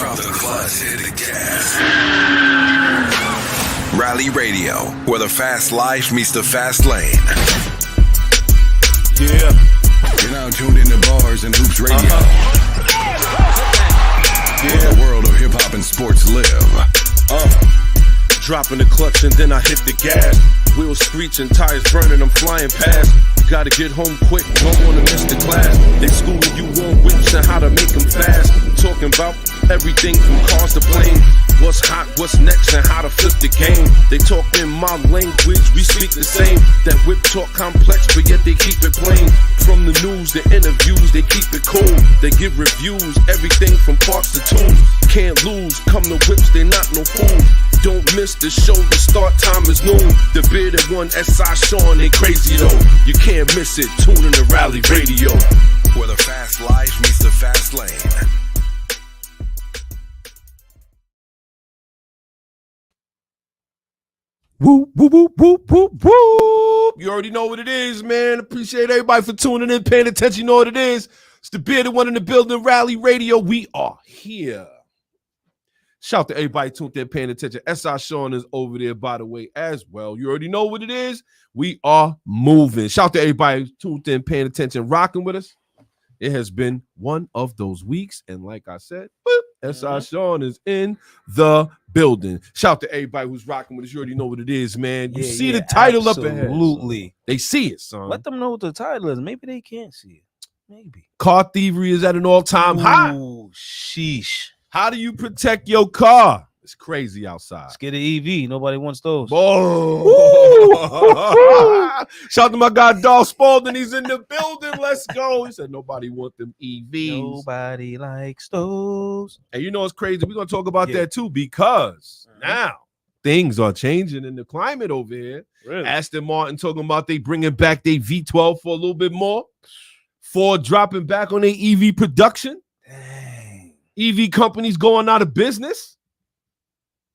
Drop the clutch, hit the gas. Rally Radio, where the fast life meets the fast lane. Yeah. You're now tuned into Bars and Hoops Radio. Where the world of hip-hop and sports live. Dropping the clutch and then I hit the gas. Wheels screeching, tires burning, I'm flying past. Gotta get home quick, don't wanna miss the class. They schooling you on whips and how to make them fast. Talking about everything from cars to planes. What's hot, what's next, and how to flip the game. They talk in my language, we speak the same. That whip talk complex, but yet they keep it plain. From the news, the interviews, they keep it cool. They give reviews, everything from parts to tools. Can't lose, come to whips, they not no fools. Don't miss the show, the start time is noon. The bearded one, S.I Shawn, they crazy though. You can't miss it, tune in to Rally Radio. Where the fast life meets the fast lane. Whoop, whoop, whoop, whoop, whoop, whoop. You already know what it is, man. Appreciate everybody for tuning in, paying attention. You know what it is. It's the bearded one in the building, Rally Radio. We are here. Shout to everybody tuned in, paying attention. S.I Shawn is over there, by the way, as well. You already know what it is. We are moving. Shout to everybody tuned in, paying attention, rocking with us. It has been one of those weeks, and like I said, S.I Shawn is in the building. Shout to everybody who's rocking with us. You already know what it is, man. You see the title up ahead. Absolutely. They see it, son. Let them know what the title is. Maybe they can't see it. Maybe. Car thievery is at an all-time high. Ooh, sheesh. How do you protect your car? It's crazy outside. Let's get an EV. Nobody wants those. Oh. Shout out to my guy, Dolph Spalding. He's in the building. Let's go. He said nobody want them EVs. Nobody likes those. And you know what's crazy? We're going to talk about that too, because now things are changing in the climate over here. Really? Aston Martin talking about they bringing back their V12 for a little bit more. Ford dropping back on their EV production. Dang. EV companies going out of business.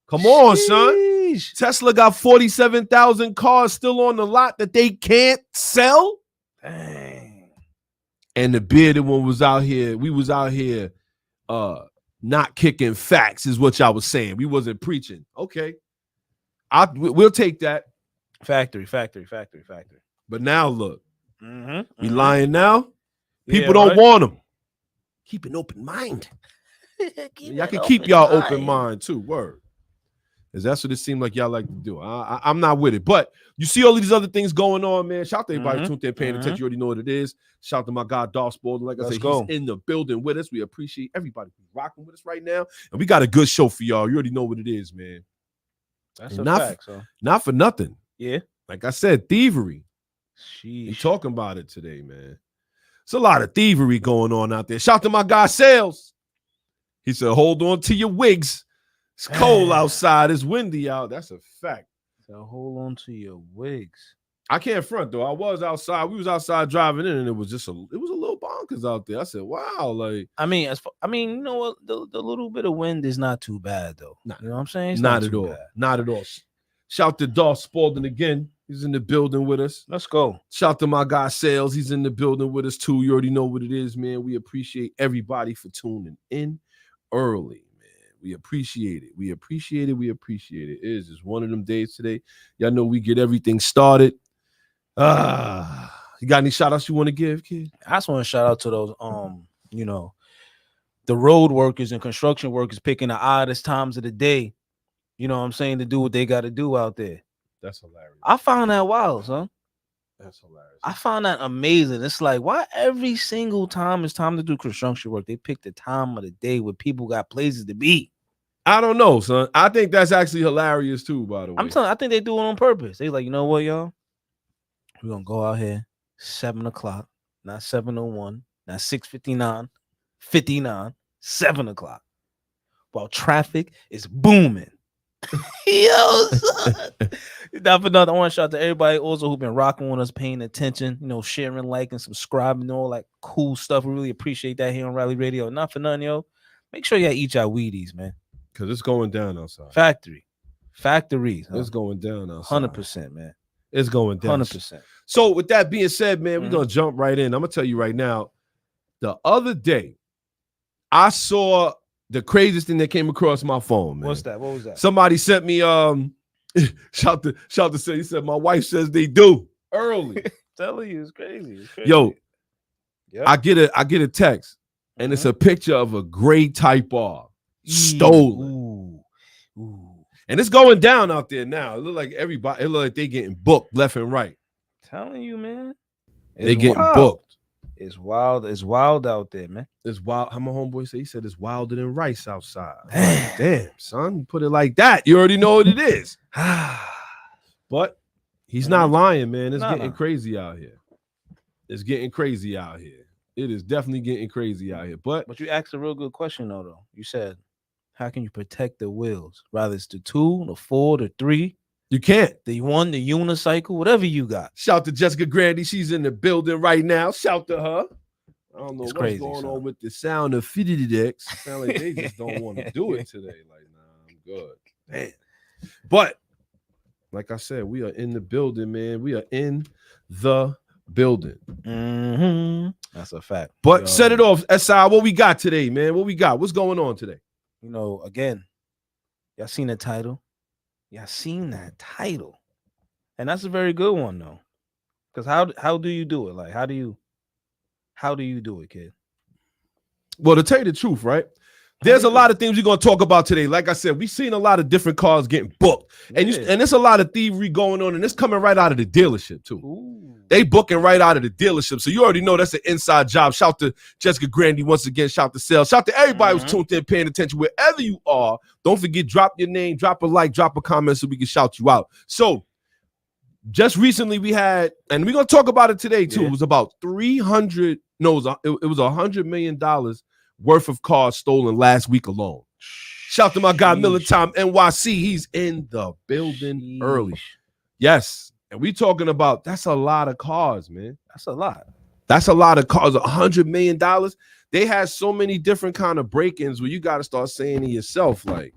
Come on, son. Tesla got 47,000 cars still on the lot that they can't sell. Dang. And the bearded one was out here. We was out here not kicking facts is what y'all was saying. We wasn't preaching. Okay. We'll take that. Factory. But now look. Mm-hmm. We lying now? People don't want them. Keep an open mind. Y'all can keep y'all open mind too. Word. Because that's what it seemed like y'all like to do. I'm not with it. But you see all of these other things going on, man. Shout out to everybody tuned in, paying attention. You already know what it is. Shout out to my guy, Dolph Spalding. Like I said, he's in the building with us. We appreciate everybody who's rocking with us right now. And we got a good show for y'all. You already know what it is, man. That's a fact, so. Not for nothing. Yeah. Like I said, thievery. We talking about it today, man. It's a lot of thievery going on out there. Shout out to my guy, Sales. He said, hold on to your wigs. It's cold outside. It's windy out. That's a fact. So hold on to your wigs. I can't front though. I was outside. We was outside driving in, and it was a little bonkers out there. I said, "Wow!" Like, I mean, you know what? The little bit of wind is not too bad though. Nah, you know what I'm saying? It's not at all. Bad. Not at all. Shout to Dolph Spalding again. He's in the building with us. Let's go. Shout to my guy Sales. He's in the building with us too. You already know what it is, man. We appreciate everybody for tuning in early. We appreciate it. We appreciate it. It is just one of them days today. Y'all know we get everything started. You got any shout outs you want to give, kid? I just want to shout out to those, the road workers and construction workers picking the oddest times of the day, you know what I'm saying, to do what they got to do out there. That's hilarious. I found that wild, son. That's hilarious. I found that amazing. It's like, why every single time it's time to do construction work, they pick the time of the day where people got places to be? I don't know, son. I think that's actually hilarious too, by the way. I'm telling you, I think they do it on purpose. They like, you know what, y'all? We're going to go out here 7 o'clock, not 7:01, not 6:59, 59, 7 o'clock, while traffic is booming. Yo, son. Not for nothing. I want to shout out to everybody also who've been rocking with us, paying attention, sharing, liking, subscribing, all that cool stuff. We really appreciate that here on Rally Radio. Not for nothing, yo. Make sure y'all eat y'all Wheaties, man. Because it's going down outside. Factories. It's going down outside. 100%, man. It's going down. 100%. So with that being said, man, we're going to jump right in. I'm going to tell you right now, the other day, I saw the craziest thing that came across my phone, man. What's that? What was that? Somebody sent me shout to say, he said, my wife says they do early. Telling you, it's crazy. It's crazy. Yo, yep. I get a text, and it's a picture of a gray Type R stolen. Ooh. And it's going down out there now. It look like everybody, it look like they getting booked left and right. Telling you, man. They getting booked. It's wild. It's wild out there, man. It's wild. How my homeboy said, he said it's wilder than rice outside. Damn, son, you put it like that. You already know what it is. But he's not lying, man. It's getting crazy out here. It's getting crazy out here. It is definitely getting crazy out here. But you asked a real good question, though. You said, how can you protect the wheels? Rather it's the 2, the 4, the 3. You can't. The 1, the unicycle, whatever you got. Shout to Jessica Grandy. She's in the building right now. Shout to her. I don't know what's crazy, going on with the sound of Fididix. Sound like they just don't want to do it today. Like, nah, I'm good. Man. But like I said, we are in the building, man. We are in the building. That's a fact. But set it off, SI. What we got today, man? What we got? What's going on today? You know, again, y'all seen the title? Y'all seen that title? And that's a very good one, though. Because how do you do it? Like, how do you do it, kid? Well, to tell you the truth, right? There's a lot of things we're going to talk about today. Like I said, we've seen a lot of different cars getting booked. And there's a lot of thievery going on, and it's coming right out of the dealership, too. Ooh. They booking right out of the dealership. So you already know that's an inside job. Shout to Jessica Grandy once again. Shout to Sales. Shout to everybody who's tuned in, paying attention. Wherever you are, don't forget, drop your name, drop a like, drop a comment so we can shout you out. So just recently we had, and we're going to talk about it today, too. It was about it was $100 million worth of cars stolen last week alone. Shout to my guy, Miller Time NYC. He's in the building early. Yes. And we talking about, that's a lot of cars, man. That's a lot. That's a lot of cars. $100 million. They had so many different kind of break-ins where you got to start saying to yourself, like,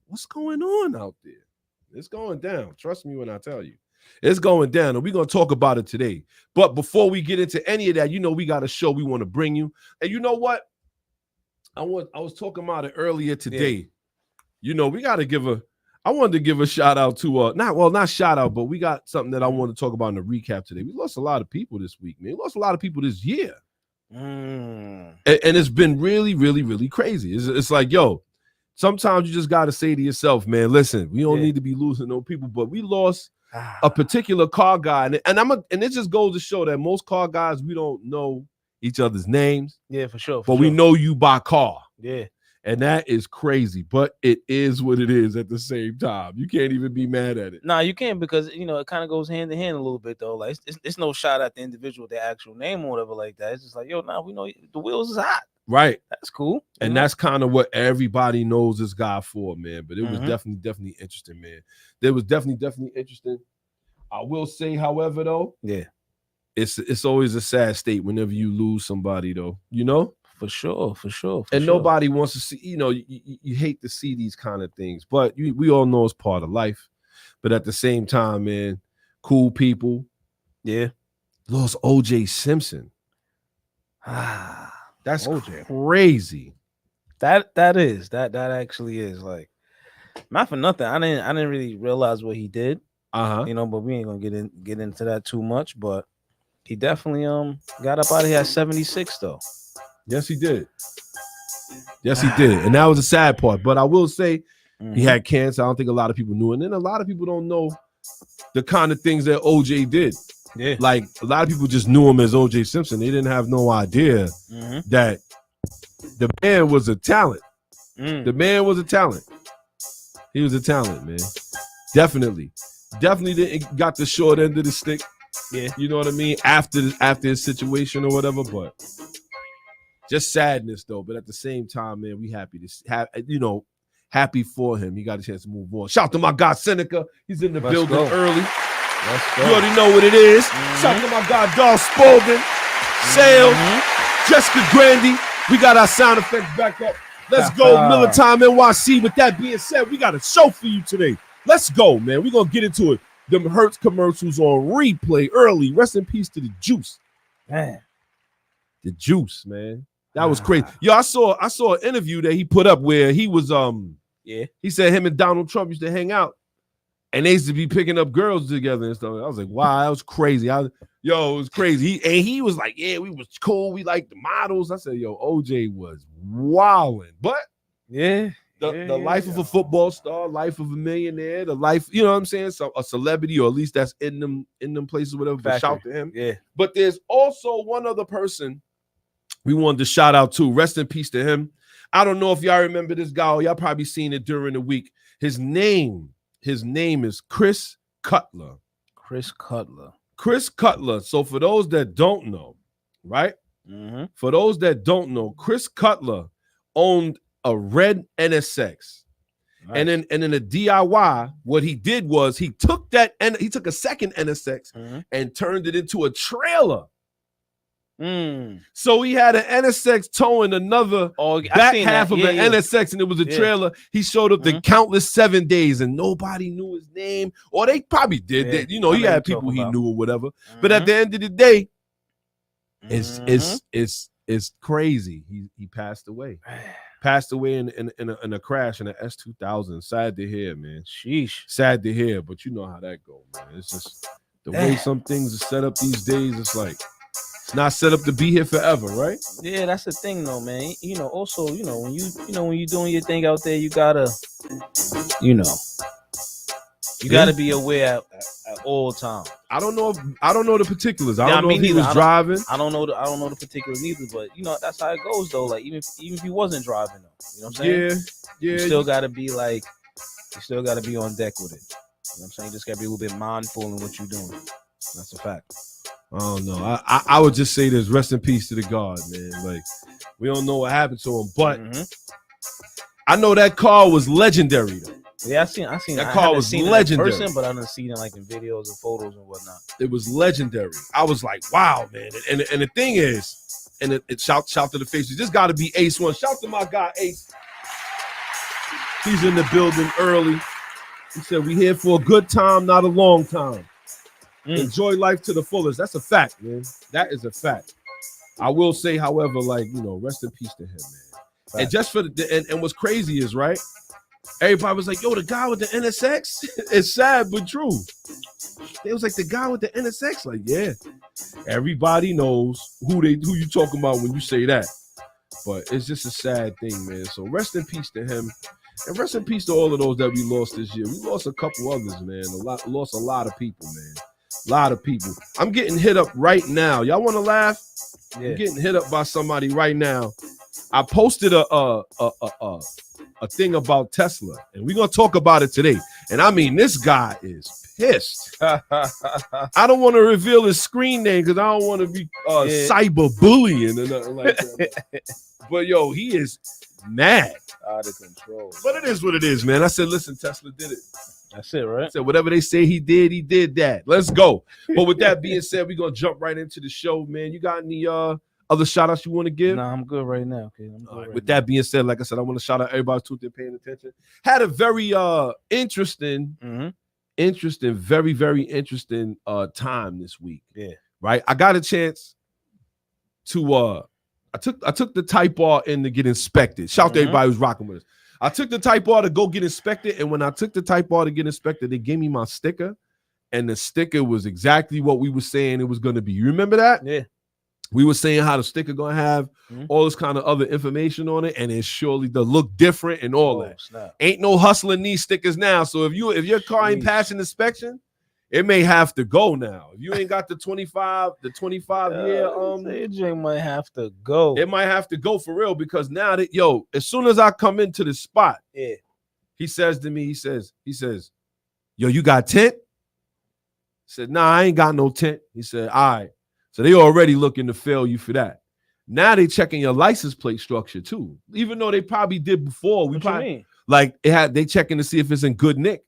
what's going on out there? It's going down. Trust me when I tell you. It's going down, and we're going to talk about it today. But before we get into any of that, you know we got a show we want to bring you. And you know what? I was talking about it earlier today. Yeah. You know, we got to I wanted to give a shout out to not shout out, but we got something that I want to talk about in the recap today. We lost a lot of people this week, man. We lost a lot of people this year. And it's been really, really, really crazy. It's like, yo, sometimes you just got to say to yourself, man, listen, we don't need to be losing no people, but we lost a particular car guy. And it just goes to show that most car guys, we don't know each other's names. Yeah, for sure. But we know you by car. Yeah. And that is crazy, but it is what it is at the same time. You can't even be mad at it. Nah, you can't, because, you know, it kind of goes hand in hand a little bit, though. Like, it's no shot at the individual, their actual name or whatever like that. It's just like, yo, we know the wheels is hot. Right. That's cool. And that's kind of what everybody knows this guy for, man. But it was definitely interesting, man. It was definitely interesting. I will say, however, though, it's always a sad state whenever you lose somebody, though, you know? For sure. And nobody wants to see, you know, you hate to see these kind of things, but we all know it's part of life. But at the same time, man, cool people. Yeah. Lost O.J. Simpson. That's OJ. Crazy. That actually is, like, not for nothing. I didn't really realize what he did. You know, but we ain't gonna get into that too much. But he definitely got up out of here at 76 though. Yes, he did. And that was a sad part. But I will say he had cancer. I don't think a lot of people knew. And then a lot of people don't know the kind of things that OJ did. Yeah. Like, a lot of people just knew him as OJ Simpson. They didn't have no idea that the man was a talent. The man was a talent. He was a talent, man. Definitely didn't got the short end of the stick. Yeah. You know what I mean? After his situation or whatever, but just sadness though. But at the same time, man, we happy happy for him. He got a chance to move on. Shout to my guy Seneca. He's in the building early. Let's go. You already know what it is. Shout to my guy Darl Spalding, Sales, Jessica Grandy. We got our sound effects back up. Let's go, Miller Time NYC. With that being said, we got a show for you today. Let's go, man. We're going to get into it. Them Hertz commercials on replay early. Rest in peace to the Juice. Man. The Juice, man. That was crazy. Yo, I saw an interview that he put up where he was he said him and Donald Trump used to hang out and they used to be picking up girls together and stuff. I was like, wow, that was crazy. It was crazy. He was like, yeah, we was cool. We liked the models. I said, yo, OJ was wilding. But the life of a football star, life of a millionaire, the life, you know what I'm saying? So a celebrity, or at least that's in them places, whatever. But shout to him. Yeah. But there's also one other person we wanted to shout out to. Rest in peace to him. I don't know if y'all remember this guy. Y'all probably seen it during the week. His name is Chris Cutler. Chris Cutler. Chris Cutler. So for those that don't know, right? Mm-hmm. For those that don't know, Chris Cutler owned a red NSX. Nice. And in a DIY, what he did was he took a second NSX and turned it into a trailer. So he had an NSX towing another back half of an NSX, and it was a trailer. He showed up the countless 7 days, and nobody knew his name, or they probably did. Yeah. He had people he knew or whatever. But at the end of the day, it's crazy. He passed away. Passed away in a crash in an S2000. Sad to hear, man. Sheesh. Sad to hear, but you know how that goes, man. It's just the way some things are set up these days. It's like it's not set up to be here forever, right? Yeah, that's the thing, though, man. Also, when you're doing your thing out there, you gotta, gotta be aware at all times. I don't know the particulars. I don't know if he was driving. I don't know the particulars either, but that's how it goes though. Like even if he wasn't driving though, you know what I'm saying? Yeah. You still gotta be on deck with it. You know what I'm saying? You just gotta be a little bit mindful in what you're doing. That's a fact. I don't know. I would just say this: rest in peace to the God, man. Like we don't know what happened to him, but I know that car was legendary though. Yeah, I seen that car was legendary. But I didn't see it like in videos and photos and whatnot. It was legendary. I was like, wow, man. And the thing is, and it shout to the faces. This got to be Ace One. Shout to my guy Ace. He's in the building early. He said, "We here for a good time, not a long time. Enjoy life to the fullest." That's a fact, man. That is a fact. I will say, however, rest in peace to him, man. Fact. And just for and what's crazy is, right? Everybody was like, yo, the guy with the NSX? It's sad, but true. It was like the guy with the NSX. Like, yeah. Everybody knows who you talking about when you say that. But it's just a sad thing, man. So rest in peace to him. And rest in peace to all of those that we lost this year. We lost a couple others, man. Lost a lot of people, man. A lot of people. I'm getting hit up right now. Y'all want to laugh? Yeah. I'm getting hit up by somebody right now. I posted a thing about Tesla, and we're gonna talk about it today. And I mean, this guy is pissed. I don't want to reveal his screen name because I don't want to be cyber bullying or nothing like that. But yo, he is mad, out of control. But it is what it is, man. I said, listen, Tesla did it. That's it, right? I said, whatever they say he did that. Let's go. But with that being said, we're gonna jump right into the show, man. You got any other shout outs you want to give? Nah, I'm good right now. Okay. With that being said, like I said, I want to shout out everybody who's paying attention. Had a very interesting, very, very interesting time this week. Yeah. Right. I got a chance to I took the Type R in to get inspected. Shout to everybody who's rocking with us. I took the Type R to go get inspected, and when I took the Type R to get inspected, they gave me my sticker, and the sticker was exactly what we were saying it was going to be. You remember that? Yeah. We were saying how the sticker gonna have all this kind of other information on it, and it surely does look different and all that. Snap. Ain't no hustling these stickers now. So if your car ain't passing inspection, it may have to go now. If you ain't got the 25 year it might have to go. It might have to go for real, because now that as soon as I come into the spot, he says to me, he says, yo, you got tint? I said, nah, I ain't got no tint. He said, all right. So they already looking to fail you for that. Now they checking your license plate structure too, even though they probably did before. They checking to see if it's in good nick.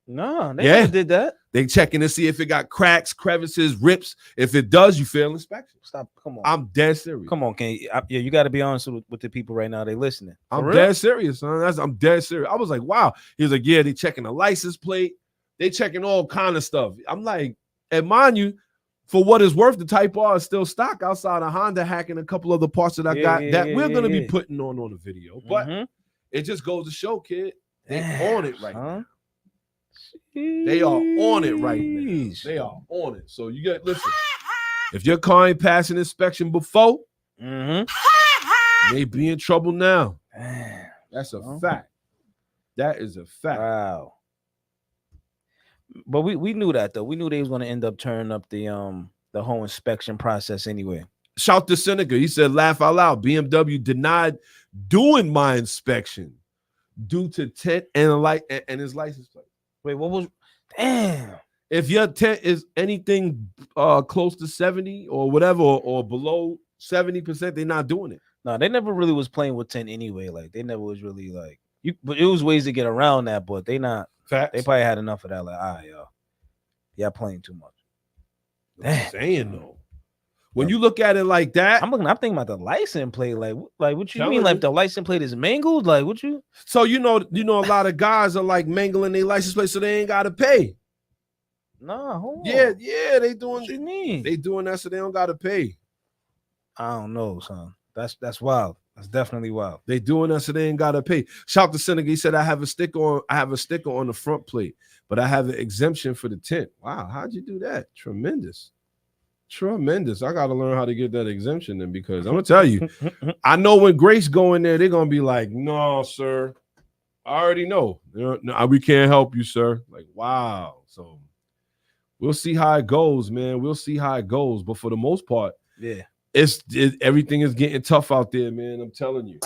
No, they never did that. They checking to see if it got cracks, crevices, rips. If it does, you fail inspection. Stop. Come on. I'm dead serious. Come on, you got to be honest with the people right now. They listening. I'm dead serious, son. I'm dead serious. I was like, wow. He was like, yeah, they checking the license plate. They checking all kind of stuff. I'm like, and mind you, For what it's worth, the Type R is still stock outside of Honda hacking a couple of the parts that I got that we're gonna be putting on the video. But it just goes to show, kid, they on it right now. They are on it right now. They are on it. So you get listen. If your car ain't passing inspection before, you may be in trouble now. That's a fact. That is a fact. Wow. But we knew that though. We knew they was gonna end up turning up the whole inspection process anyway. Shout to Seneca. He said, laugh out loud. BMW denied doing my inspection due to tint and his license plate. Wait, what was damn? If your tint is anything close to 70 or whatever, or below 70%, they're not doing it. No, they never really was playing with tint anyway. Like they never was really like but it was ways to get around that, but they not. Facts. They probably had enough of that. Like, all right, y'all playing too much. I'm saying though, when you look at it like that, I'm thinking about the license plate. Like what you mean? Like the license plate is mangled? Like what you? So you know, a lot of guys are like mangling their license plate so they ain't gotta pay. Nah, hold on. Yeah, they doing. What you mean? They doing that so they don't gotta pay. I don't know, son. That's wild. That's definitely wild. They doing that so they ain't gotta pay. Shout to Seneca. He said, I have a sticker on the front plate, but I have an exemption for the tint. Wow, how'd you do that? Tremendous. I gotta learn how to get that exemption then, because I'm gonna tell you, I know when Grace go in there, they're gonna be like, no, sir. I already know. No, we can't help you, sir. Like, wow. So we'll see how it goes, man. We'll see how it goes. But for the most part, yeah. Everything is getting tough out there, man. I'm telling you,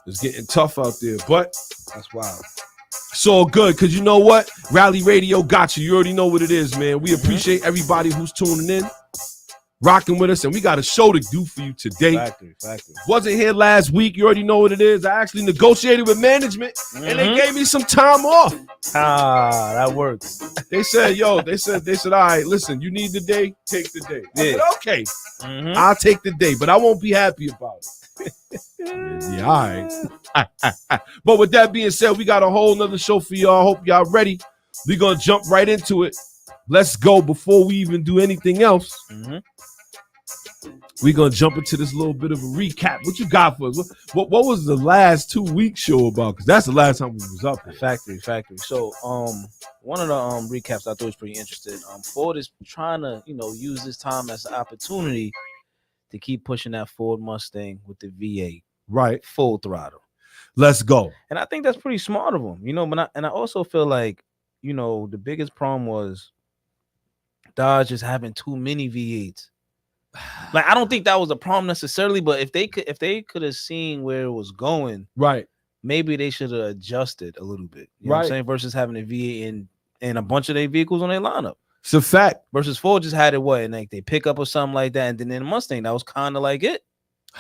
it's getting tough out there. But that's wild. It's all good, because you know what? Rally Radio got you. You already know what it is, man. We appreciate everybody who's tuning in, rocking with us, and we got a show to do for you today. Factory. Wasn't here last week. You already know what it is. I actually negotiated with management, and they gave me some time off. That works. They said, all right, listen, you need the day, take the day. I said, okay, I'll take the day, but I won't be happy about it. Yeah, all right. But with that being said, we got a whole nother show for y'all. Hope y'all ready. We're going to jump right into it. Let's go. Before we even do anything else, we're going to jump into this little bit of a recap. What you got for us? What was the last 2 week show about? Because that's the last time we was up here. Factory. So, one of the recaps I thought was pretty interesting. Ford is trying to, use this time as an opportunity to keep pushing that Ford Mustang with the V8. Right. Full throttle. Let's go. And I think that's pretty smart of them, but I also feel like, the biggest problem was Dodge is having too many V8s. Like, I don't think that was a problem necessarily, but if they could have seen where it was going, right, maybe they should have adjusted a little bit. You know what I'm saying? Versus having a V8 in a bunch of their vehicles on their lineup. It's a fact. Versus Ford just had it in like they pick up or something like that, and then in the Mustang, that was kind of like it.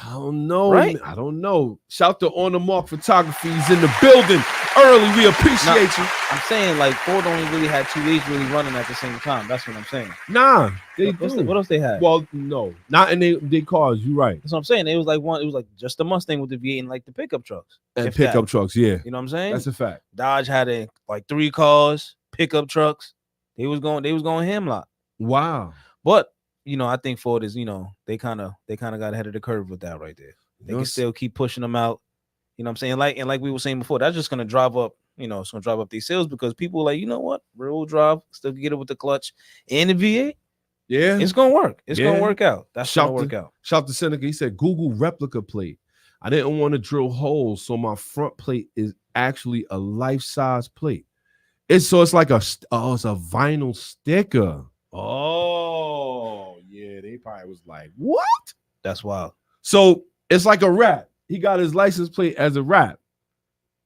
I don't know. Right? I don't know. Shout to On the Mark Photography. He's in the building early. We appreciate you. I'm saying like Ford only really had 2 A's really running at the same time. That's what I'm saying. Nah, what else they had? Well, no, not in their cars. You're right. That's what I'm saying. It was like just the Mustang with the V8 and like the pickup trucks. And pickup trucks, yeah. You know what I'm saying? That's a fact. Dodge had like 3 cars, pickup trucks. They was going hemlock. Wow. But I think Ford is, they kind of got ahead of the curve with that right there. They can still keep pushing them out. You know what I'm saying? And like we were saying before, that's just gonna drive up, it's gonna drive up these sales because people are like, you know what? Rear-wheel drive, still get it with the clutch and the V8. Yeah, it's gonna work. It's gonna work out. That's gonna work out. Shout to Seneca. He said Google replica plate. I didn't want to drill holes, so my front plate is actually a life-size plate. It's like it's a vinyl sticker. Oh, yeah. They probably was like, what? That's wild. So it's like a wrap. He got his license plate as a wrap.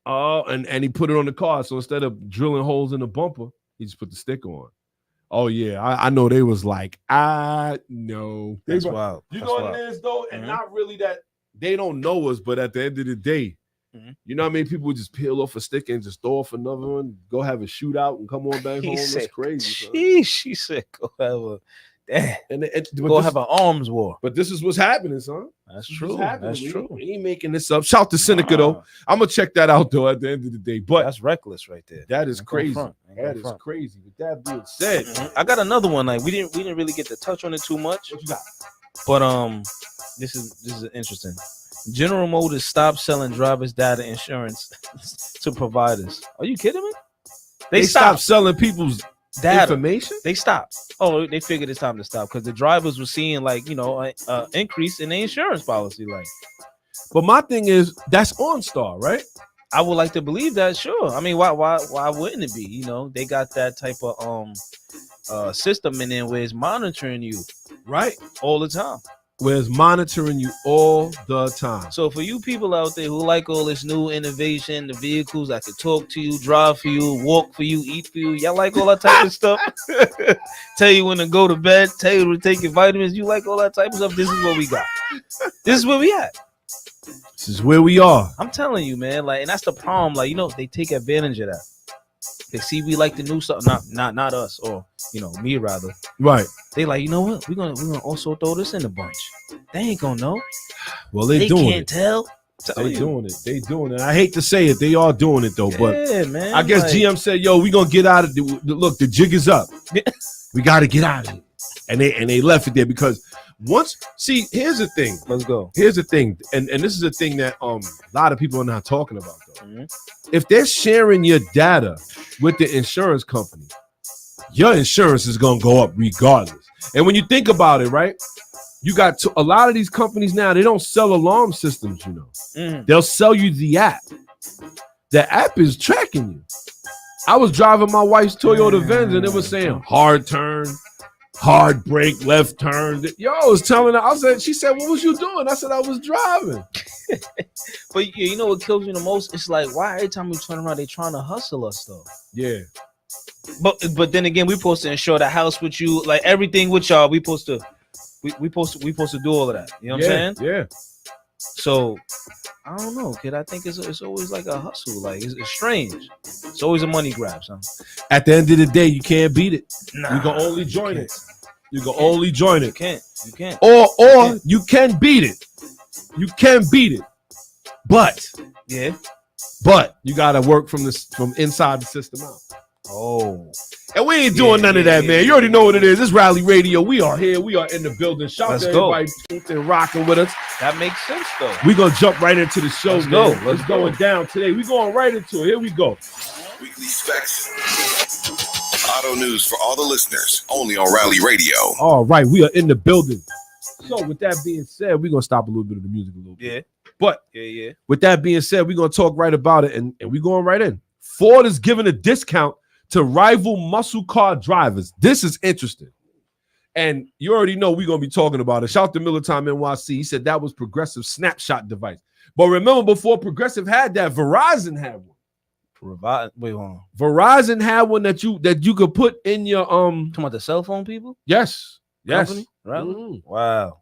Oh, and he put it on the car. So instead of drilling holes in the bumper, he just put the sticker on. Oh, yeah. I know they was like, I know. That's wild. You know what it is, though? And not really that they don't know us, but at the end of the day, you know what I mean? People would just peel off a sticker and just throw off another one, go have a shootout and come on back home. That's crazy. She said, go have a Damn. But Go have an arms war. But this is what's happening, son. That's true. That's true. We ain't making this up. Shout to Seneca though. I'm gonna check that out though at the end of the day. But that's reckless right there. That is crazy. That is crazy. With that being said, I got another one. Like we didn't really get to touch on it too much. What you got? But this is interesting. General Motors stopped selling driver's data insurance to providers. Are you kidding me? They stopped selling people's data information. They stopped. Oh, they figured it's time to stop because the drivers were seeing like increase in the insurance policy. Like, but my thing is that's OnStar, right? I would like to believe that. Sure. I mean, why wouldn't it be? You know, they got that type of system in there where it's monitoring you, right, all the time. Where it's monitoring you all the time. So for you people out there who like all this new innovation, the vehicles that can talk to you, drive for you, walk for you, eat for you, y'all like all that type of stuff. Tell you when to go to bed, tell you to take your vitamins. You like all that type of stuff. This is what we got. This is where we at. This is where we are. I'm telling you, man. Like, and that's the problem. Like, they take advantage of that. They see we like the new stuff, not us, or me rather. Right. They like, you know what? We're gonna also throw this in the bunch. They ain't gonna know. Well, they doing can't it. Tell. They doing it. They doing it. I hate to say it, they are doing it though. Yeah, but man, I guess GM said, "Yo, we gonna get out of look. The jig is up. We got to get out of it." And they left it there because here's the thing. Let's go. Here's the thing, and this is the thing that a lot of people are not talking about though. Mm-hmm. If they're sharing your data with the insurance company, your insurance is gonna go up regardless. And when you think about it, right? You got a lot of these companies now, they don't sell alarm systems, They'll sell you the app. The app is tracking you. I was driving my wife's Toyota Venz and it was saying hard turn, hard brake, left turn. Yo, I was telling her, she said, what was you doing? I said, I was driving. But you know what kills me the most? It's like, why every time we turn around, they trying to hustle us though? Yeah. But then again, we supposed to insure the house with you, like everything with y'all. We supposed to do all of that. You know what I'm saying? Yeah. So I don't know, kid. I think it's always like a hustle. Like it's strange. It's always a money grab, son. At the end of the day, you can't beat it. Nah, you can only join it. You can only join it. You can't. Or you can beat it. You can beat it. But you gotta work from inside the system out. Oh. And we ain't doing none of that, man. You already know what it is. This Rally Radio. We are here. We are in the building. Shout out to everybody and rocking with us. That makes sense, though. We're going to jump right into the show, Let's go. It's going down today. We're going right into it. Here we go. Weekly specs. Auto news for all the listeners. Only on Rally Radio. All right. We are in the building. So with that being said, we're going to stop a little bit of the music a little bit. Yeah. But with that being said, we're going to talk right about it. And we're going right in. Ford is giving a discount to rival muscle car drivers. This is interesting. And you already know we're going to be talking about it. Shout out to Militime NYC. He said that was Progressive snapshot device. But remember, before Progressive had that, Verizon had one. Wait, hold on. Verizon had one that you could put in your Talking about the cell phone people? Yes. Company? Right? Mm-hmm. Wow.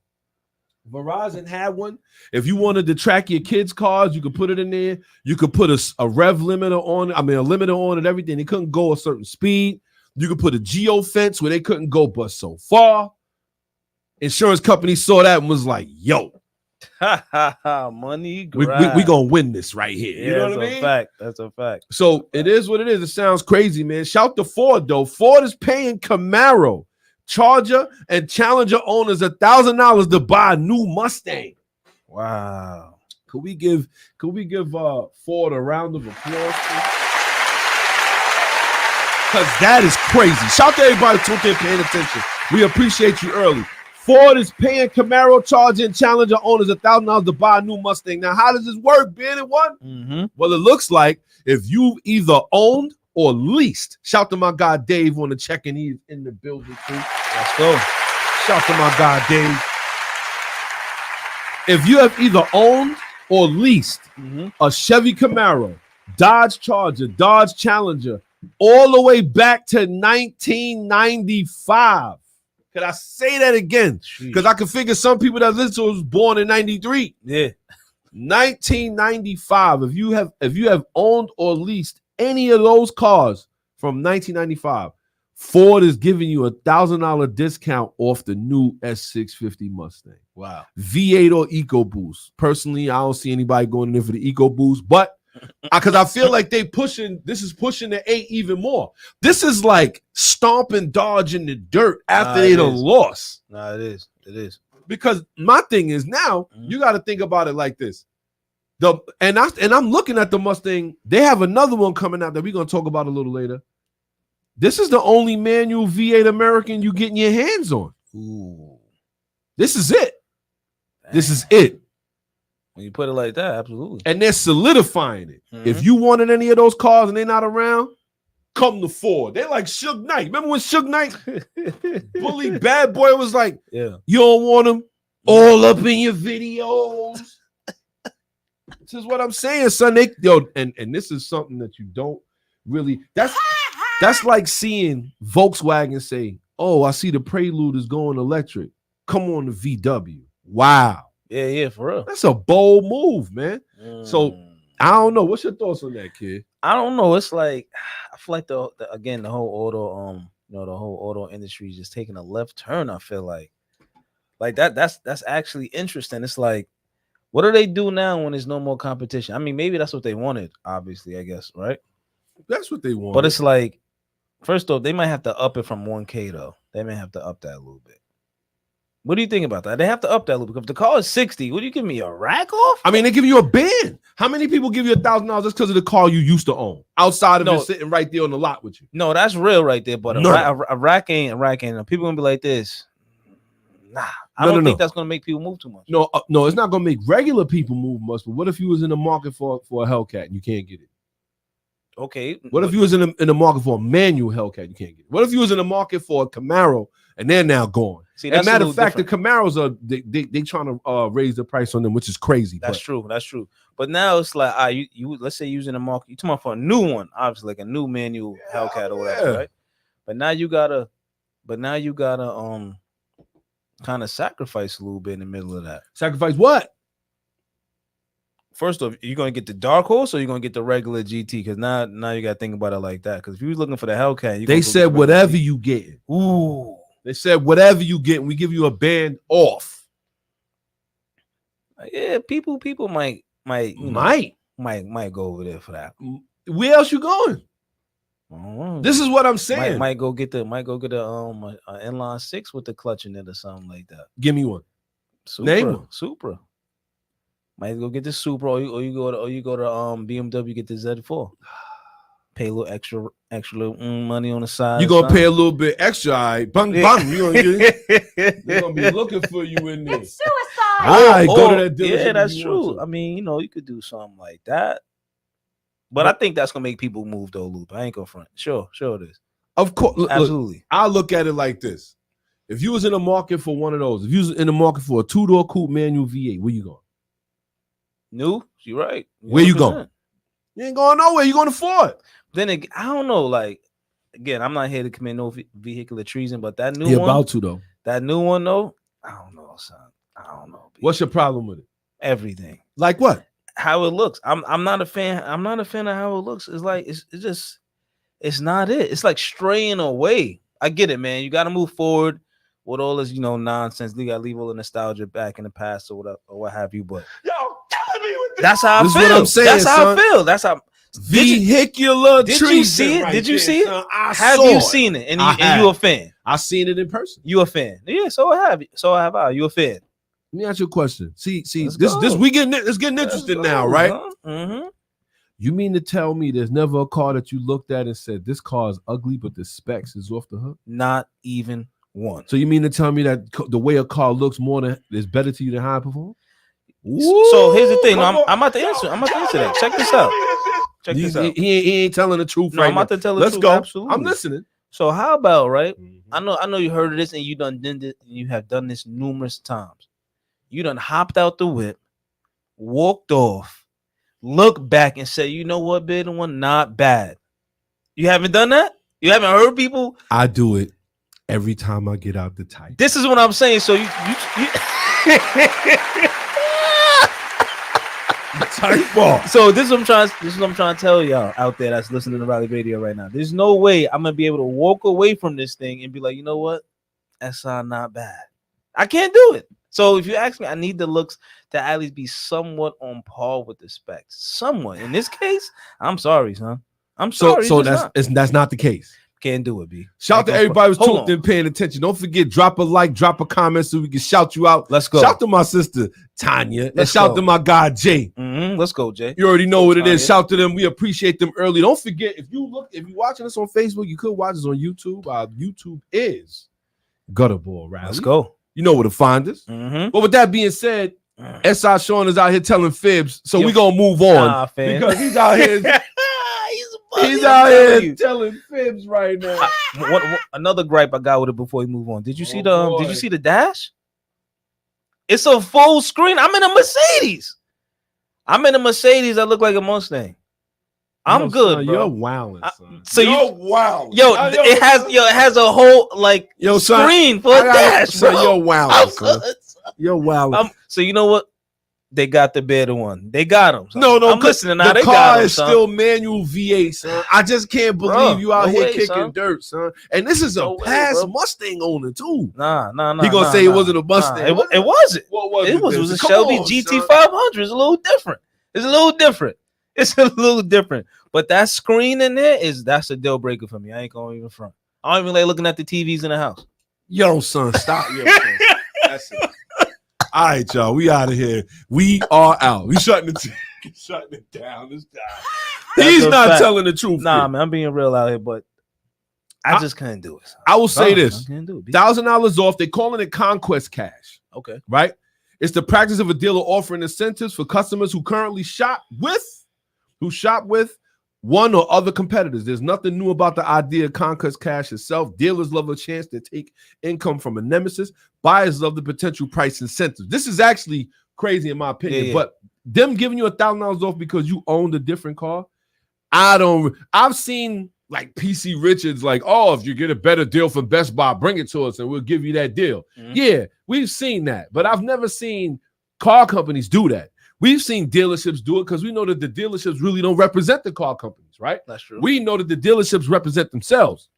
Verizon had one. If you wanted to track your kids' cars, you could put it in there. You could put a rev limiter on it. I mean, a limiter on it, everything. They couldn't go a certain speed. You could put a geo fence where they couldn't go but so far. Insurance companies saw that and was like, yo. Money grab. We going to win this right here. Yeah, you know what I mean? That's a fact. So it is what it is. It sounds crazy, man. Shout to Ford, though. Ford is paying Camaro, Charger, and Challenger owners $1,000 to buy a new Mustang. Wow. Could we give Ford a round of applause? Because that is crazy. Shout to everybody tuned in paying attention. We appreciate you early. Ford is paying Camaro, Charger, and Challenger owners $1,000 to buy a new Mustang. Now, how does this work, being it one? Mm-hmm. Well, it looks like if you've either owned or leased. Shout to my guy Dave on the check-in. He's in the building too. Let's go. Shout to my guy Dave. If you have either owned or leased a Chevy Camaro, Dodge Charger, Dodge Challenger, all the way back to 1995. Could I say that again? Because I can figure some people that listen to it was born in 93. Yeah. 1995. If you have owned or leased any of those cars from 1995, Ford is giving you $1,000 discount off the new S650 Mustang. Wow. V8 or EcoBoost. Personally, I don't see anybody going in there for the EcoBoost, but because I feel like this is pushing the 8 even more. This is like stomping Dodge in the dirt after they done lost. Nah, it is. It is. Because my thing is now, you got to think about it like this. And I'm looking at the Mustang. They have another one coming out that we're going to talk about a little later. This is the only manual V8 American you getting your hands on. Ooh. This is it. This is it. When you put it like that, absolutely. And they're solidifying it. If you wanted any of those cars and they're not around, come to Ford. They're like Suge Knight. Remember when Suge Knight, Bully Bad Boy, was like, yeah, you don't want them all up in your videos. This is what I'm saying, son. And this is something that you don't really. That's like seeing Volkswagen say, "Oh, I see the Prelude is going electric. Come on the VW." Wow. Yeah, for real. That's a bold move, man. So I don't know. What's your thoughts on that, kid? I don't know. It's like I feel like the whole auto the whole auto industry is just taking a left turn. I feel like that's actually interesting. It's like, what do they do now when there's no more competition? I mean, maybe that's what they wanted, obviously, I guess, right? That's what they want. But it's like, first off, they might have to up it from 1K though. They may have to up that a little bit. What do you think about that? They have to up that a little bit. If the car is 60, what do you give me, a rack off? I mean, they give you a band. How many people give you $1,000 just because of the car you used to own? Outside of it sitting right there on the lot with you. No, that's real right there. But a rack ain't a rack ain't. People gonna be like this. Nah, I don't think that's gonna make people move too much. No, it's not gonna make regular people move much. But what if you was in the market for a Hellcat and you can't get it? Okay. What if you was in the market for a manual Hellcat? You can't get it. What if you was in the market for a Camaro and they're now gone? See, as a matter of fact, the Camaros are they trying to raise the price on them, which is crazy. That's true. That's true. But now it's like, you let's say using the market, you talking about for a new one, obviously like a new manual Hellcat or whatever, right? But now you gotta kind of sacrifice a little bit in the middle of that. Sacrifice what? First off, you're gonna get the dark horse or you're gonna get the regular GT? Because now you gotta think about it like that. Because if you was looking for the Hellcat, they said whatever you get. Ooh. They said whatever you get, we give you a band off. Yeah, people might go over there for that. Where else you going? This is what I'm saying. Might go get a inline 6 with the clutch in it or something like that. Give me one. Name one. Supra. Might go get the Supra, or you go to BMW, get the Z4. Pay a little extra money on the side. You're gonna pay a little bit extra, all right? Bang, bang. They're gonna be looking for you in there. It's suicide. All right, go to that dealership. Yeah, that's true. I mean, you could do something like that. But I think that's gonna make people move though, Loop. I ain't gonna front. Sure it is. Of course, absolutely. Look, I look at it like this: if you was in the market for one of those, if you was in the market for a 2-door coupe manual V8, where you going? New? You're right. 100%. Where you going? You ain't going nowhere. You going to Ford? Then again, I don't know. Like, again, I'm not here to commit no vehicular treason, but that new one, about to though. That new one though, I don't know, son. I don't know. What's your problem with it? Everything. Like what? How it looks. I'm not a fan. I'm not a fan of how it looks. It's like it's not it. It's like straying away. I get it, man. You got to move forward with all this, nonsense. You got to leave all the nostalgia back in the past or whatever, or what have you. But that's how I feel. What I'm saying, that's how I feel. That's how. Vehicular treason. Did you see it? Right did you there, see it? Son. Have you seen it? And you a fan? I seen it in person. You a fan? Yeah. So have you? So have I. You a fan? Let me ask you a question. See, it's getting interested now, right? Mm-hmm. You mean to tell me there's never a car that you looked at and said this car is ugly, but the specs is off the hook? Not even one. So you mean to tell me that the way a car looks is better to you than how it performs? So here's the thing. I'm about to answer. I'm about to answer that. Check this out. He ain't telling the truth. No, right I'm about now. to tell the Let's truth. go. Absolutely. I'm listening. So how about right? Mm-hmm. I know you heard of this and you done did it. You have done this numerous times. You done hopped out the whip, walked off, looked back and said, "You know what, bid one not bad." You haven't done that? You haven't heard people? I do it every time I get out the tight. This is what I'm saying. So you Tight ball. So this is what I'm trying to tell y'all out there that's listening to Raleigh Radio right now. There's no way I'm gonna be able to walk away from this thing and be like, you know what, SI not bad. I can't do it. So if you ask me, I need the looks to at least be somewhat on par with the specs. Somewhat. In this case, I'm sorry, son. I'm sorry. So that's not the case. Can't do it, B. Shout out to everybody who's tuned in, paying attention. Don't forget, drop a like, drop a comment so we can shout you out. Let's go. Shout to my sister Tanya. And shout to my guy Jay. Let's go, Jay. You already know what it is. Shout to them. We appreciate them early. Don't forget, if you're watching us on Facebook, you could watch us on YouTube. Our YouTube is Gutterball Rally. Let's go. You know where to find us. But with that being said, SI Shawn is out here telling fibs, so we're gonna move on because he's out here. He's out here telling fibs right now. Another gripe I got with it before we move on. Did you see the dash? It's a full screen. I'm in a Mercedes. That look like a Mustang. I'm good, son, bro. You're wilding, son. So you're wild. It has a whole screen for a dash, bro. So you're wilding, son. You're wilding. So you know what? They got the better one. They got him. Son. No, I'm listening now. The they car got him, is son. Still manual V8, son. I just can't believe you out here kicking son. dirt, son. And this is a past Mustang owner too. Nah. He gonna say it wasn't a Mustang. It wasn't. What was it? Was a Shelby GT500. It's a little different. But that screen in there that's a deal breaker for me. I ain't going even front. I don't even like looking at the TVs in the house. Yo, son, stop. Yo, son. That's it. All right, y'all. We out of here. We are out. We shutting it down. It's down. He's not fact. Telling the truth. Nah, man, I'm being real out here, but I just couldn't do it. I will say this: $1,000 off. They're calling it Conquest Cash. Okay, right? It's the practice of a dealer offering incentives for customers who currently shop with one or other competitors. There's nothing new about the idea of Conquest Cash itself. Dealers love a chance to take income from a nemesis. Buyers love the potential price incentives. This is actually crazy in my opinion, but them giving you $1,000 off because you owned a different car, I've seen like PC Richards like, oh, if you get a better deal from Best Buy, bring it to us and we'll give you that deal. Yeah, we've seen that, but I've never seen car companies do that. We've seen dealerships do it because we know that the dealerships really don't represent the car companies, right? That's true. We know that the dealerships represent themselves.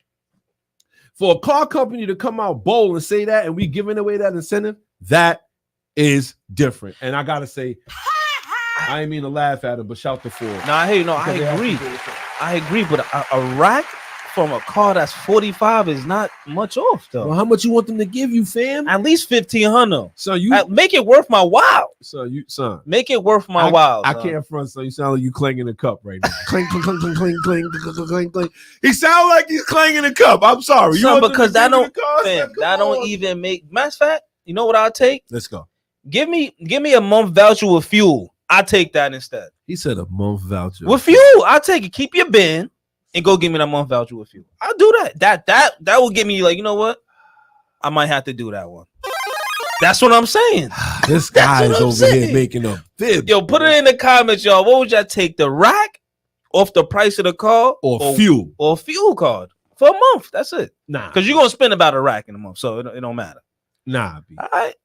For a car company to come out bold and say that and we giving away that incentive, that is different. And I got to say, I ain't mean to laugh at it, but shout the Ford. No, I agree, but a rack from a car that's 45 is not much off though. Well, how much you want them to give you, fam? At least 1,500. So you make it worth my while. Son, make it worth my while. I can't front. So you sound like you clanging a cup right now. Clang, clang, clang, clang, clang, clang, clang, clang. He sound like he's clanging a cup. I'm sorry, son, because that don't even make. Matter of fact, you know what I'll take? Let's go. Give me a month voucher with fuel. I take that instead. He said a month voucher with fuel. I'll take it. Keep your bin. And go give me that month voucher with you. I'll do that. That will get me like, you know what? I might have to do that one. That's what I'm saying. This guy is over here making a fib. Yo, put it in the comments, y'all. What would y'all take? The rack off the price of the car or fuel? Or fuel card for a month. That's it. Nah. Because you're going to spend about a rack in a month. So it don't matter. Nah. B. All right.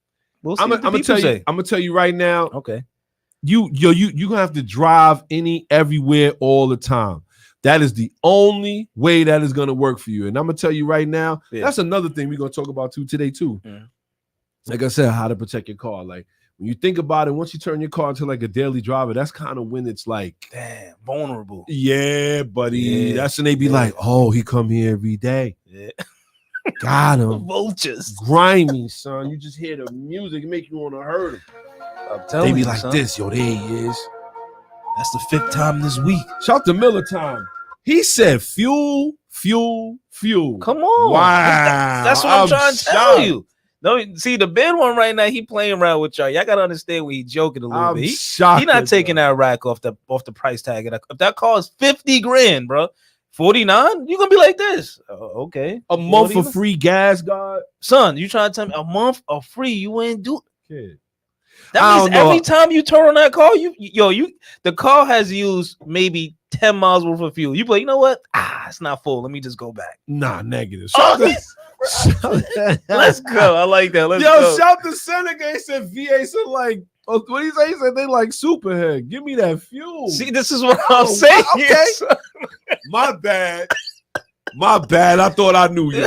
We'll see I'm going to tell you right now. Okay. You're going to have to drive everywhere all the time. That is the only way that is going to work for you. And I'm going to tell you right now, that's another thing we're going to talk about today too. Yeah. Like I said, how to protect your car. Like when you think about it, once you turn your car into like a daily driver, that's kind of when it's like, damn, vulnerable. Yeah, buddy. Yeah. That's when they be like, oh, he come here every day. Yeah. Got him. Vultures. Grimy, son. You just hear the music, it make you want to hurt him. I'm telling you, they be like, son. This, yo, there he is. That's the 5th time this week. Shout to Miller time. He said fuel. Come on. Wow. That's what I'm trying to tell you. No, see the Ben one right now, he playing around with y'all. Y'all gotta understand when he's joking a little bit. He not taking that rack off the price tag. If that car is 50 grand, bro, 49, you're gonna be like this. Okay. A month of free gas, God. Son, you trying to tell me a month of free, you ain't do it. That means every time you turn on that car, the car has used maybe 10 miles worth of fuel. You be like, you know what? It's not full. Let me just go back. Nah, negative. Let's go. I like that. Let's go. Shout to Seneca. He said V8 are like Oh, what he say? He said they like Superhead. Give me that fuel. See, this is what I'm saying. Okay. My bad. My bad. I thought I knew y'all.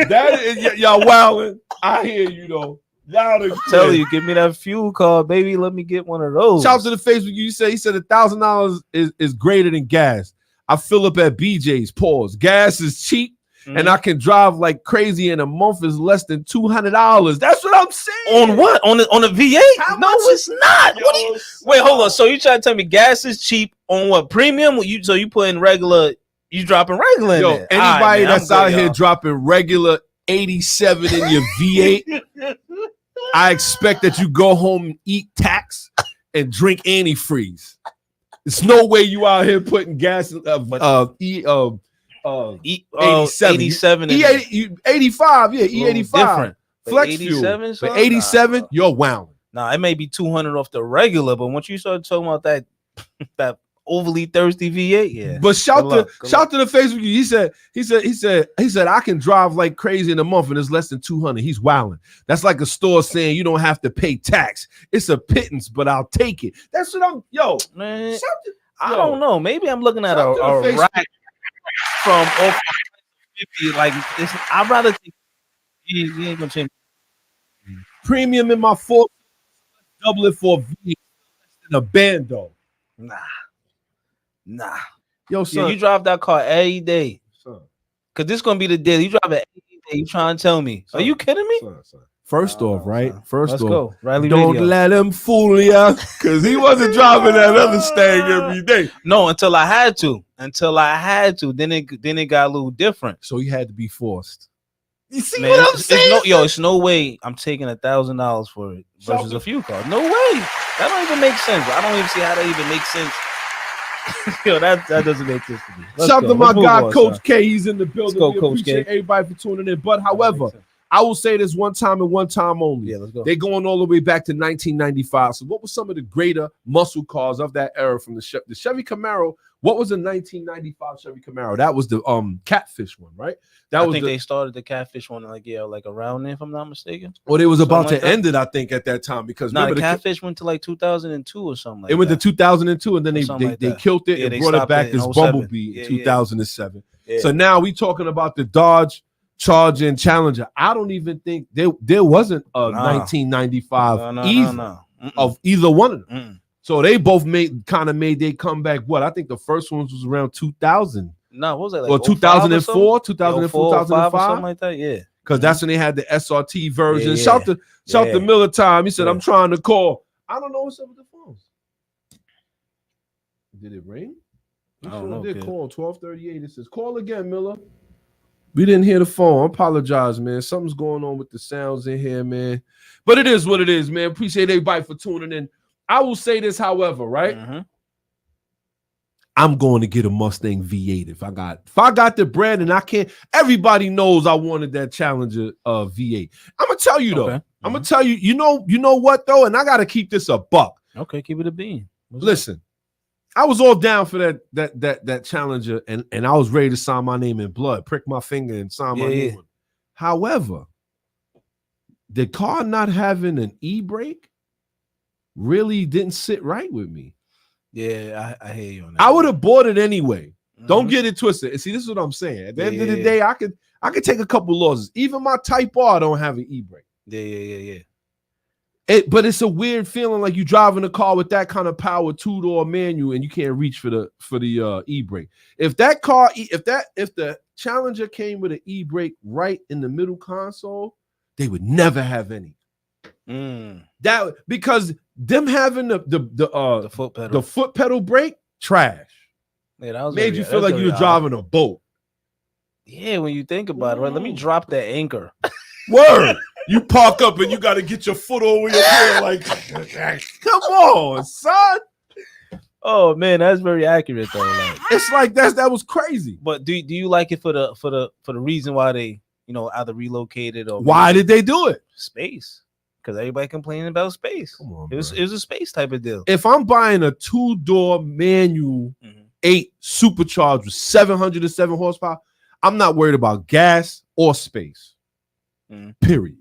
That is y'all wildin'. I hear you though. Loud and clear. Tell you, give me that fuel card, baby. Let me get one of those. Shout out to the Facebook. He said $1,000 is greater than gas. I fill up at BJ's. Pause. Gas is cheap. And I can drive like crazy in a month is less than $200. That's what I'm saying. On what? On a V8? No, it's not. What do you? Wait, hold on. So you trying to tell me gas is cheap on what? Premium? So you put in regular? You dropping regular? Yo, in there. anybody right, that's out here dropping regular 87 in your V8, I expect that you go home and eat tax and drink antifreeze. There's no way you out here putting gas 87. 87 85, yeah, E85. Different. Flex 87, fuel. But 87, nah, you're wowing. Nah, it may be 200 off the regular, but once you start talking about that overly thirsty V8, yeah. But shout to the Facebook. He said I can drive like crazy in a month and it's less than 200. He's wilding. That's like a store saying you don't have to pay tax. It's a pittance, but I'll take it. That's what I'm. Yo, man. I don't know. Maybe I'm looking at a rack from 50. Like this, I'd rather think you ain't gonna change. Premium in my Ford, double it for a V in a bando. Nah. Yo, son, you drive that car every day. Son. Cause this gonna be the day. You drive it every day. You trying to tell me? Son. Are you kidding me? Son. First off, right? Son. First Let's off, go. Riley don't Radio. let him fool ya, because he wasn't driving that other Stang every day. No, until I had to. Then it got a little different. So he had to be forced. You see Man, what I'm saying? It's no way I'm taking $1,000 for it versus a few cars. No way. That don't even make sense. I don't even see how that even makes sense. Yo, that doesn't make sense to me. Shout out to my guy, Coach K. He's in the building. Let's go, we Coach appreciate K. everybody for tuning in. But however, I will say this one time and one time only. Yeah, let's go. They're going all the way back to 1995. So what was some of the greater muscle cars of that era from the Chevy Camaro? What was the 1995 Chevy Camaro? That was the Catfish one, right? I think they started the Catfish one like around there, if I'm not mistaken. Well, they was about to end it, I think, at that time because the Catfish went to like 2002 or something like that. It went to 2002, and then they killed it and brought it back as Bumblebee in 2007. Yeah. So now we talking about the Dodge Charger and Challenger. I don't even think there wasn't a 1995 of either one of them. So they both made their comeback. What I think the first one was around 2000. No, what was that? Like or 2004, 2004, 2005, something like that. Yeah, because that's when they had the SRT version. Yeah. Shout to Miller Time. He said, "I'm trying to call. I don't know what's up with the phones. Did it ring? I don't know. Did call 1238. It says call again, Miller. We didn't hear the phone. I apologize, man. Something's going on with the sounds in here, man. But it is what it is, man. Appreciate everybody for tuning in. I will say this, however, right? Mm-hmm. I'm going to get a Mustang V8 if I got the brand, and I can't. Everybody knows I wanted that Challenger V8. I'm gonna tell you though. Okay. I'm gonna tell you. You know what though, and I got to keep this a buck. Okay, keep it a bean. Listen, I was all down for that Challenger, and I was ready to sign my name in blood, prick my finger, and sign my name. However, the car not having an e-brake really didn't sit right with me. Yeah, I hear you on that. I would have bought it anyway. Mm-hmm. Don't get it twisted. And see, this is what I'm saying. At the end of the day, I could take a couple losses. Even my Type R don't have an e-brake. Yeah. But it's a weird feeling like you driving a car with that kind of power, two-door manual, and you can't reach for the e-brake. If the Challenger came with an e-brake right in the middle console, they would never have any. That because them having the foot pedal brake trash. Yeah, that was made you feel like you were driving a boat. Yeah, when you think about it, right? Let me drop that anchor. Word. You park up and you got to get your foot over your head, like, come on, son. Oh man, that's very accurate though. Like, it's like that was crazy. But do you like it for the reason why they either relocated or why did they do it? Space. Because everybody complaining about space. Come on, it was a space type of deal. If I'm buying a 2-door manual 8 supercharged with 707 horsepower, I'm not worried about gas or space. Period.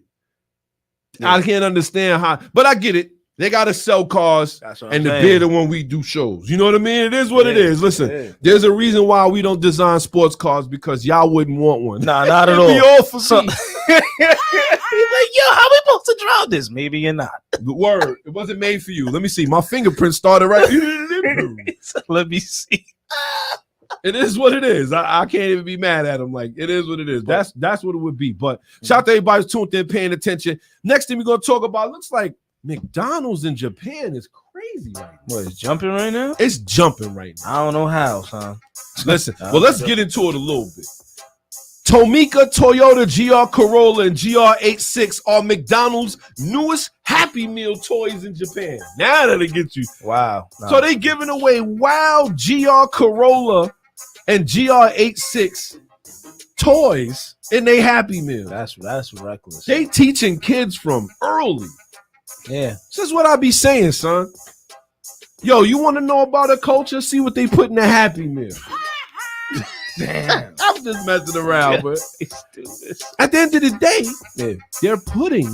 Yeah. I can't understand how, but I get it. They gotta sell cars, and the beer when we do shows. You know what I mean? It is what it is. Listen, there's a reason why we don't design sports cars because y'all wouldn't want one. Nah, not at all. Be all for me. He's like, yo, how we supposed to drive this? Maybe you're not. The word, it wasn't made for you. Let me see. My fingerprint started right. Let me see. It is what it is. I can't even be mad at him. Like, it is what it is. That's what it would be. But shout out to everybody who's tuned in, paying attention. Next thing we're gonna talk about looks like McDonald's in Japan is crazy right now. What, it's jumping right now? It's jumping right now. I don't know how, son. Listen, well, let's get into it a little bit. Tomika, Toyota, GR Corolla, and GR86 are McDonald's newest Happy Meal toys in Japan. Now that'll get you. Wow. So they giving away wild GR Corolla and GR86 toys in their Happy Meal. That's reckless. They teaching kids from early. Yeah. This is what I be saying, son. Yo, you want to know about a culture? See what they put in a Happy Meal. Damn. I'm just messing around, but at the end of the day, they're putting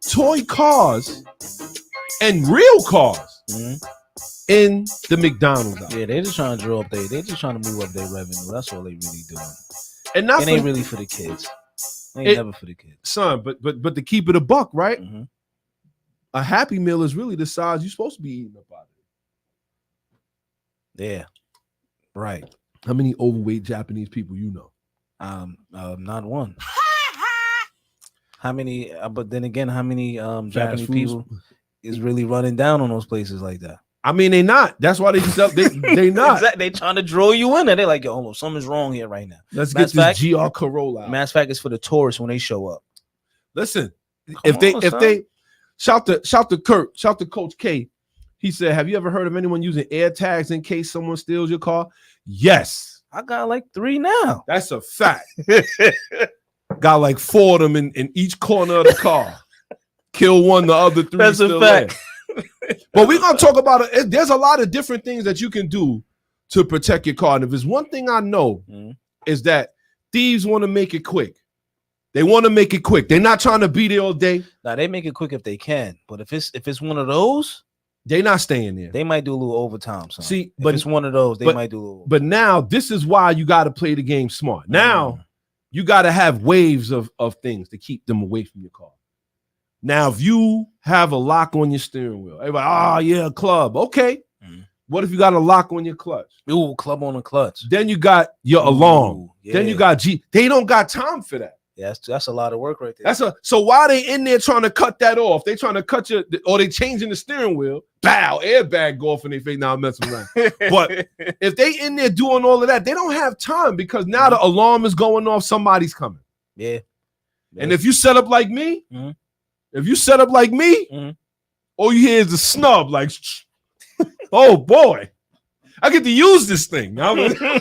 toy cars and real cars in the McDonald's. Yeah, they're just trying to draw up they're just trying to move up their revenue. That's all they really doing. And not it ain't really for the kids. It ain't never for the kids. Son, but to keep it a buck, right? Mm-hmm. A Happy Meal is really the size you're supposed to be eating up out of it. Yeah. Right. How many overweight Japanese people you know? Not one. How many? But then again, how many Japanese people is really running down on those places like that? I mean, they not. That's why they not. They trying to draw you in, and they're like, yo, hold on, something's wrong here right now. Let's get this GR Corolla out. Matter of fact, it's for the tourists when they show up. Listen, if they shout to Kurt, shout to Coach K. He said, have you ever heard of anyone using air tags in case someone steals your car? Yes. I got like 3 now. That's a fact. Got like 4 of them in each corner of the car. Kill one, the other 3 That's still a fact. But we're going to talk about it. There's a lot of different things that you can do to protect your car. And if there's one thing I know is that thieves want to make it quick. They want to make it quick. They're not trying to be there all day. Now, they make it quick if they can. But if it's one of those, they're not staying there. They might do a little overtime. Son. See, if it's one of those, they might do a little. But now this is why you got to play the game smart. Now you got to have waves of things to keep them away from your car. Now, if you have a lock on your steering wheel, everybody, a club. Okay. What if you got a lock on your clutch? Ooh, club on the clutch. Then you got your alarm. Yeah. Then you got They don't got time for that. Yeah, that's a lot of work right there. So why they in there trying to cut that off? They trying to cut you, or they changing the steering wheel. Bow, airbag go off in their face. Now I'm messing around. But if they in there doing all of that, they don't have time because now the alarm is going off. Somebody's coming. Yeah. And if you set up like me, all you hear is the snub. Like, oh boy, I get to use this thing. You know what I'm saying?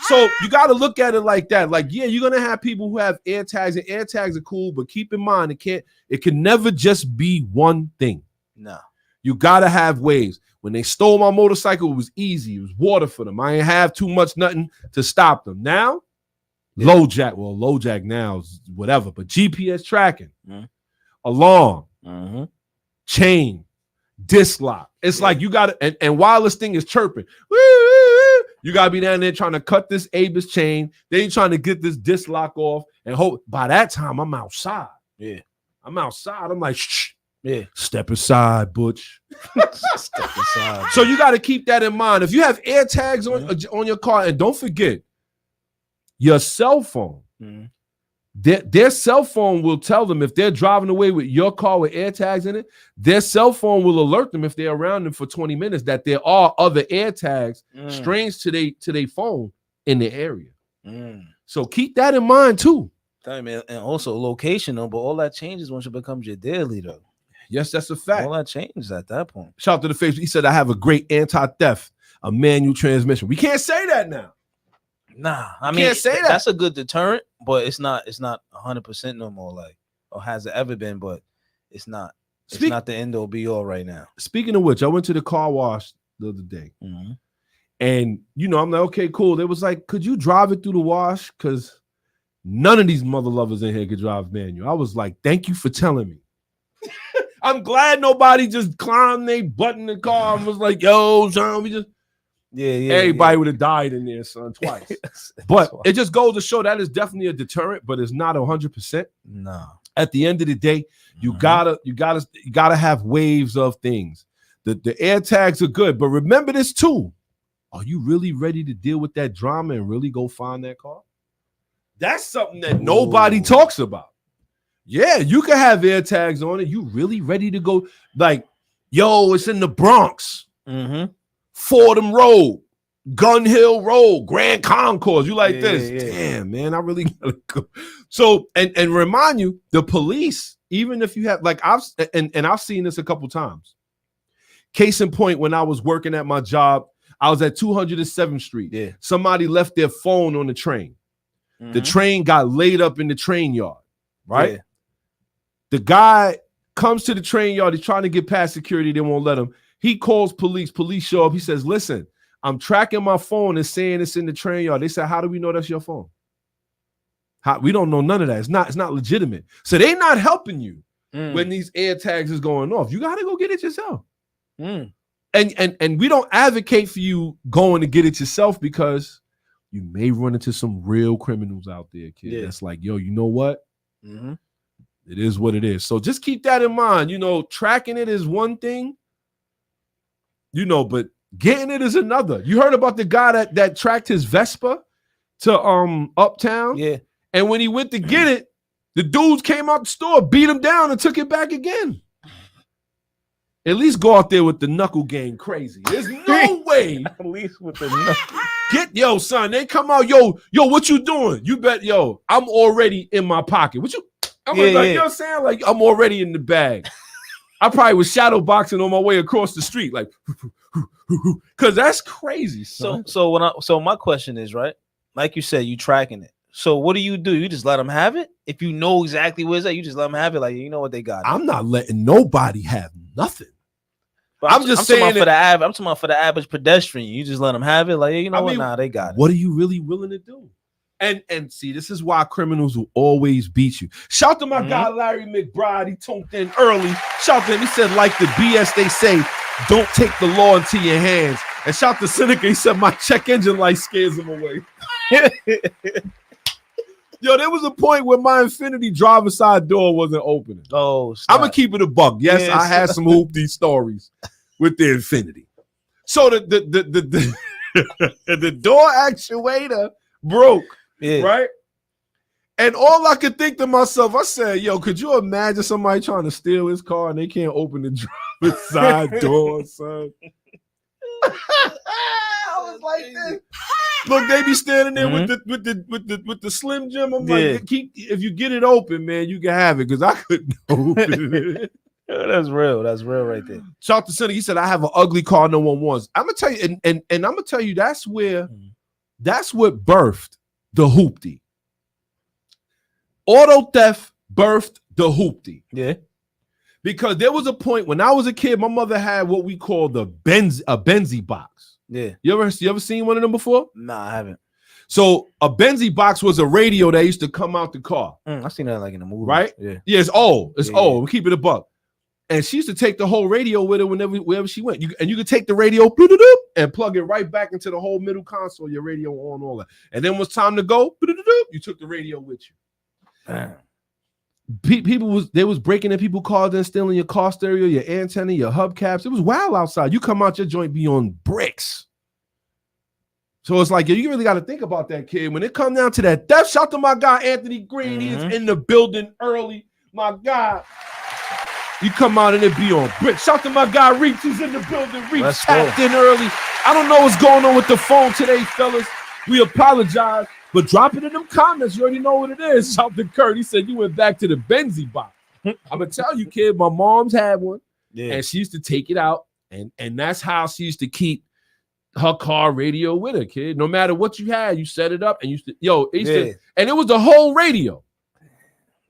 So you got to look at it like that. Like, yeah, you're gonna have people who have air tags, and air tags are cool, but keep in mind it can never just be one thing. No, you gotta have waves. When they stole my motorcycle, it was easy. It was water for them. I ain't have too much nothing to stop them. Now, low jack now is whatever, but GPS tracking, alarm, chain, disc lock. It's like you got to, and while this thing is chirping, you got to be down there trying to cut this Avis chain. Then you're trying to get this disc lock off and hope by that time I'm outside. Yeah. I'm outside. I'm like, shh. Yeah. Step aside, Butch. Step aside. So you got to keep that in mind. If you have air tags on your car, and don't forget, your cell phone, their cell phone will tell them if they're driving away with your car with air tags in it, their cell phone will alert them if they're around them for 20 minutes that there are other air tags strange to their phone in the area. So keep that in mind too. And also location though, but all that changes once it becomes your daily though. Yes, that's a fact. All that changes at that point. Shout out to the face. He said, I have a great anti-theft, a manual transmission. We can't say that now. Nah, I mean, can't say that. That's a good deterrent, but it's not 100% no more, like, or has it ever been, but it's not. It's not the end all be all right now. Speaking of which, I went to the car wash the other day. And I'm like, okay, cool. They was like, could you drive it through the wash? Because none of these mother lovers in here could drive manual. I was like, thank you for telling me. I'm glad nobody just climbed they butt in the car and was like, yo, son, we just everybody would have died in there, son, twice. But it just goes to show that is definitely a deterrent, but it's not 100%. No. At the end of the day, you gotta have waves of things. The air tags are good, but remember this too. Are you really ready to deal with that drama and really go find that car? That's something that nobody talks about. Yeah, you can have air tags on it. You really ready to go? Like, yo, it's in the Bronx, Fordham Road, Gun Hill Road, Grand Concourse. You like this? Yeah. Damn, man, I really gotta go. So, and remind you, the police, even if you have, like, I've seen this a couple times. Case in point, when I was working at my job, I was at 207th Street. Yeah. Somebody left their phone on the train. The train got laid up in the train yard, right? Yeah. The guy comes to the train yard. He's trying to get past security. They won't let him. He calls police. Police show up. He says, listen, I'm tracking my phone and saying it's in the train yard. They said, how do we know that's your phone? We don't know none of that. It's not legitimate. So they're not helping you when these air tags is going off. You got to go get it yourself. And we don't advocate for you going to get it yourself because you may run into some real criminals out there, kid. Yeah. That's like, yo, you know what? It is what it is. So just keep that in mind. You know, tracking it is one thing, you know, but getting it is another. You heard about the guy that tracked his Vespa to Uptown? Yeah. And when he went to get it, the dudes came out the store, beat him down, and took it back again. At least go out there with the knuckle game crazy. There's no way. At least with the knuckle. Yo, son, they come out, yo, what you doing? You bet, yo, I'm already in my pocket. What you? I'm like, you know what I'm saying? Like, I'm already in the bag. I probably was shadow boxing on my way across the street, like, because that's crazy, son. So my question is, right? Like you said, you tracking it. So what do? You just let them have it? If you know exactly where it's at, you just let them have it. Like, you know what they got. I'm not letting nobody have nothing. But I'm just saying for the I'm talking about for the average pedestrian. You just let them have it. Like, you know what? Nah, they got it. What are you really willing to do? And see, this is why criminals will always beat you. Shout to my guy Larry McBride. He tuned in early. Shout to him. He said, like the BS they say, don't take the law into your hands. And shout to Seneca. He said, my check engine light scares him away. Yo, there was a point where my Infinity driver's side door wasn't opening. Oh, I'm gonna keep it a buck. Yes, I had some hoopty stories with the Infinity. So the the door actuator broke, right? And all I could think to myself, I said, yo, could you imagine somebody trying to steal his car and they can't open the driver's side door, son? I was like this. Look, they be standing there with the Slim Jim. I'm like, if you get it open, man, you can have it because I couldn't open it. That's real. That's real right there. Shout to Sonny. He said, I have an ugly car no one wants. I'm gonna tell you, and I'm gonna tell you that's what birthed the hoopty. Auto theft birthed the hoopty. Yeah. Because there was a point when I was a kid, my mother had what we call a Benzie box. Yeah. You ever seen one of them before? Nah, I haven't. So a Benzie box was a radio that used to come out the car. I've seen that like in a movie. Right? Yeah. Yeah, it's old. It's old. We keep it a buck. And she used to take the whole radio with her wherever she went. You could take the radio and plug it right back into the whole middle console, your radio on, all that. And then when it's time to go, you took the radio with you. People was breaking in people's cars and stealing your car stereo, your antenna, your hubcaps. It was wild outside. You come out, your joint be on bricks. So it's like, you really got to think about that, kid. When it comes down to that theft, shout to my guy Anthony Green. He is in the building early. My God, you come out and it be on bricks. Shout to my guy Reach. He's in the building. Reach tapped in early. I don't know what's going on with the phone today, fellas. We apologize. But drop it in them comments. You already know what it is. Shout to Kurt. He said you went back to the Benzie box. I'm gonna tell you, kid. My mom's had one, and she used to take it out, and that's how she used to keep her car radio with her, kid. No matter what you had, you set it up, and and it was the whole radio.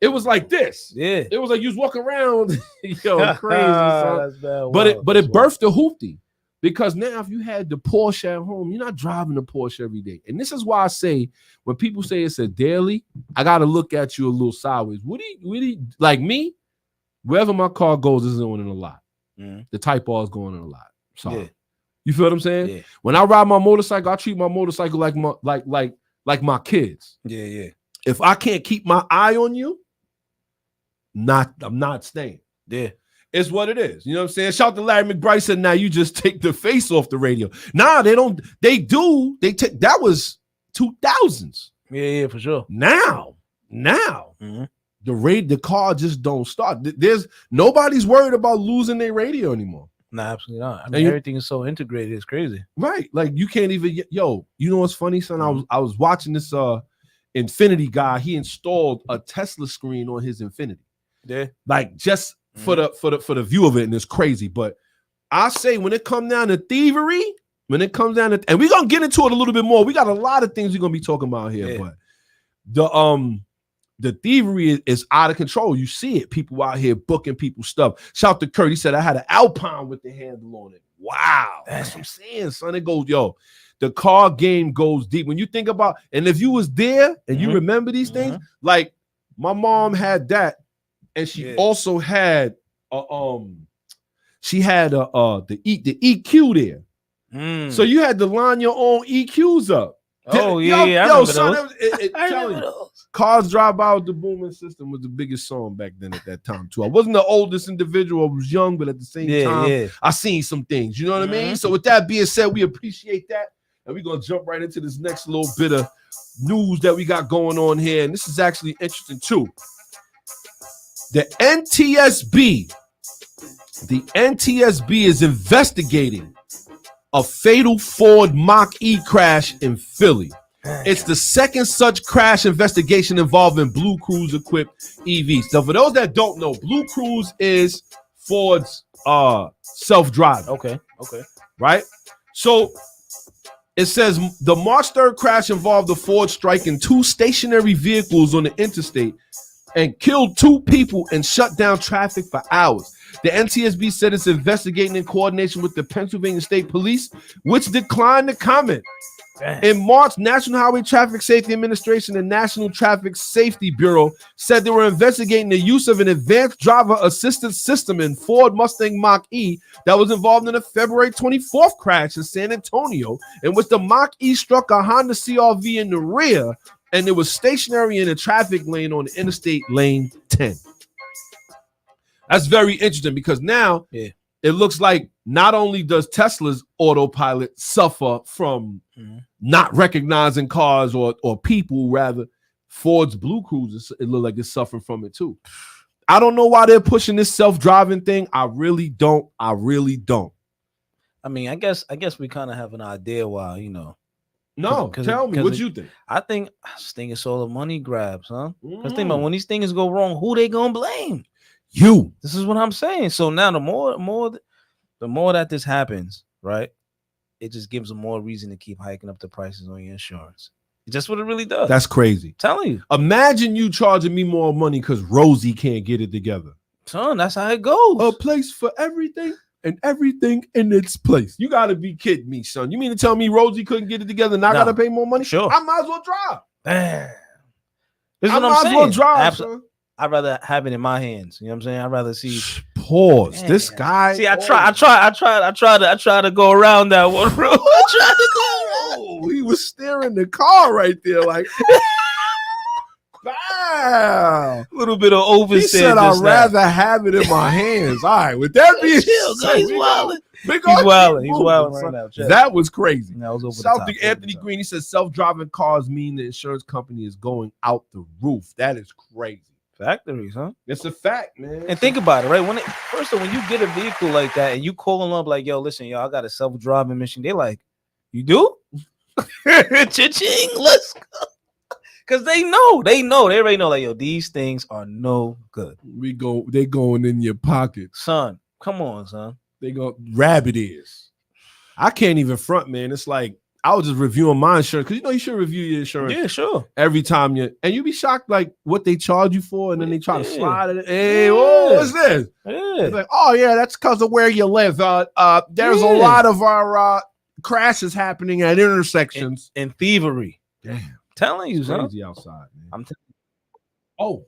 It was like this. Yeah, it was like you was walking around, yo, crazy. But it birthed the hoopty. Because now if you had the Porsche at home, you're not driving the Porsche every day. And this is why I say, when people say it's a daily, I got to look at you a little sideways. What do you, like me? Wherever my car goes is going in a lot. Mhm. The Type R is going in a lot. Sorry. Yeah. You feel what I'm saying? Yeah. When I ride my motorcycle, I treat my motorcycle like my kids. Yeah. If I can't keep my eye on you, I'm not staying. Yeah. It's what it is. You know what I'm saying? Shout to Larry McBride said, now you just take the face off the radio. Nah, they don't. They do. They take. That was 2000s. Yeah, for sure. Now, Mhm. the car just don't start. There's nobody's worried about losing their radio anymore. No, absolutely not. I mean, everything is so integrated. It's crazy. Right. Like you can't even you know what's funny, son? I was watching this Infinity guy. He installed a Tesla screen on his Infinity. Yeah. Like just for the view of it, and it's crazy. But I say when it comes down to thievery, and we're gonna get into it a little bit more. We got a lot of things we're gonna be talking about here, but the thievery is out of control. You see it. People out here booking people's stuff. Shout to Kurt. He said, I had an Alpine with the handle on it. Wow. That's what I'm saying, son. It goes, the car game goes deep. When you think about, and if you was there and you remember these things, like my mom had that, and she also had the EQ there. So you had to line your own EQs up. Oh, yeah. Son, Cars Drive By with the Booming System was the biggest song back then at that time, too. I wasn't the oldest individual. I was young, but at the same time, I seen some things. You know what I mean? So with that being said, we appreciate that. And we're going to jump right into this next little bit of news that we got going on here. And this is actually interesting, too. The NTSB is investigating a fatal Ford Mach-E crash in Philly. It's the second such crash investigation involving Blue Cruise equipped EVs. So for those that don't know, Blue Cruise is Ford's self-driving. Okay. Right? So it says the March 3rd crash involved the Ford striking two stationary vehicles on the interstate and killed two people and shut down traffic for hours. The NTSB said it's investigating in coordination with the Pennsylvania State Police, which declined to comment. In March, National Highway Traffic Safety Administration and National Traffic Safety Bureau said they were investigating the use of an advanced driver assistance system in Ford Mustang Mach-E that was involved in a February 24th crash in San Antonio, in which the Mach-E struck a Honda CR-V in the rear, and it was stationary in a traffic lane on the Interstate Lane 10. That's very interesting because now it looks like not only does Tesla's autopilot suffer from not recognizing cars or people, rather, Ford's Blue Cruise, it looks like it's suffering from it too. I don't know why they're pushing this self-driving thing. I really don't. I mean, I guess we kind of have an idea why, you know. No, tell me what you think. I think it's all a money grabs, huh? Because think about when these things go wrong, who they gonna blame? You. This is what I'm saying. So now the more that this happens, right? It just gives them more reason to keep hiking up the prices on your insurance. It's just what it really does. That's crazy. I'm telling you. Imagine you charging me more money because Rosie can't get it together. Son, that's how it goes. A place for everything and everything in its place. You gotta be kidding me, son. You mean to tell me Rosie couldn't get it together and I gotta pay more money? Sure. I might as well drive. Damn. This is I what I'm might saying. as well drive, son. I'd rather have it in my hands. You know what I'm saying? I'd rather see. Pause. This guy. See, I tried to go around that one road. He was steering the car right there, like. Wow. A little bit of oversteer. He said, I'd rather have it in my hands. All right, with that being said, he's wilding. He's wilding right now. Check. That was crazy. That was over South the top. Anthony Green, he says self-driving cars mean the insurance company is going out the roof. That is crazy. Factories, huh? It's a fact, man. And think about it, right? When you get a vehicle like that and you call them up like, yo, listen, yo, I got a self-driving machine. They're like, you do? Cha-ching, let's go. Because they already know, like, yo, these things are no good. They going in your pocket. Son, come on, son. They go rabbit ears. I can't even front, man. It's like, I was just reviewing my insurance because you should review your insurance. Yeah, sure. Every time you be shocked like what they charge you for, and then they try to slide it. Hey, what's this? Yeah. Like, oh yeah, that's because of where you live. There's a lot of our crashes happening at intersections and thievery. Damn, telling you, son. Crazy outside, man. I'm telling you. Oh,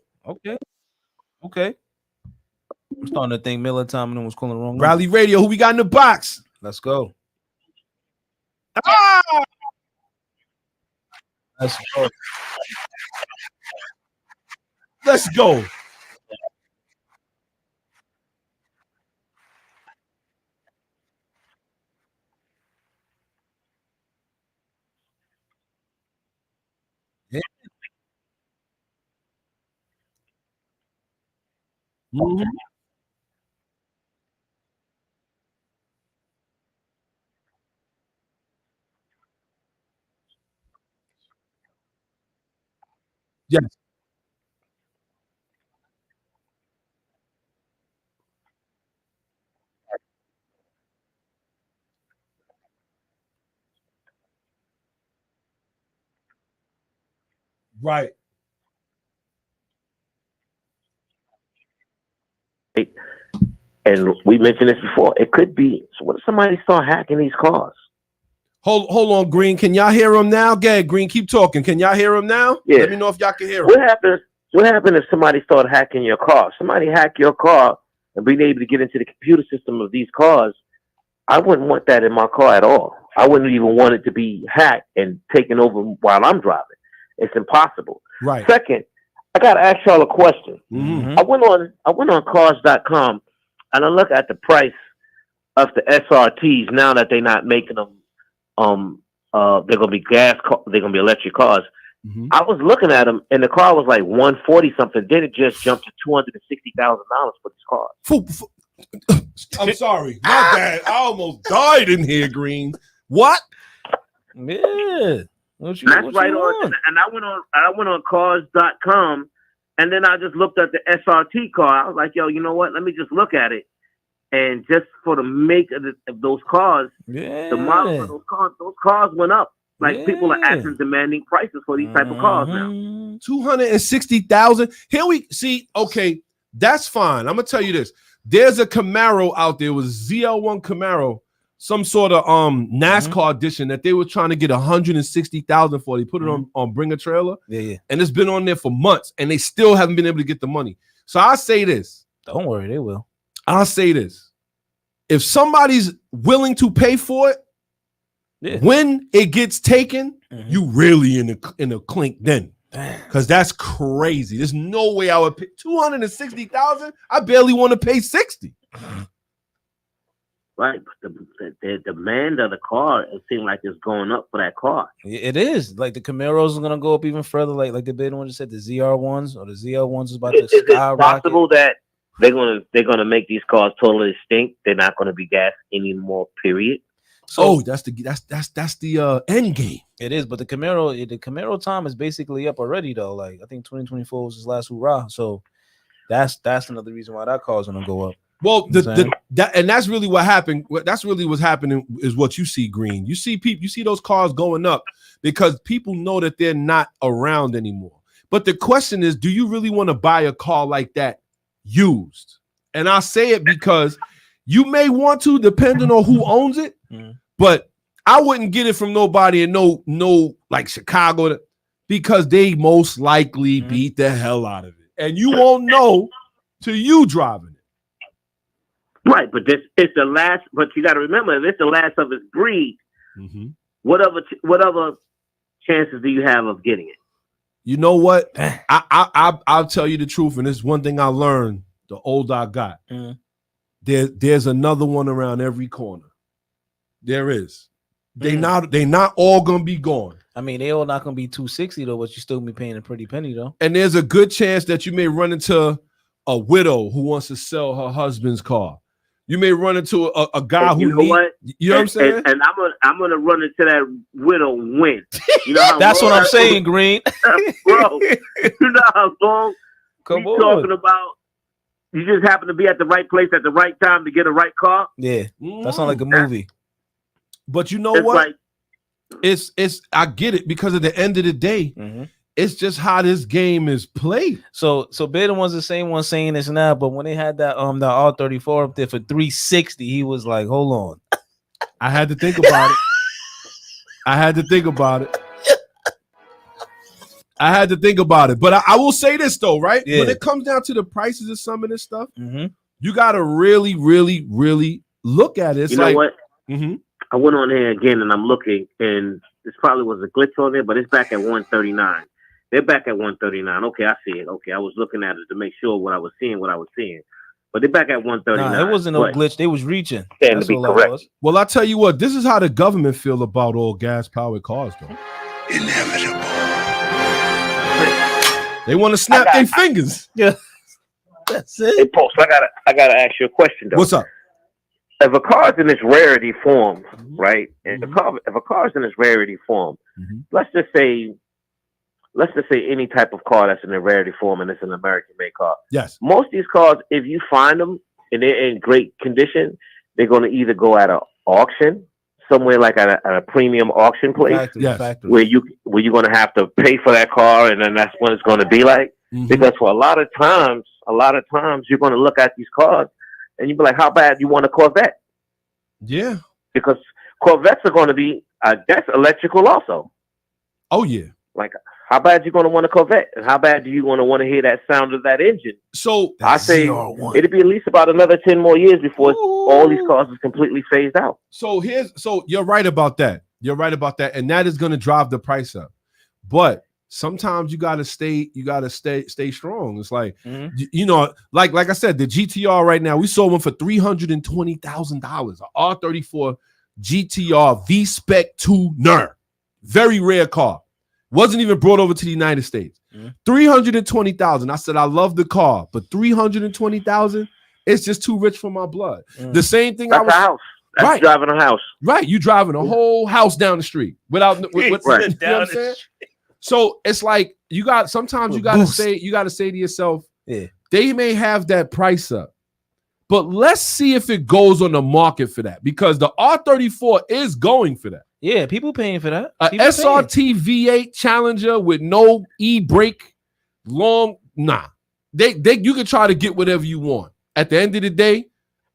okay. I'm starting to think Miller Time was calling the wrong. Rally Radio, who we got in the box? Let's go. Ah! Let's go. Let's go. Yeah. Mhm. Yes. Right. And we mentioned this before. It could be. So what if somebody start hacking these cars? Hold on, Green. Can y'all hear him now? Go ahead, Green. Keep talking. Can y'all hear him now? Yeah. Let me know if y'all can hear him. What happens? What happens if somebody start hacking your car? Somebody hack your car and being able to get into the computer system of these cars. I wouldn't want that in my car at all. I wouldn't even want it to be hacked and taken over while I'm driving. It's impossible. Right. Second, I gotta ask y'all a question. Mm-hmm. I went on cars.com and I look at the price of the SRTs now that they're not making them. They're gonna be they're gonna be electric cars. Mm-hmm. I was looking at them, and the car was like 140 something. Then it just jumped to $260,000 for this car. I'm sorry, my bad. I almost died in here, Green. What? Yeah. That's right on. And I went on cars.com, and then I just looked at the SRT car. I was like, yo, you know what? Let me just look at it. And just for the make of those cars, the model of those cars went up. Like people are actually demanding prices for these type of cars now. 260,000. Here we see. Okay, that's fine. I'm gonna tell you this. There's a Camaro out there. It was ZL1 Camaro, some sort of NASCAR edition that they were trying to get 160,000 for. They put it on Bring a Trailer. Yeah. And it's been on there for months, and they still haven't been able to get the money. So I say this. Don't worry, they will. I'll say this. If somebody's willing to pay for it, when it gets taken, you really in a clink then. Because that's crazy. There's no way I would pay 260,000. I barely want to pay 60. Right, but the demand of the car, it seems like it's going up for that car. It is. Like the Camaros are gonna go up even further. Like the big one just said, the ZR ones or the ZL ones is about to skyrocket. Is it possible that they're gonna make these cars totally extinct? They're not gonna be gas anymore. Period. So that's the end game. It is, but the Camaro time is basically up already though. Like I think 2024 was his last hurrah. So that's another reason why that car is gonna go up. Well, and that's really what happened. That's really what's happening is what you see, Green. You see people, you see those cars going up because people know that they're not around anymore. But the question is, do you really want to buy a car like that used? And I say it because you may want to, depending on who owns it. But I wouldn't get it from nobody and no like Chicago because they most likely beat the hell out of it, and you won't know till you driving it. Right, but this is the last. But you got to remember, if it's the last of its breed, what other chances do you have of getting it? You know what? I'll tell you the truth, and this is one thing I learned the older I got. There's another one around every corner. There is. They not all gonna be gone. I mean, they all not gonna be 260 though, but you still be paying a pretty penny though. And there's a good chance that you may run into a widow who wants to sell her husband's car. You may run into a guy who you know what I'm saying? And I'm gonna run into that widow when. You know that's what I'm saying, Green. Bro, you know how long Come on. talking about you just happen to be at the right place at the right time to get a right car? Yeah. That sounds like a movie. But you know what? Like, it's I get it because at the end of the day, it's just how this game is played. So Baden was the same one saying this now, but when they had that the R34 up there for 360, he was like, hold on. I had to think about it. I had to think about it. But I will say this though, right? Yeah. When it comes down to the prices of some of this stuff, You got to really, really, really look at it. It's you know like, what? Mm-hmm. I went on here again and I'm looking, and this probably was a glitch on there, but it's back at 139. They're back at 139. Okay, I see it. Okay, I was looking at it to make sure what I was seeing. But they're back at 139. Nah, it wasn't no glitch. They was reaching. Stand That's to be all that correct. was. Well, I tell you what, this is how the government feel about all gas-powered cars, though. Inevitable. They want to snap their fingers. Yeah, that's Hey, it. Post, I gotta ask you a question though. What's up? If a car's in its rarity form, right? Mhm. If a car's in its rarity form, Mhm. let's just say any type of car that's in a rarity form and it's an American-made car. Yes. Most of these cars, if you find them and they're in great condition, they're going to either go at an auction somewhere like at a premium auction place Factory, Yes. factory. where you're going to have to pay for that car, and then that's what it's going to be like. Mhm. Because for a lot of times you're going to look at these cars and you be like, how bad you want a Corvette? Yeah. Because Corvettes are going to be that's electrical also. Oh, yeah. Like, how bad you going to want a Corvette, and how bad do you want to hear that sound of that engine? So I say CR1. it'll be at least about another 10 more years before all these cars is completely phased out. So you're right about that. You're right about that, and that is going to drive the price up. But sometimes you got to stay strong. It's like you know, like I said, the GTR right now, we sold one for $320,000, an R34 GTR V-Spec tuner, very rare car. Wasn't even brought over to the United States. $320,000. I said I love the car, but $320,000, it's just too rich for my blood. The same thing. That's a house. That's Right. driving a house. Right, you driving a whole house down the street without Right. You know what I'm saying? So it's like sometimes you gotta say to yourself, Yeah. they may have that price up, but let's see if it goes on the market for that, because the R34 is going for that. Yeah, people paying for that. A People SRT V8 Challenger with no e-brake, long, nah. You can try to get whatever you want. At the end of the day,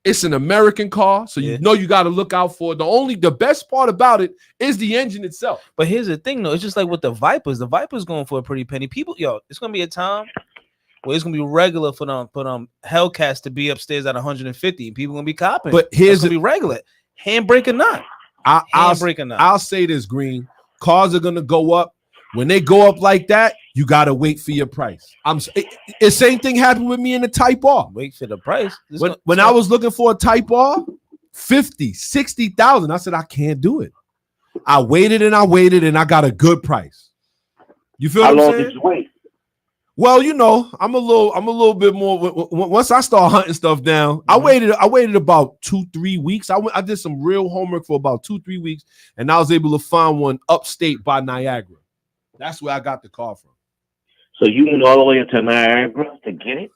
it's an American car, so you know you got to look out for it. The best part about it is the engine itself. But here's the thing, though. It's just like with the Vipers. The Vipers going for a pretty penny. People, it's gonna be a time where it's gonna be regular for them Hellcats to be upstairs at 150, and people gonna be copping. But it's gonna be regular, handbrake or not. I'll say this, Green. Cars are gonna go up. When they go up like that, you gotta wait for your price. The same thing happened with me in the Type R. Wait for the price. When I was looking for a Type R, 50, 60,000. I said I can't do it. I waited and I got a good price. You feel How what I'm long saying? did you wait? Well, you know, I'm a little bit more. Once I start hunting stuff down, I waited about 2-3 weeks. I did some real homework for about 2-3 weeks, and I was able to find one upstate by Niagara. That's where I got the car from. So you went all the way to Niagara to get it?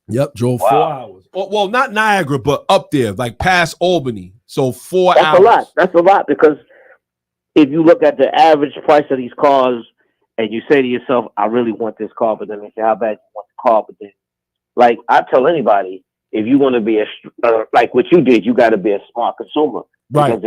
Yep, drove 4 hours. Well, not Niagara, but up there, like past Albany. So 4 That's hours. a lot. That's a lot, because if you look at the average price of these cars and you say to yourself, I really want this car, but then they say, how bad you want the car? But then, like, I tell anybody, if you want to be like what you did, you got to be a smart consumer. Right. Because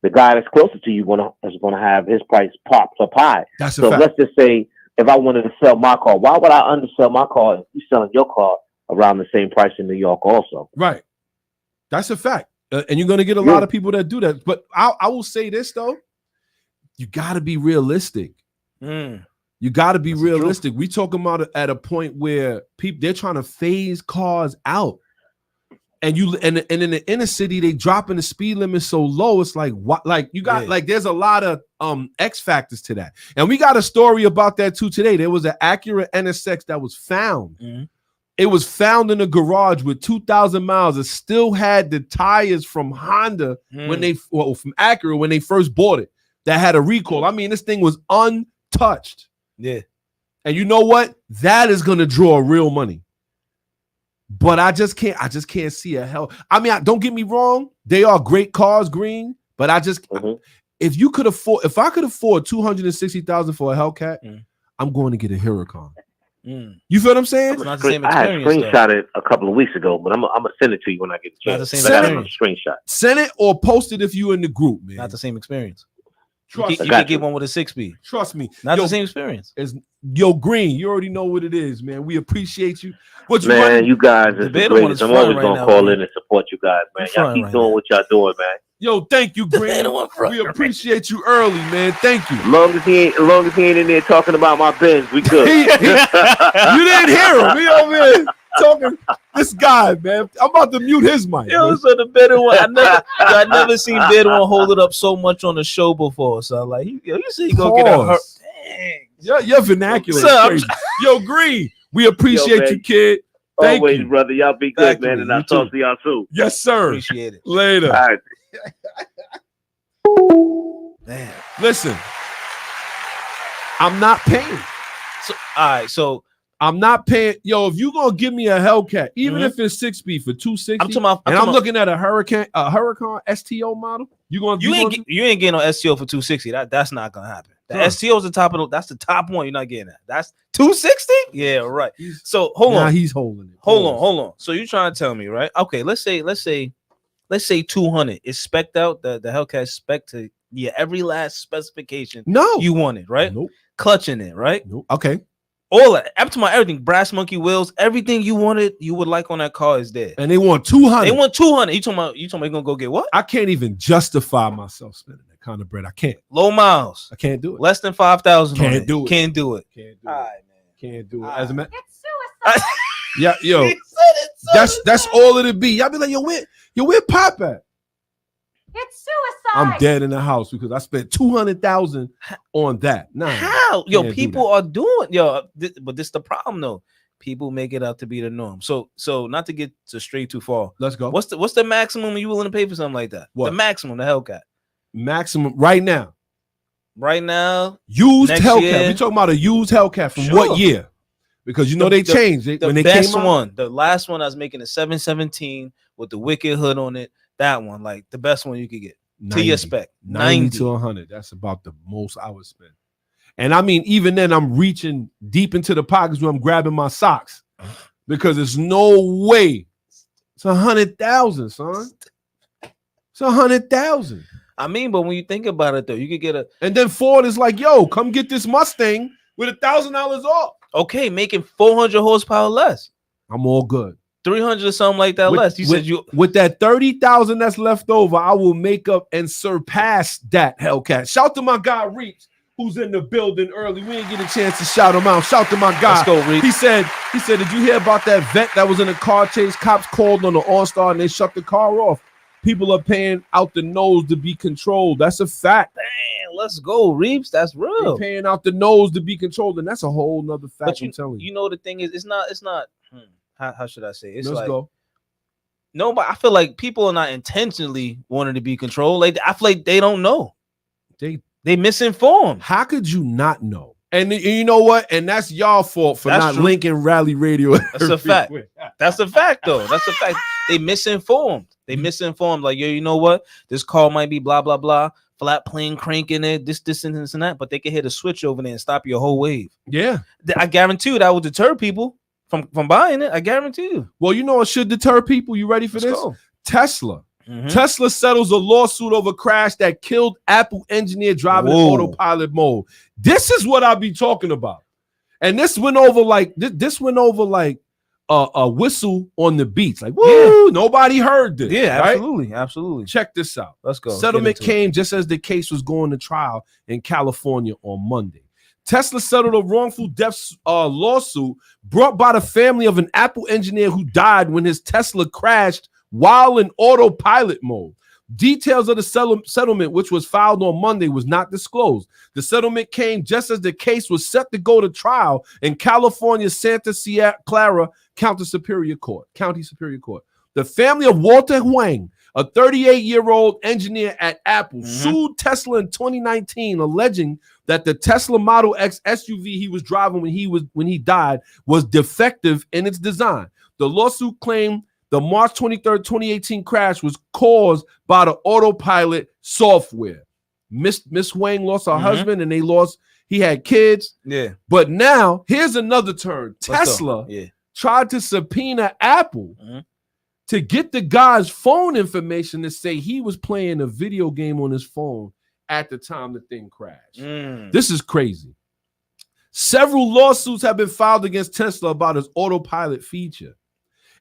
the guy that's closer to you is going to have his price popped up high. That's a So fact. let's just say, if I wanted to sell my car, why would I undersell my car if you're selling your car around the same price in New York also? Right. That's a fact. And you're going to get a lot of people that do that. But I will say this, though. You got to be realistic. You got to be realistic. We talking about at a point where they're trying to phase cars out. And in the inner city, they dropping the speed limit so low. It's like what? Like you got like there's a lot of X factors to that. And we got a story about that too today. There was an Acura NSX that was found. It was found in a garage with 2,000 miles. It still had the tires from Honda from Acura when they first bought it. That had a recall. I mean, this thing was untouched. Yeah. And you know what? That is gonna draw real money. But I just can't see a hell. I mean, don't get me wrong, they are great cars, Green. But I just if I could afford $260,000 for a Hellcat, I'm going to get a Huracan. You feel what I'm saying? It's not the same I had experience. screenshot it a couple of weeks ago, but I'm gonna send it to you when I get a chance. Not the same I got it on experience. a screenshot. Send it or post it if you in the group, man. Not the same experience. You can get one with a 6-speed. Trust me. Not the same experience. Yo, Green, you already know what it is, man. We appreciate you. You guys are the greatest. I'm always going to call in and support you guys, man. Y'all keep doing what y'all doing, man. Yo, thank you, Green. We appreciate you early, man. Thank you. As long as he ain't in there talking about my Benz, we good. You didn't hear him. We over here talking. This guy, man. I'm about to mute his mic. Yo, so the better one. I never seen better one hold it up so much on the show before. So like, you see, you gonna get a hurt. Dang. Your vernacular is crazy. Yo, Green, we appreciate you, kid. Thank Always, you, brother. Y'all be good, man, and I'll talk to y'all soon. Yes, sir. Appreciate it. Later. All right. Man. Listen, I'm not paying. So, all right, so I'm not paying. Yo, if you gonna give me a Hellcat, even if it's 6-speed for $260, I'm looking at a Huracan STO model, you ain't getting no STO for $260. That's not gonna happen. The STO is the top of that's the top one. You're not getting that. That's $260. Yeah, right. So hold on. He's holding it. Hold on. So you trying to tell me, right? Okay, let's say 200 is spec'd out. The Hellcat spec to every last specification. No, you want it, right? Nope. Clutch in it, right? Nope. Okay. All that, up to my everything, brass monkey wheels, everything you wanted, you would like on that car is there. And they want 200. They want 200. You talking about you gonna go get what? I can't even justify myself spending that kind of bread. I can't. Low miles. I can't do it. Less than 5,000. Can't do it. Can't do it. Can't do All it. right, man. Can't do it. As a matter, it's suicide. yeah, yo, that's all it'd be. Y'all be like, yo, where Pop at? It's suicide. I'm dead in the house because I spent $200,000 on that. Nah, how? Yo, people are doing but this the problem though. People make it out to be the norm. So not to get to stray too far. Let's go. What's the maximum you willing to pay for something like that? What? The maximum, the Hellcat. Maximum right now. Right now, used next Hellcat. year, we talking about a used Hellcat from what year? Because they changed it when they best came out. one. The last one I was making a 717 with the wicked hood on it. That one, like the best one you could get 90, to your spec. 90 to 100. That's about the most I would spend. And I mean, even then, I'm reaching deep into the pockets when I'm grabbing my socks because there's no way. It's 100,000, son. It's 100,000. I mean, but when you think about it, though, you could get a. And then Ford is like, "Yo, come get this Mustang with $1,000 off." Okay, making 400 horsepower less. I'm all good. 300 or something like that less. You said with that 30,000 that's left over, I will make up and surpass that Hellcat. Shout to my guy Reeps, who's in the building early. We didn't get a chance to shout him out. Shout to my guy. Let's go, Reeps. He said, did you hear about that vet that was in a car chase? Cops called on the All-Star and they shut the car off. People are paying out the nose to be controlled. That's a fact. Damn, let's go, Reeps. That's real. They're paying out the nose to be controlled, and that's a whole nother fact. I'm telling you. You know the thing is, it's not. How should I say? It's Let's like go. No, but I feel like people are not intentionally wanting to be controlled. Like I feel like they don't know. They misinformed. How could you not know? And you know what? And that's y'all fault for not linking Rally Radio. That's a fact. That's a fact, though. That's a fact. They misinformed. They misinformed. Like, yo, you know what? This car might be blah blah blah. Flat plane cranking it. This and this and that. But they can hit a switch over there and stop your whole wave. Yeah, I guarantee you that will deter people from buying it. I guarantee you. Well, you know it should deter people. You ready for this? Go. Tesla. Mm-hmm. Tesla settles a lawsuit over crash that killed Apple engineer driving in autopilot mode. This is what I'll be talking about. And this went over like a whistle on the beats. Like, woo, nobody heard this. Yeah, right? Absolutely. Check this out. Let's go. Settlement came just as the case was going to trial in California on Monday. Tesla settled a wrongful death lawsuit brought by the family of an Apple engineer who died when his Tesla crashed while in autopilot mode. Details of the settlement, which was filed on Monday, was not disclosed. The settlement came just as the case was set to go to trial in California's Santa Clara County Superior Court. The family of Walter Huang, a 38-year-old engineer at Apple, sued Tesla in 2019, alleging that the Tesla Model X SUV he was driving when he died was defective in its design. The lawsuit claimed the March 23rd, 2018 crash was caused by the autopilot software. Miss Huang lost her husband and he had kids. Yeah. But now here's another turn. Tesla tried to subpoena Apple to get the guy's phone information to say he was playing a video game on his phone at the time the thing crashed. This is crazy. Several lawsuits have been filed against Tesla about its autopilot feature.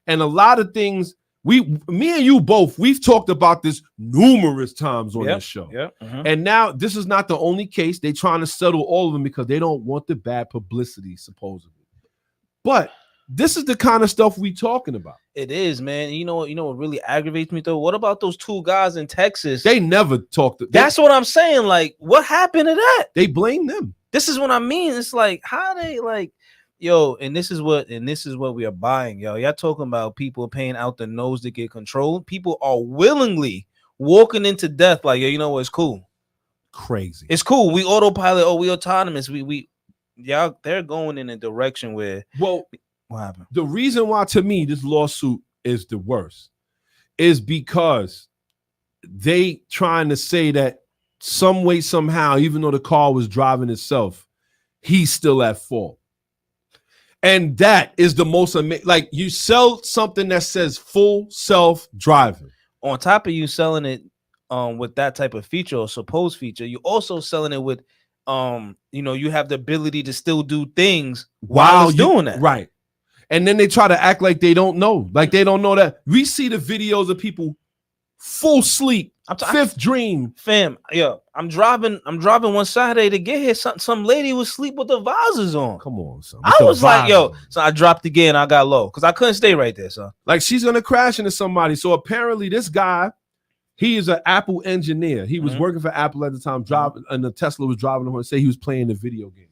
And a lot of things, me and you both, we've talked about this numerous times on this show. And now this is not the only case. They're trying to settle all of them because they don't want the bad publicity, supposedly. But this is the kind of stuff we talking about. It is, man. You know what really aggravates me though? What about those 2 guys in Texas? They never talked. That's what I'm saying. Like, what happened to that? They blame them. This is what I mean. It's like, how they like, yo, and this is what we are buying, yo. Y'all talking about people paying out the nose to get control. People are willingly walking into death. Like, yo, you know what? It's cool. Crazy. It's cool. We autopilot. We autonomous. Y'all, they're going in a direction where. Well, what happened? The reason why, to me, this lawsuit is the worst is because they trying to say that some way, somehow, even though the car was driving itself, he's still at fault. And that is the most amazing. Like, you sell something that says full self-driving. On top of you selling it with that type of feature or supposed feature, you also selling it with you have the ability to still do things while it's doing that. Right. And then they try to act like they don't know. Like they don't know that. We see the videos of people full sleep, fifth dream. Fam, yo, I'm driving one Saturday to get here. Some lady was asleep with the visors on. Come on, son. I was like, yo, so I dropped again. I got low because I couldn't stay right there, son. Like she's gonna crash into somebody. So apparently this guy, he is an Apple engineer. He was working for Apple at the time, and the Tesla was driving him and say he was playing the video game.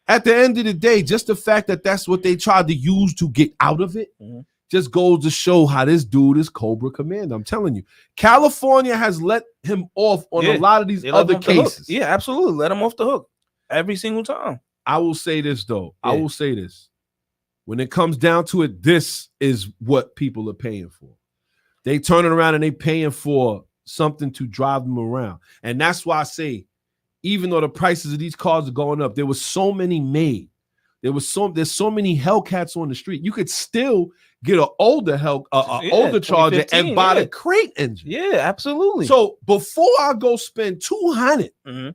At the end of the day, just the fact that that's what they tried to use to get out of it just goes to show how this dude is Cobra Commander. I'm telling you, California has let him off on a lot of these other cases. Yeah, absolutely. Let him off the hook every single time. I will say this, though. Yeah. I will say this. When it comes down to it, this is what people are paying for. They turn it around and they paying for something to drive them around. And that's why I say, even though the prices of these cars are going up, there was so many made. There's so many Hellcats on the street. You could still get an older older Charger and buy the crate engine. Yeah, absolutely. So before I go spend $200,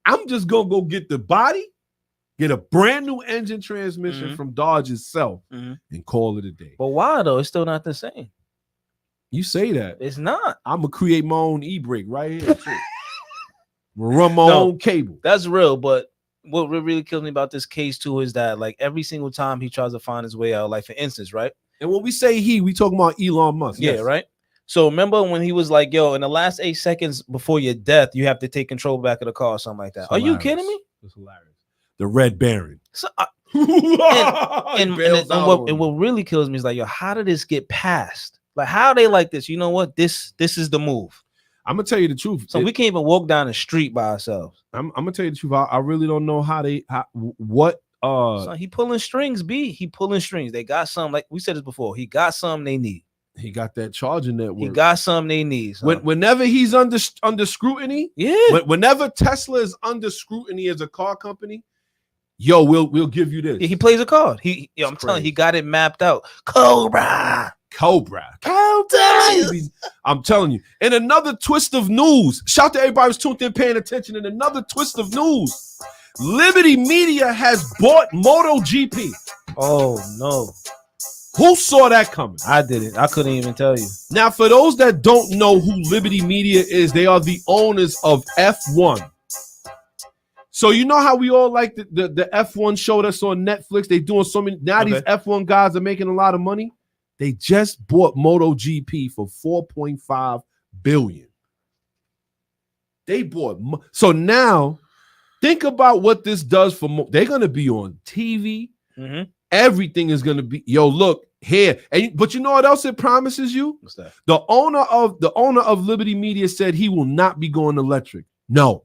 I'm just gonna go get the body, get a brand new engine transmission from Dodge itself, and call it a day. But why though? It's still not the same. You say that. It's not. I'm gonna create my own e-brake right here. Run my own cable. That's real, but what really kills me about this case too is that like every single time he tries to find his way out, like for instance, right? And when we say we talking about Elon Musk. Yeah, right. So remember when he was like, yo, in the last 8 seconds before your death, you have to take control back of the car or something like that. Are you kidding me? It's hilarious. The Red Baron. So, and what really kills me is like, yo, how did this get passed? Like, how are they like this? You know what? This is the move. I'm gonna tell you the truth. So we can't even walk down the street by ourselves. I'm gonna tell you the truth. I really don't know what. So he pulling strings. He pulling strings. They got some, like we said this before. He got some they need. He got that charging network. He got some they need. Whenever he's under scrutiny, whenever Tesla is under scrutiny as a car company, yo, we'll give you this. Yeah, he plays a card. I'm telling you, he got it mapped out. Cobra. I'm telling you. In another twist of news, shout to everybody who's tuned in, paying attention. In another twist of news, Liberty Media has bought MotoGP. Oh no. Who saw that coming? I didn't. I couldn't even tell you. Now, for those that don't know who Liberty Media is, they are the owners of F1. So you know how we all like the F1 show that's on Netflix? They doing so many. Now these F1 guys are making a lot of money. They just bought MotoGP for $4.5 billion. They bought. So now, think about what this does for. They're going to be on TV. Everything is going to be. Yo, look here. But you know what else it promises you? What's that? The owner of Liberty Media said he will not be going electric. No.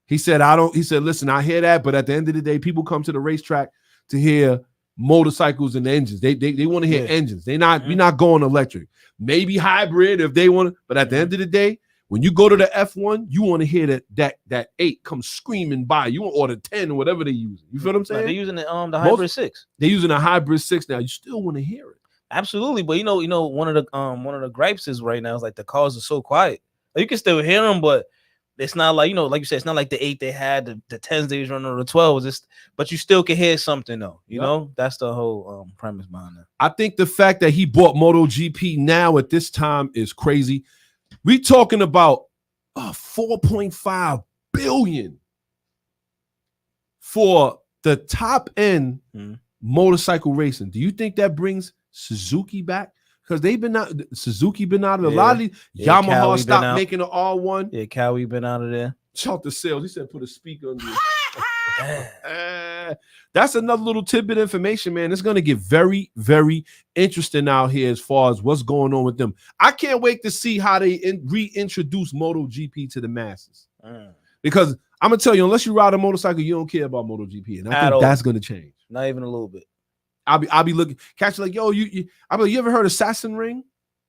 He said, He said, listen, I hear that, but at the end of the day, people come to the racetrack to hear motorcycles and engines. They want to hear engines. We're not going electric. Maybe hybrid if they want to, but at the end of the day, when you go to the F1, you want to hear that 8 come screaming by. You want order 10 or whatever they use. You feel what I'm saying? They're using the hybrid 6. They're using a hybrid 6 now. You still want to hear it. Absolutely, but you know one of the gripes is right now is like the cars are so quiet. You can still hear them, but it's not like, like you said, it's not like the 8 they had, the 10s they was running, or the 12s. But you still can hear something though. You know, that's the whole premise behind it. I think the fact that he bought MotoGP now at this time is crazy. We talking about 4.5 billion for the top end motorcycle racing. Do you think that brings Suzuki back? Because Suzuki been out of a lot of these. Yamaha stopped making the R1. Yeah, Cowie been out of there. Shout to sales. He said put a speaker on you. That's another little tidbit of information, man. It's going to get very, very interesting out here as far as what's going on with them. I can't wait to see how they reintroduce MotoGP to the masses. Because I'm going to tell you, unless you ride a motorcycle, you don't care about MotoGP. And I think that's going to change. Not even a little bit. I'll be looking, catch like, yo, you ever heard of Assassin Ring?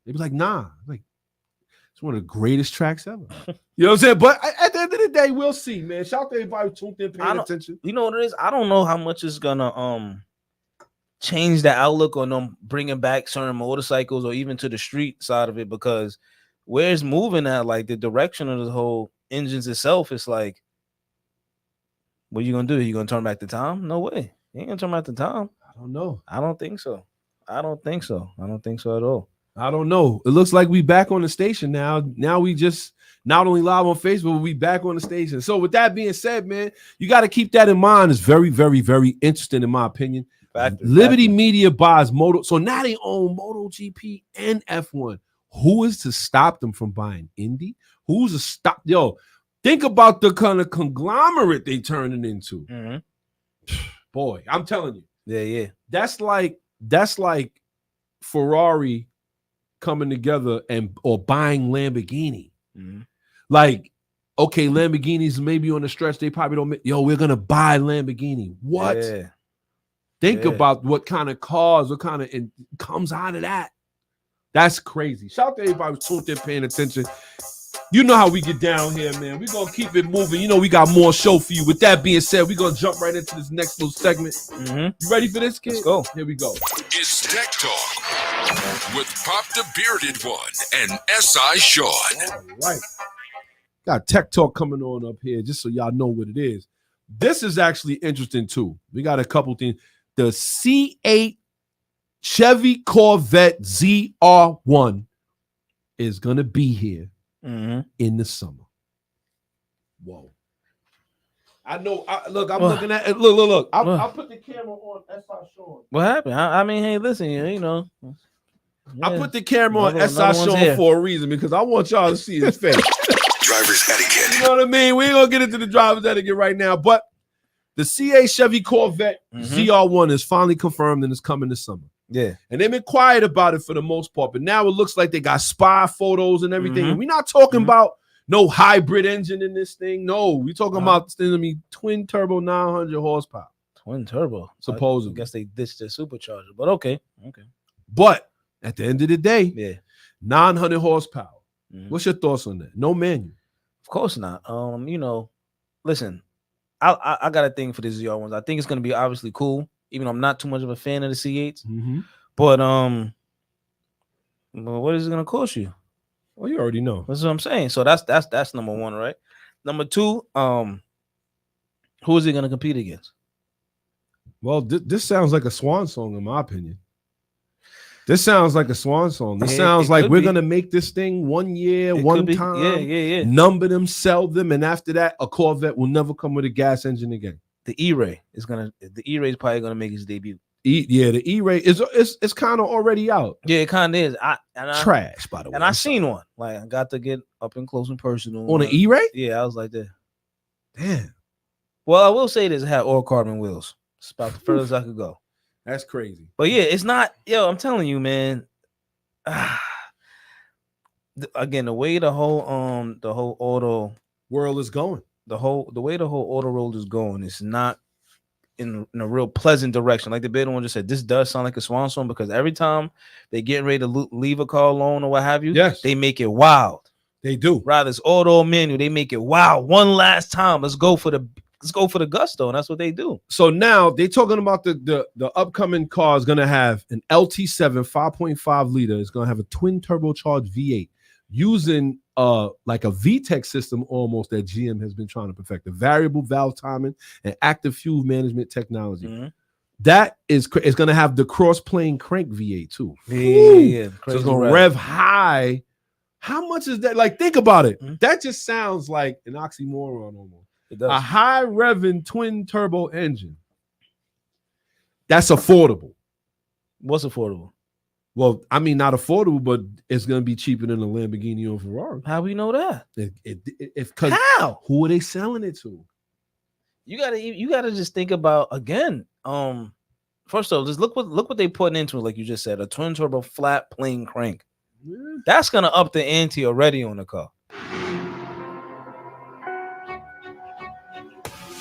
They be like, nah. I'm like, it's one of the greatest tracks ever. You know what I'm saying? But at the end of the day, we'll see, man. Shout out to everybody who tuned in, paying attention. You know what it is? I don't know how much it's gonna change the outlook on them bringing back certain motorcycles or even to the street side of it, because where it's moving at, like the direction of the whole engines itself, it's like, what are you gonna do? You gonna turn back the time? No way. You ain't gonna turn back the time. I don't know. I don't think so. I don't think so at all. I don't know. It looks like we back on the station now. Now we just not only live on Facebook, but we back on the station. So with that being said, man, you got to keep that in mind. It's very, very, very interesting in my opinion. Liberty Media buys Moto. So now they own MotoGP and F1. Who is to stop them from buying Indy? Who's to stop? Yo, think about the kind of conglomerate they turning into. Boy, I'm telling you. Yeah. That's like Ferrari coming together or buying Lamborghini. Like, okay, Lamborghinis maybe on the stretch, they probably don't make, we're gonna buy Lamborghini. What? Yeah. Think about what kind of cars, what kind of it comes out of that. That's crazy. Shout out to everybody who's tuned in, paying attention. You know how we get down here, man. We're going to keep it moving. You know we got more show for you. With that being said, we're going to jump right into this next little segment. You ready for this, kid? Let's go. Here we go. It's Tech Talk with Pop the Bearded One and S.I Shawn. All right. Got Tech Talk coming on up here, just so y'all know what it is. This is actually interesting, too. We got a couple things. The C8 Chevy Corvette ZR1 is going to be here in the summer. Whoa. I know. Look, I'm looking at it. Look. I'll put the camera on S.I Shawn. What happened? I mean, hey, listen, you know. Yeah. I put the camera on S.I Shawn for a reason, because I want y'all to see his face. Driver's etiquette. You know what I mean? We ain't going to get into the driver's etiquette right now, but the C8 Chevy Corvette ZR1 is finally confirmed and it's coming this summer. Yeah. And they've been quiet about it for the most part, but now it looks like they got spy photos and everything. And we're not talking about no hybrid engine in this thing. No, we're talking about this thing to be twin turbo 900 horsepower. Twin turbo. Supposedly. I guess they ditched their supercharger, but okay. But at the end of the day, 900 horsepower. What's your thoughts on that? No manual. Of course not. You know, listen, I got a thing for the ZR1s. I think it's gonna be obviously cool, even though I'm not too much of a fan of the C8s. But what is it gonna cost you? Well, you already know. That's what I'm saying. So that's number one, right? Number two, who is it gonna compete against? Well, this sounds like a swan song, in my opinion. This sounds like a swan song. This sounds like we're going to make this thing 1 year, one time, number them, sell them, and after that, a Corvette will never come with a gas engine again. The E-Ray is probably going to make his debut. The E-Ray is kind of already out. Yeah, it kind of is. Trash, by the way. And I seen one. Like, I got to get up and close and personal. On an E-Ray? Yeah, I was like that. Damn. Well, I will say this. It had all carbon wheels. It's about the furthest I could go. That's crazy. But yeah, it's not, I'm telling you, man. Again, the way the whole auto world is going, the way the whole auto world is going, it's not in a real pleasant direction. Like the bid one just said, this does sound like a swan song, because every time they getting ready to leave a car alone or what have you, they make it wild. They do. Rather it's auto or manual, they make it wild. One last time, let's go for the gusto, and that's what they do. So now they're talking about the upcoming car is going to have an LT7 5.5 liter. It's going to have a twin turbocharged V8, using like a VTEC system almost that GM has been trying to perfect, the variable valve timing and active fuel management technology. Mm-hmm. That is it's going to have the cross-plane crank V8 too. Yeah. So it's going to rev high. How much is that? Like, think about it. Mm-hmm. That just sounds like an oxymoron almost. It does. A high revving twin turbo engine. That's affordable. What's affordable? Well, I mean, not affordable, but it's going to be cheaper than a Lamborghini or Ferrari. How we know that? How? Who are they selling it to? You gotta just think about again. First of all, just look what they putting into it, like you just said, a twin turbo flat plane crank. Yeah. That's gonna up the ante already on the car.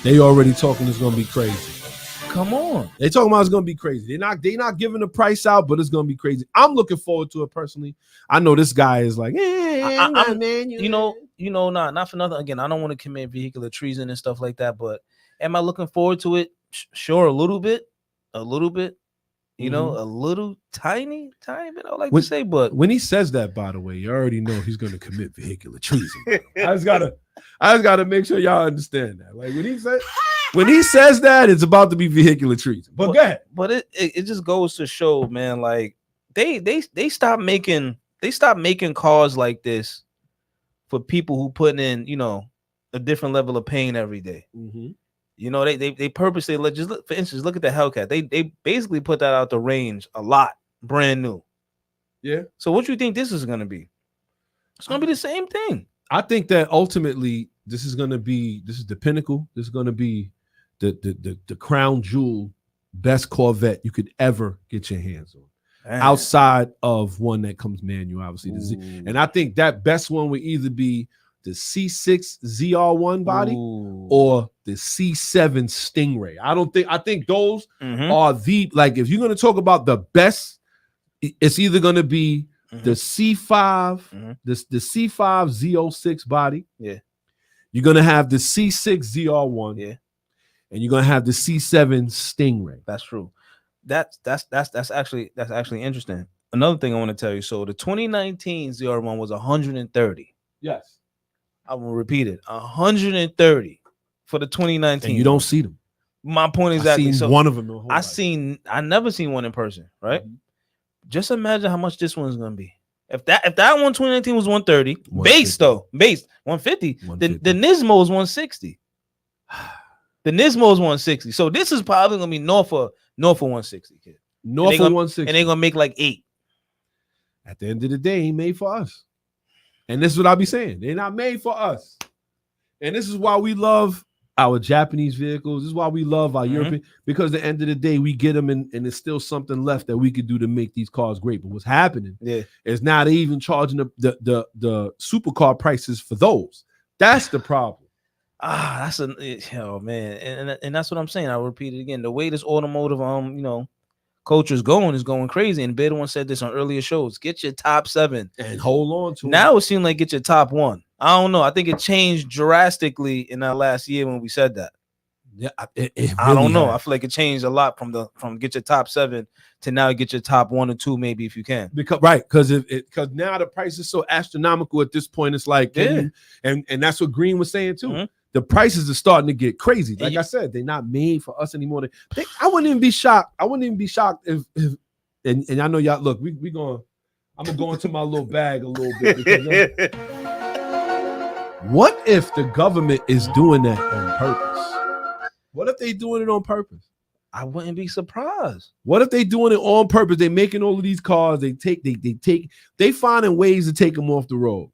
They already talking it's going to be crazy. Come on. They talking about it's going to be crazy. They're not giving the price out, but it's going to be crazy. I'm looking forward to it personally. I know this guy is like, man, not for nothing. Again, I don't want to commit vehicular treason and stuff like that, but am I looking forward to it? Sure, a little bit. You know, a little tiny bit. I like to say, but when he says that, by the way, you already know he's going to commit vehicular treason. I just gotta make sure y'all understand that. Like when he says that, it's about to be vehicular treason. But go ahead. But it just goes to show, man. Like they stopped making cars like this for people who put in, you know, a different level of pain every day. Mm-hmm. You know, they purposely for instance, look at the Hellcat. They basically put that out the range a lot, brand new. Yeah. So what you think this is gonna be? It's gonna be the same thing. I think that ultimately this is the pinnacle. This is gonna be the crown jewel, best Corvette you could ever get your hands on. Man. Outside of one that comes manual, obviously. The Z. And I think that best one would either be the C6 ZR1 body or the C7 Stingray. I think those are the, like, if you're going to talk about the best, it's either going to be the C5, the C5 Z06 body. Yeah. You're going to have the C6 ZR1. Yeah. And you're going to have the C7 Stingray. That's true. That's actually interesting. Another thing I want to tell you. So the 2019 ZR1 was 130. Yes. I will repeat it. 130 for the 2019. And you don't see them. My point exactly. I've seen one of them. I never seen one in person, right? Mm-hmm. Just imagine how much this one's gonna be. If that one 2019 was 130, base 150. The Nismo is 160. The Nismo is 160. So this is probably gonna be north of 160, kid. North of 160. And they're gonna make like 8. At the end of the day, ain't made for us. And this is what I'll be saying. They're not made for us. And this is why we love our Japanese vehicles. This is why we love our European, because at the end of the day, we get them and there's still something left that we could do to make these cars great. But what's happening is now they even charging the supercar prices for those. That's the problem. Man. And that's what I'm saying. I'll repeat it again. The way this automotive culture is going crazy. And Beto one said this on earlier shows. Get your top 7 and hold on to now. It seems like get your top 1. I don't know. I think it changed drastically in that last year when we said that. Yeah, it really I don't know. Has. I feel like it changed a lot from get your top 7 to now get your top 1 or 2, maybe, if you can. Because now the price is so astronomical at this point. It's like, and that's what Green was saying too. Mm-hmm. The prices are starting to get crazy. Like I said, they're not made for us anymore. I wouldn't even be shocked. If and I know y'all look, I'm gonna go into my little bag a little bit. Because what if the government is doing that on purpose? What if they doing it on purpose? I wouldn't be surprised. What if they doing it on purpose? They making all of these cars. They finding ways to take them off the road.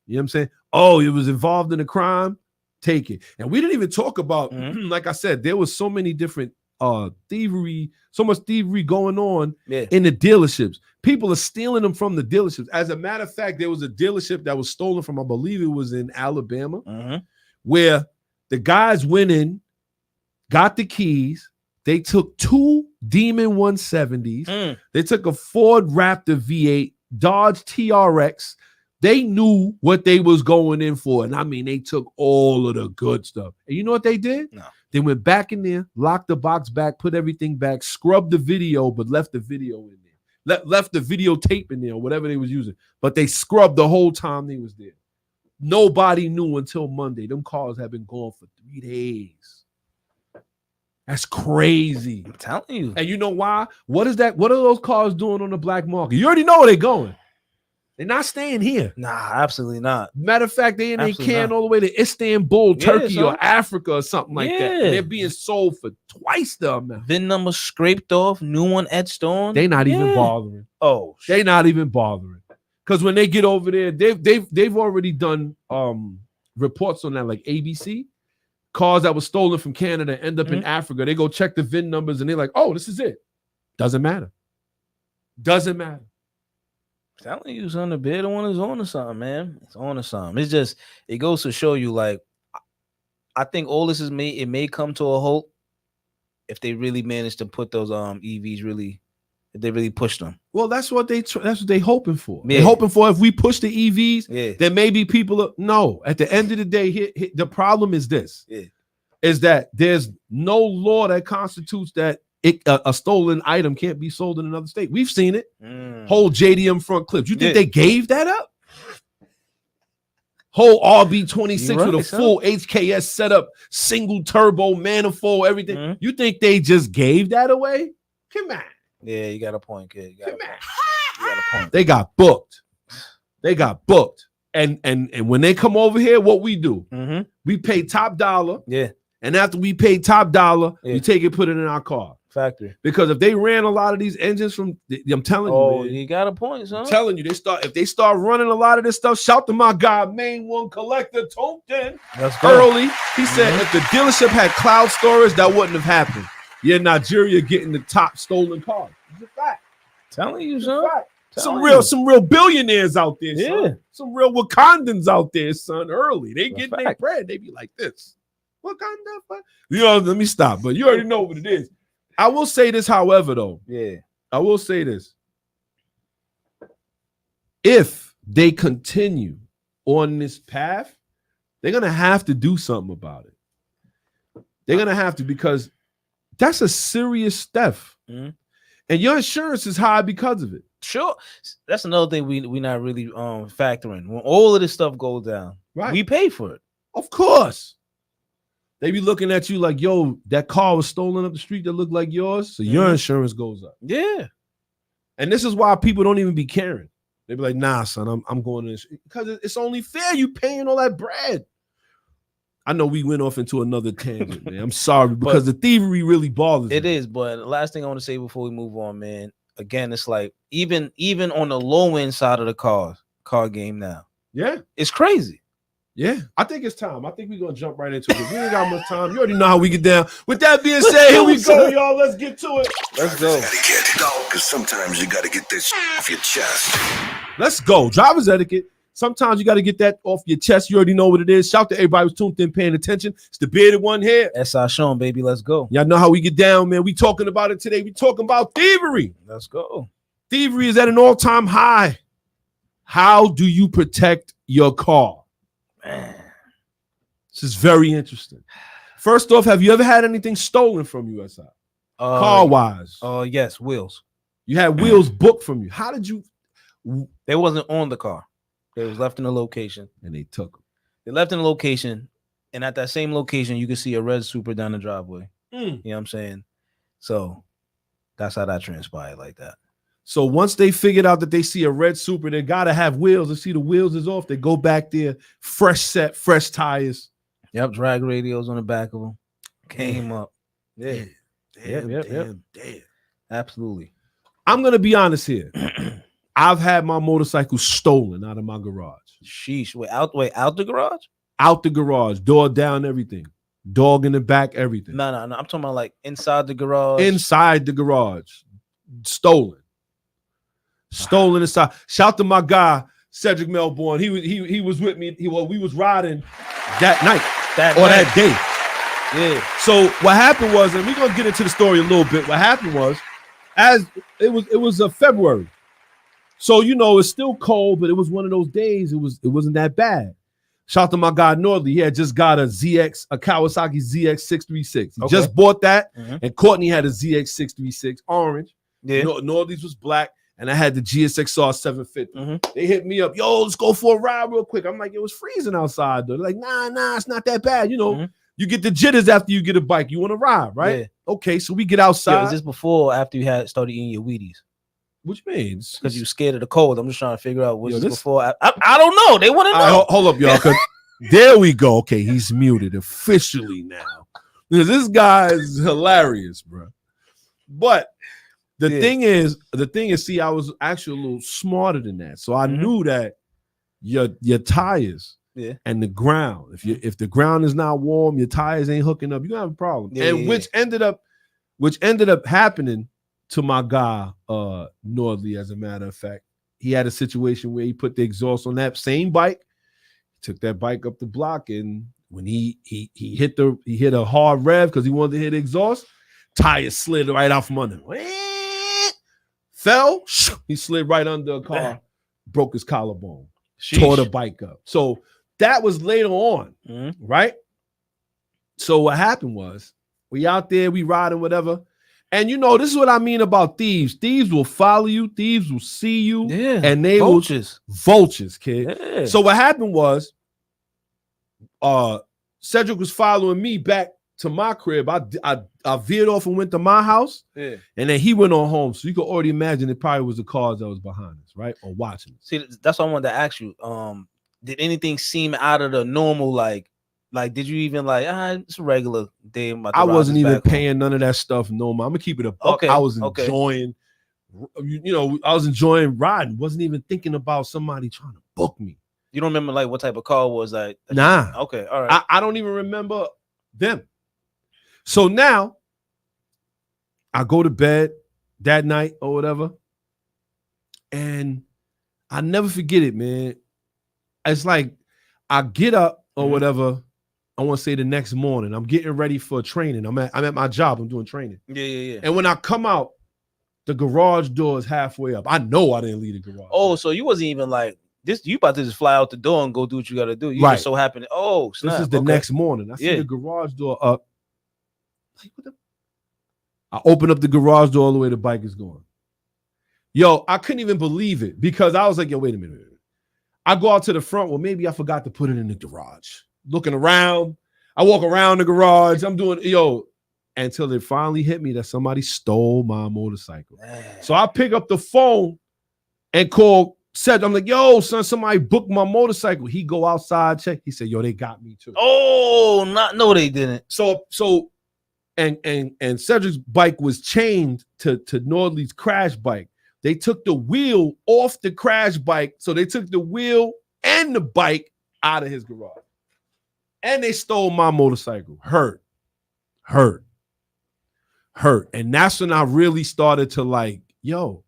You know what I'm saying? Oh, it was involved in a crime. Take it. And we didn't even talk about, like I said, there was so many different thievery, so much thievery going on in the dealerships. People are stealing them from the dealerships. As a matter of fact, there was a dealership that was stolen from, I believe it was in Alabama, where the guys went in, got the keys. They took 2 Demon 170s. They took a Ford Raptor V8, Dodge TRX. They knew what they was going in for. And I mean, they took all of the good stuff. And you know what they did? No. They went back in there, locked the box back, put everything back, scrubbed the video, but left the video in there. left the videotape in there or whatever they was using, but they scrubbed the whole time they was there. Nobody knew until Monday. Them cars have been gone for 3 days. That's crazy. I'm telling you. And you know why? What is that? What are those cars doing on the black market? You already know where they're going. They're not staying here. Nah, absolutely not. Matter of fact, they in a can all the way to Istanbul, Turkey, or Africa or something like that. And they're being sold for twice the amount. VIN number scraped off, new one etched on. They not even bothering. Oh, they not even bothering. Because when they get over there, they've already done reports on that, like ABC. Cars that were stolen from Canada end up in Africa. They go check the VIN numbers and they're like, oh, this is it. Doesn't matter. Doesn't matter. Telling you, son, the better one is on to something, man. It's on to something. It's just, it goes to show you, like, I think all this is it may come to a halt if they really manage to put those EVs if they really push them. Well, that's what they hoping for. Yeah. They're hoping for if we push the EVs, then maybe people no. At the end of the day, the problem is this: is that there's no law that constitutes that a stolen item can't be sold in another state. We've seen it. Whole JDM front clips. You think they gave that up? Whole RB26 with a full HKS setup, single turbo, manifold, everything. You think they just gave that away? Come on. Yeah, you got a point, kid. You got a point. They got booked. They got booked. And when they come over here, what we do? We pay top dollar. Yeah. And after we pay top dollar, we take it, put it in our car. Factory. Because if they ran a lot of these engines from, I'm telling you, man, you got a point, son. I'm telling you, if they start running a lot of this stuff, shout to my guy, Main One Collector Tompton. Early. He said if the dealership had cloud storage, that wouldn't have happened. Yeah, Nigeria getting the top stolen cars. It's a fact. Telling you, son. Some real billionaires out there, son. Some real Wakandans out there, son. Early. They get their bread. They be like this. Wakanda. Let me stop. But you already know what it is. I will say this, however, though. Yeah. I will say this. If they continue on this path, they're going to have to do something about it. They're going to have to, because that's a serious theft. And your insurance is high because of it. Sure. That's another thing we not really factoring. When all of this stuff goes down, we pay for it. Of course. They be looking at you like, yo, that car was stolen up the street that looked like yours. So your insurance goes up. Yeah. And this is why people don't even be caring. They be like, nah, son, I'm going to, because it's only fair you paying all that bread. I know we went off into another tangent, man. I'm sorry, because the thievery really bothers me. It is, but the last thing I want to say before we move on, man. Again, it's like even on the low end side of the car game now. Yeah. It's crazy. Yeah. I think it's time. I think we're going to jump right into it. We ain't got much time. You already know how we get down. With that being said, here we go, y'all. Let's get to it. Let's go. Because sometimes you got to get this off your chest. Let's go. Driver's etiquette. Sometimes you got to get that off your chest. You already know what it is. Shout to everybody who's tuned in, paying attention. It's the bearded one here. S.I Shawn, baby. Let's go. Y'all know how we get down, man. We talking about it today. We talking about thievery. Let's go. Thievery is at an all-time high. How do you protect your car? Man. This is very interesting. First off, have you ever had anything stolen from you, SI? Car-wise? Yes, wheels. You had wheels booked from you. How did you? They wasn't on the car. They was left in the location. And they took them. They left in the location. And at that same location, you could see a red Supra down the driveway. You know what I'm saying? So that's how that transpired like that. So once they figured out that they see a red Supra, they got to have wheels. They see the wheels is off. They go back there, fresh set, fresh tires. Yep, drag radios on the back of them. Came up. Yeah. Damn. Absolutely. I'm going to be honest here. I've had my motorcycle stolen out of my garage. Sheesh. Wait, out the garage? Out the garage. Door down, everything. Dog in the back, everything. No. I'm talking about like inside the garage. Inside the garage. Stolen inside. Shout to my guy, Cedric Melbourne. He was with me. We was riding that night. That day. Yeah. So what happened was, and we're gonna get into the story a little bit. What happened was, as it was February. So, it's still cold, but it was one of those days. It wasn't that bad. Shout to my guy Nordley. He had just got a Kawasaki ZX 636. He just bought that, and Courtney had a ZX 636 orange. Yeah. Nordley's was black, and I had the GSXR 750. They hit me up, yo, let's go for a ride real quick. I'm like, it was freezing outside though. They're like, nah, it's not that bad. You know, you get the jitters after you get a bike. You want to ride, right? Yeah. Okay, so we get outside. Yo, is this before or after you had started eating your Wheaties? What you mean? Because you scared of the cold. I'm just trying to figure out what's before. I don't know. They want to know. Hold up, y'all. Cause there we go. Okay, he's muted officially now. This guy is hilarious, bro. But the thing is, see, I was actually a little smarter than that. So I knew that your tires and the ground, if the ground is not warm, your tires ain't hooking up, you're gonna have a problem. Which ended up happening to my guy, Nordley, as a matter of fact. He had a situation where he put the exhaust on that same bike, took that bike up the block, and when he hit a hard rev because he wanted to hit exhaust, tire slid right out from under him. Fell, he slid right under a car, broke his collarbone, tore the bike up. So that was later on, right? So what happened was, we out there, we riding, whatever. And you know, this is what I mean about thieves. Thieves will follow you, thieves will see you, and they vultures, kid. Yeah. So what happened was, Cedric was following me back to my crib. I veered off and went to my house, and then he went on home. So you could already imagine it probably was the cars that was behind us, right, or watching. See, that's what I wanted to ask you. Did anything seem out of the normal? Like, did you even it's a regular day? I wasn't even paying none of that stuff. No, man. I'm gonna keep it a buck. Okay, I was enjoying, I was enjoying riding. Wasn't even thinking about somebody trying to book me. You don't remember what type of car was that? Nah. Okay, all right. I don't even remember them. So now I go to bed that night or whatever, and I never forget it, man. It's like I get up or whatever. I want to say the next morning, I'm getting ready for training. I'm at my job. I'm doing training. Yeah. And when I come out, the garage door is halfway up. I know I didn't leave the garage. Oh, so you wasn't even like this. You about to just fly out the door and go do what you got to do. You just so happened. Oh, snap. This is the next morning. I see the garage door up. Like, what the? I open up the garage door all the way. The bike is going. Yo, I couldn't even believe it because I was like, yo, wait a minute. I go out to the front. Well, maybe I forgot to put it in the garage. Looking around, I walk around the garage. I'm doing until it finally hit me that somebody stole my motorcycle. Man. So I pick up the phone and call Seth. I'm like, yo, son, somebody booked my motorcycle. He go outside, check. He said, yo, they got me too. Oh, no, they didn't. So and Cedric's bike was chained to Nordley's crash bike. They took the wheel off the crash bike. So they took the wheel and the bike out of his garage. And they stole my motorcycle. Hurt. And that's when I really started to like, yo,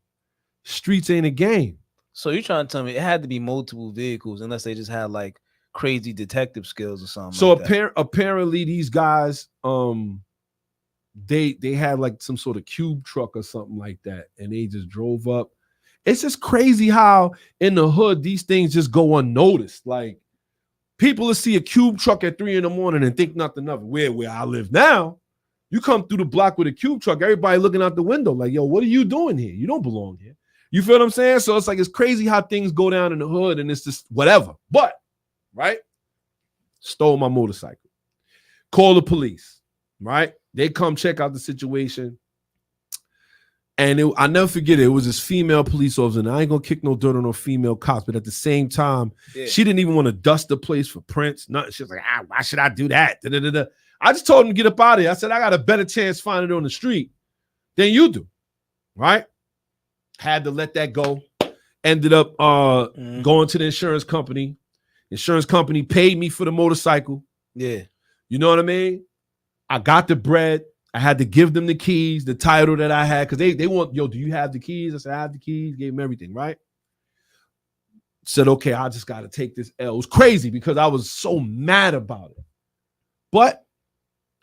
streets ain't a game. So you're trying to tell me it had to be multiple vehicles unless they just had like crazy detective skills or something. So apparently these guys, they had like some sort of cube truck or something like that. And they just drove up. It's just crazy how in the hood, these things just go unnoticed. Like, people will see a cube truck at 3 a.m. and think nothing of it. Where I live now, you come through the block with a cube truck, everybody looking out the window like, yo, what are you doing here? You don't belong here. You feel what I'm saying? So it's like, it's crazy how things go down in the hood and it's just whatever. But, right? Stole my motorcycle. Call the police, right? They come check out the situation. And I never forget it. It was this female police officer. And I ain't gonna kick no dirt on no female cops, but at the same time, she didn't even want to dust the place for prints. Nothing. She was like, why should I do that? Da-da-da-da. I just told him to get up out of here. I said, I got a better chance finding it on the street than you do. Right? Had to let that go. Ended up going to the insurance company. Insurance company paid me for the motorcycle. Yeah. You know what I mean? I got the bread. I had to give them the keys, the title that I had, because they want, yo, do you have the keys? I said, I have the keys, gave them everything, right? Said, okay, I just got to take this L. It was crazy because I was so mad about it. But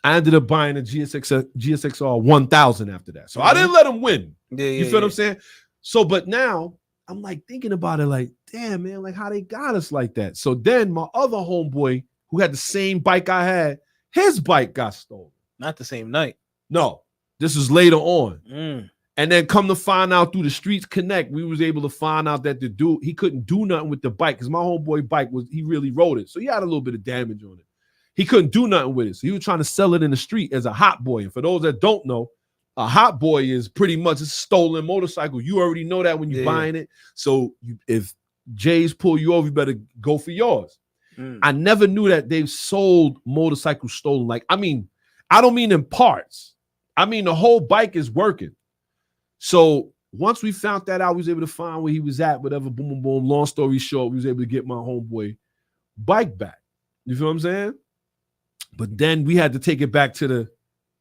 I ended up buying a GSXR 1000 after that. So I didn't let them win. You feel what I'm saying? So, but now I'm like thinking about it like, damn, man, like how they got us like that. So then my other homeboy who had the same bike I had, his bike got stolen. Not the same night. No, this was later on. And then come to find out through the Streets Connect, we was able to find out that the dude, he couldn't do nothing with the bike because my homeboy bike he really rode it. So he had a little bit of damage on it. He couldn't do nothing with it. So he was trying to sell it in the street as a hot boy. And for those that don't know, a hot boy is pretty much a stolen motorcycle. You already know that when you're buying it. So if Jays pull you over, you better go for yours. I never knew that they've sold motorcycles stolen. Like, I mean, I don't mean in parts. I mean, the whole bike is working. So once we found that out, we was able to find where he was at, whatever, boom, boom, boom. Long story short, we was able to get my homeboy bike back. You feel what I'm saying? But then we had to take it back to the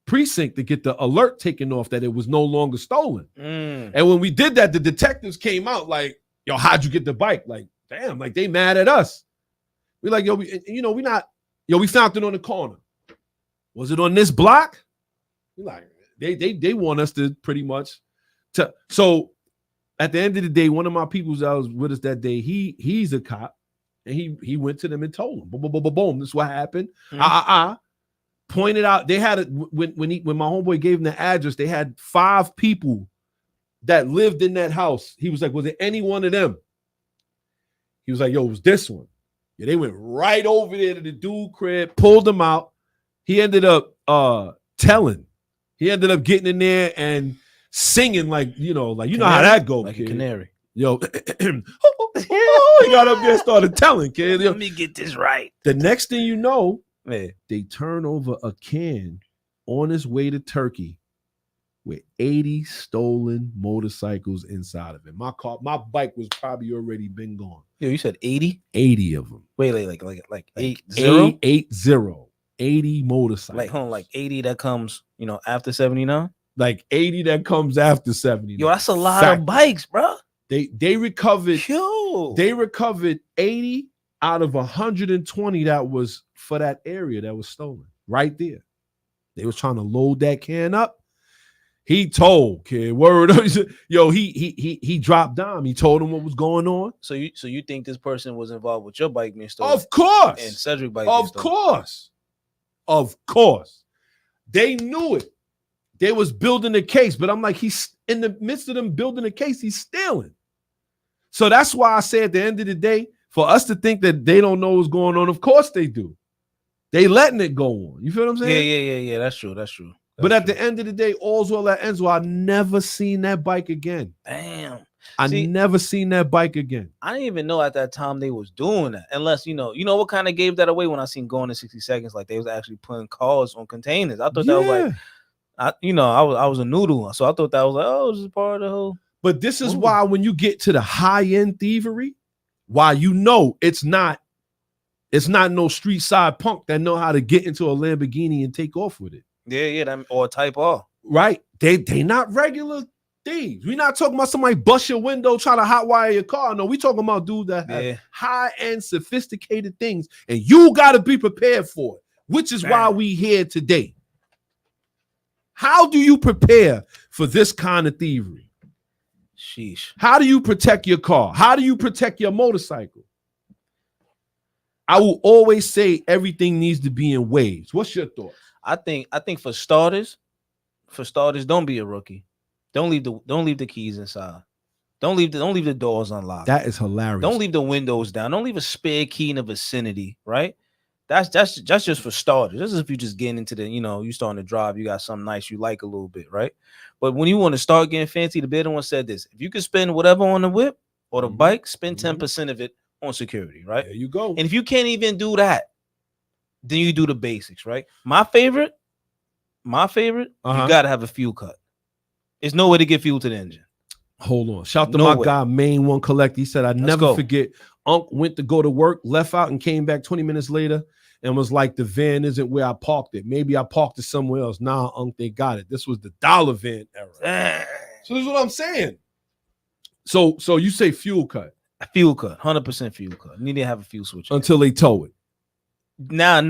precinct to get the alert taken off that it was no longer stolen. And when we did that, the detectives came out like, yo, how'd you get the bike? Like, damn, like they mad at us. We like, yo, we found it on the corner. Was it on this block? We like, they want us to pretty much. So at the end of the day, one of my people that was with us that day, he's a cop, and he went to them and told them, boom, boom, boom, boom, boom. This is what happened. Pointed out they had it when my homeboy gave him the address. They had 5 people that lived in that house. He was like, was it any one of them? He was like, yo, it was this one. Yeah, they went right over there to the dude crib, pulled him out. He ended up telling. He ended up getting in there and singing like you know how that goes, like kid. a canary. Yo, he got up there and started telling, kid. Yo, let me get this right. The next thing you know, they turn over a can on its way to Turkey with 80 stolen motorcycles inside of it. My bike was probably already been gone. Yo, you said 80? 80 of them. Wait, like 80? 80 motorcycles. Like 80 that comes, after 79? Like 80 that comes after 70. Yo, that's a lot of bikes, bro. They recovered. Yo. They recovered 80 out of 120 that was for that area that was stolen. Right there. They was trying to load that can up. He told, kid, word. Yo, he dropped down. He told him what was going on. So you think this person was involved with your bike being stolen? Of course. And Cedric bike being stolen? Of course. They knew it. They was building a case, but I'm like, he's in the midst of them building a case, he's stealing. So that's why I say at the end of the day, for us to think that they don't know what's going on, of course they do. They letting it go on. You feel what I'm saying? Yeah. That's true. But at the end of the day, all's well that ends well. I never seen that bike again. Damn. I never seen that bike again. I didn't even know at that time they was doing that. Unless, you know what kind of gave that away when I seen Going in 60 Seconds, like they was actually putting cars on containers. I thought that was like, I was a noodle. So I thought that was like, oh, this is part of the whole. But this is why when you get to the high-end thievery, why it's not no street side punk that know how to get into a Lamborghini and take off with it. Yeah, or Type R. Right. They not regular thieves. We're not talking about somebody bust your window, try to hotwire your car. No, we talking about dudes that have high-end sophisticated things, and you gotta be prepared for it, which is why we here today. How do you prepare for this kind of thievery? Sheesh. How do you protect your car? How do you protect your motorcycle? I will always say everything needs to be in waves. What's your thoughts? I think for starters, don't be a rookie. Don't leave the keys inside. Don't leave the doors unlocked. That is hilarious. Don't leave the windows down. Don't leave a spare key in the vicinity, right? That's just for starters. This is if you just getting into the, you starting to drive, you got something nice you like a little bit, right? But when you want to start getting fancy, the better one said this: if you can spend whatever on the whip or the bike, spend 10% of it on security, right? There you go. And if you can't even do that, then you do the basics, right? My favorite, you gotta have a fuel cut. There's no way to get fuel to the engine. Hold on. Shout to my guy, Main One Collect. He said, I never forget. Unc went to go to work, left out, and came back 20 minutes later and was like, the van isn't where I parked it. Maybe I parked it somewhere else. Nah, Unc, they got it. This was the dollar van era. So this is what I'm saying. So you say fuel cut. A fuel cut, 100% fuel cut. You need to have a fuel switch until they tow it. Now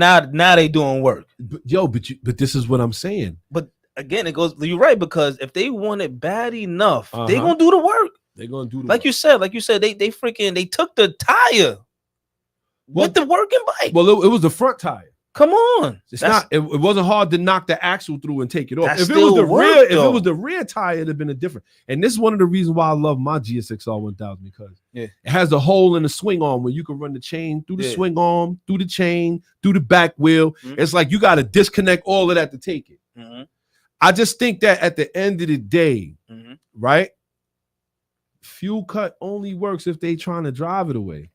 they doing work. But this is what I'm saying. But again, it goes. You're right, because if they want it bad enough, they gonna do the work. They're gonna do the like work. you said. They took the tire with the working bike. Well, it was the front tire. Come on. It's not. It wasn't hard to knock the axle through and take it off. That If it was still the worked, rear, if though. it was the rear tire, it'd have been a different. And this is one of the reasons why I love my GSXR 1000 because it has a hole in the swing arm where you can run the chain through the swing arm, through the chain, through the back wheel. It's like you got to disconnect all of that to take it. I just think that at the end of the day, right? Fuel cut only works if they trying to drive it away.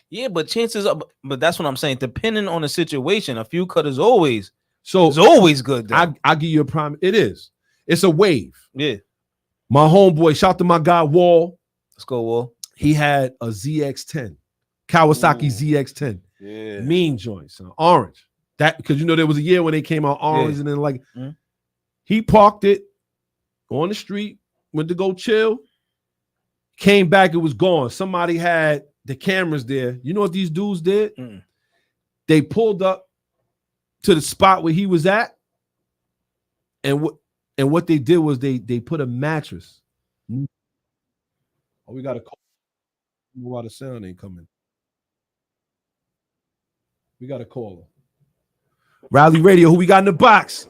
Yeah, but chances are, but that's what I'm saying. Depending on the situation, a fuel cut is always good. I'll give you a prime. It is. It's a wave. Yeah. My homeboy, shout to my guy Wall. Let's go, Wall. He had a ZX10, Kawasaki ZX10. Yeah. Mean joints, orange. That because there was a year when they came out orange and then he parked it on the street, went to go chill, came back, it was gone. Somebody had the cameras there. You know what these dudes did? They pulled up to the spot where he was at, and what they did was they put a mattress. Oh, we got a call. Why the sound ain't coming? We got a caller. Rally Radio, who we got in the box?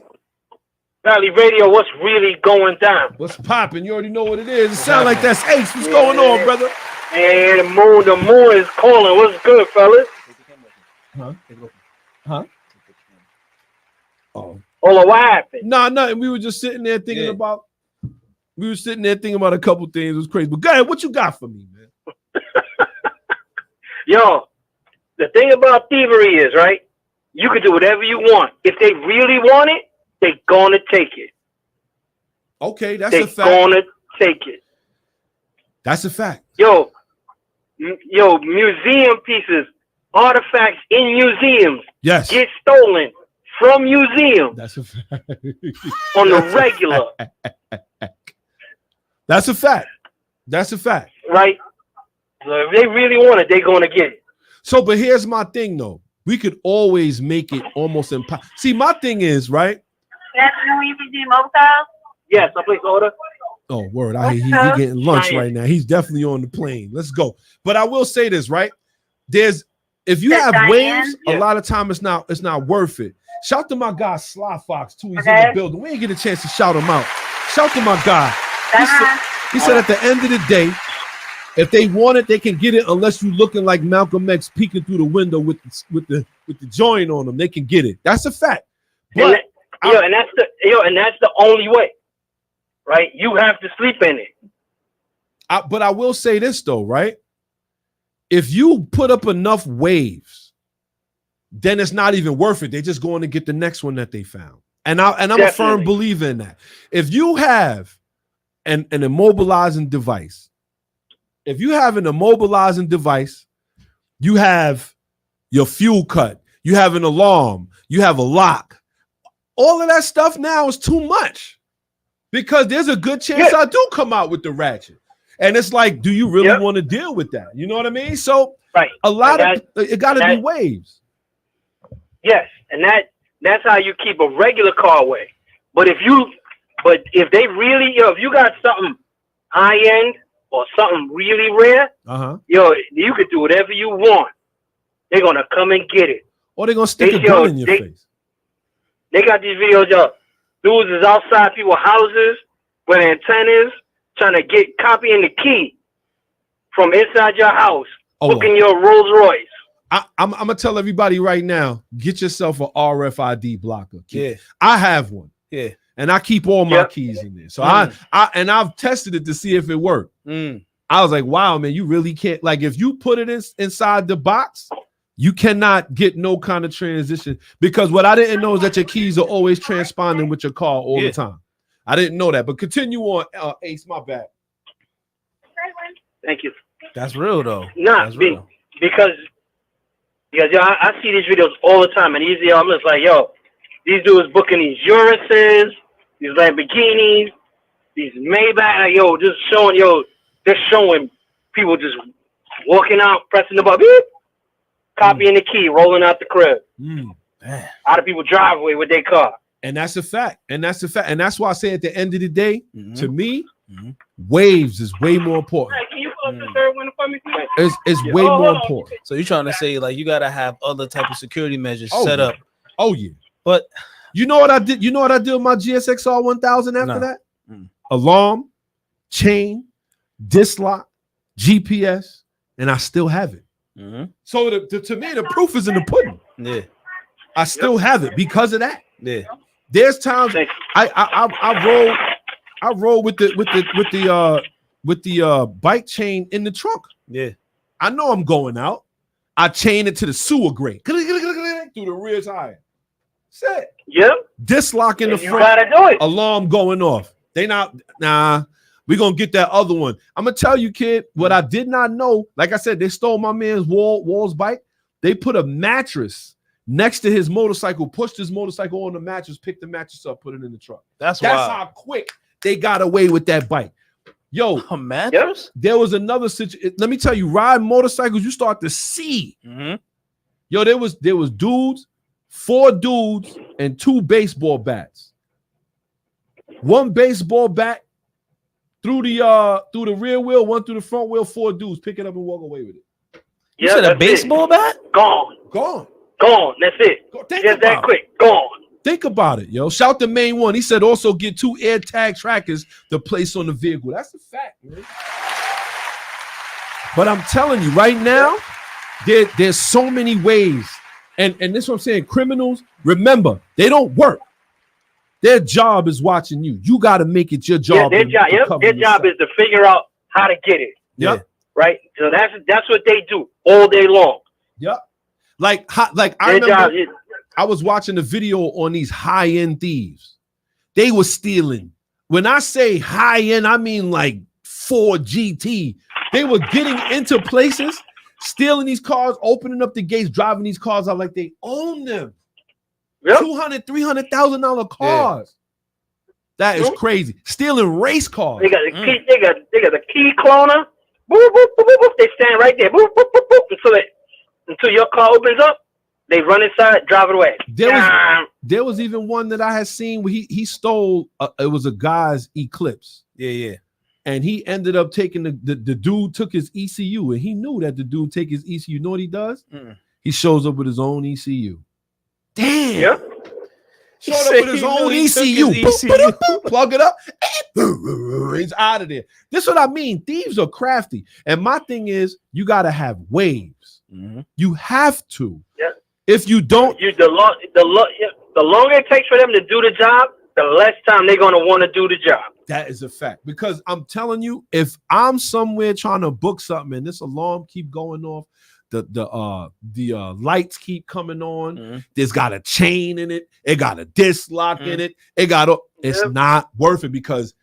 Rally Radio, what's really going down? What's popping? You already know what it is. It sounds like that's Ace. What's going on, brother? And the moon is calling. What's good, fellas? Huh? Oh, what happened? Nah, nothing. We were just sitting there thinking about. We were sitting there thinking about a couple things. It was crazy. But go ahead, what you got for me, man? Yo, the thing about thievery is, right? You can do whatever you want. If they really want it, they're gonna take it. Okay, that's a fact. They're gonna take it. That's a fact. Yo, museum pieces, artifacts in museums get stolen from museums. That's a fact. On the regular. That's a fact. That's a fact. Right? So if they really want it, they're going to get it. So, but here's my thing, though. We could always make it almost impossible. See, my thing is, right? That's when you can do mobile calls? Yes, I place order. Oh, word. I hear he getting lunch right now. He's definitely on the plane. Let's go. But I will say this, right? If you have waves, a lot of time it's not worth it. Shout to my guy Sly Fox too. He's in the building. We ain't get a chance to shout him out. Shout to my guy. He said at the end of the day, if they want it, they can get it unless you looking like Malcolm X peeking through the window with the joint on them. They can get it. That's a fact. But and that's the only way. Right? You have to sleep in it. But I will say this though, right? If you put up enough waves, then it's not even worth it. They're just going to get the next one that they found. And I'm a firm believer in that. If you have an immobilizing device, you have your fuel cut, you have an alarm, you have a lock. All of that stuff now is too much. Because there's a good chance I do come out with the ratchet. And it's like, do you really want to deal with that? You know what I mean? So a lot of it got to be waves. Yes, and that's how you keep a regular car away. But if they really, if you got something high end or something really rare, you could do whatever you want. They're gonna come and get it. Or they're gonna stick a gun in your face. They got these videos, dudes is outside people's houses with antennas trying to copying the key from inside your house, booking your Rolls Royce. I'm gonna tell everybody right now, get yourself an RFID blocker. Yeah. I have one. Yeah. And I keep all my keys in there. So I've tested it to see if it worked. I was like, wow, man, you really can't. Like, if you put it inside the box, you cannot get no kind of transition, because what I didn't know is that your keys are always transponding with your car all the time. I didn't know that. But continue on, Ace, my bad. Thank you. That's real though. Nah, because I see these videos all the time, and I'm just like, these dudes booking these Uruses, these Lamborghinis, these Maybach, they're showing people just walking out, pressing the button, copying the key, rolling out the crib. Out of people's driveway with their car. And that's a fact. And that's why I say at the end of the day, to me, waves is way more important. Hey, can you pull up the third window for me, please? It's way more important. So you're trying to say, like, you gotta have other type of security measures set up Oh yeah. But you know what I did? You know what I did with my GSXR 1000 after that? Alarm, chain, disc lock, GPS, and I still have it. So to me, the proof is in the pudding. Yeah. I still have it because of that. Yeah. There's times I roll with the bike chain in the trunk. Yeah. I know I'm going out. I chain it to the sewer grate through the rear tire. Set. Yep. Disc lock in the You front. gotta do it. Alarm going off. They not we're gonna get that other one. I'm gonna tell you, kid, what I did not know. Like I said, they stole my man's Wall's bike. They put a mattress next to his motorcycle, pushed his motorcycle on the mattress, picked the mattress up, put it in the truck. That's how quick they got away with that bike. Yo, a mattress? There was another situation. Let me tell you, ride motorcycles, you start to see. Yo, there was dudes, 4 dudes, and 2 baseball bats. 1 baseball bat through the rear wheel, 1 through the front wheel, 4 dudes pick it up and walk away with it. You said a baseball bat? Gone. That's it. Just that quick. Gone. Think about it, yo. Shout the main one. He said also get 2 air tag trackers to place on the vehicle. That's a fact, man. But I'm telling you right now, there's so many ways. And this is what I'm saying. Criminals, remember, they don't work. Their job is watching you. You got to make it your job. Their job is to figure out how to get it. Yep. Right. So that's what they do all day long. Yep. Like I remember I was watching a video on these high-end thieves. They were stealing. When I say high-end, I mean like 4 GT. They were getting into places, stealing these cars, opening up the gates, driving these cars out like they own them. Yep. $200,000, $300,000 cars. That is crazy. Stealing race cars. They got the key. They got the key cloner. Boop, boop, boop, boop, boop. They stand right there. Boop, boop, boop, boop, until your car opens up. They run inside, drive it away. There was even one that I had seen where he stole. It was a guy's Eclipse. Yeah. And he ended up taking the dude took his ECU, and he knew that the dude take his ECU. You know what he does? He shows up with his own ECU. Damn. Yep. Showed up with his own ECU. Plug it up. He's out of there. This is what I mean. Thieves are crafty. And my thing is, you got to have waves. You have to. Yeah. If you don't, the longer it takes for them to do the job, the less time they're going to want to do the job. That is a fact. Because I'm telling you, if I'm somewhere trying to book something and this alarm keep going off, the lights keep coming on, there's got a chain in it, it got a disc lock in it, it's not worth it. Because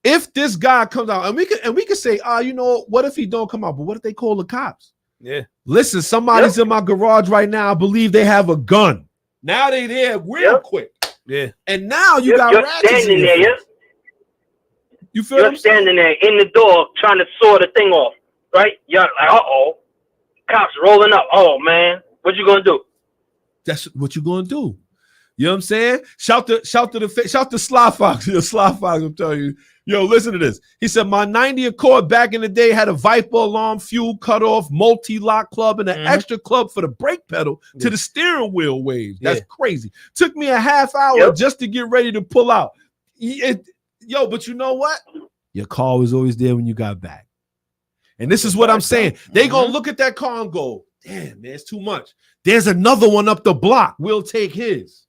if this guy comes out, and we can say, you know, what if he don't come out? But what if they call the cops? Yeah. Listen, somebody's in my garage right now. I believe they have a gun. Now they there real quick. Yeah. And now you got standing there. You feel you're standing there in the door trying to saw the thing off, right? You're like, cops rolling up. Oh man, what you gonna do? That's what you gonna do. You know what I'm saying? Shout to Sly Fox. Sly Fox, I'm telling you. Yo, listen to this. He said, my 90 Accord back in the day had a Viper alarm, fuel cutoff, multi-lock club, and an extra club for the brake pedal to the steering wheel waves. That's crazy. Took me a half hour just to get ready to pull out. But you know what? Your car was always there when you got back. And this is what I'm saying. They gonna look at that car and go, damn, man, it's too much. There's another one up the block. We'll take his.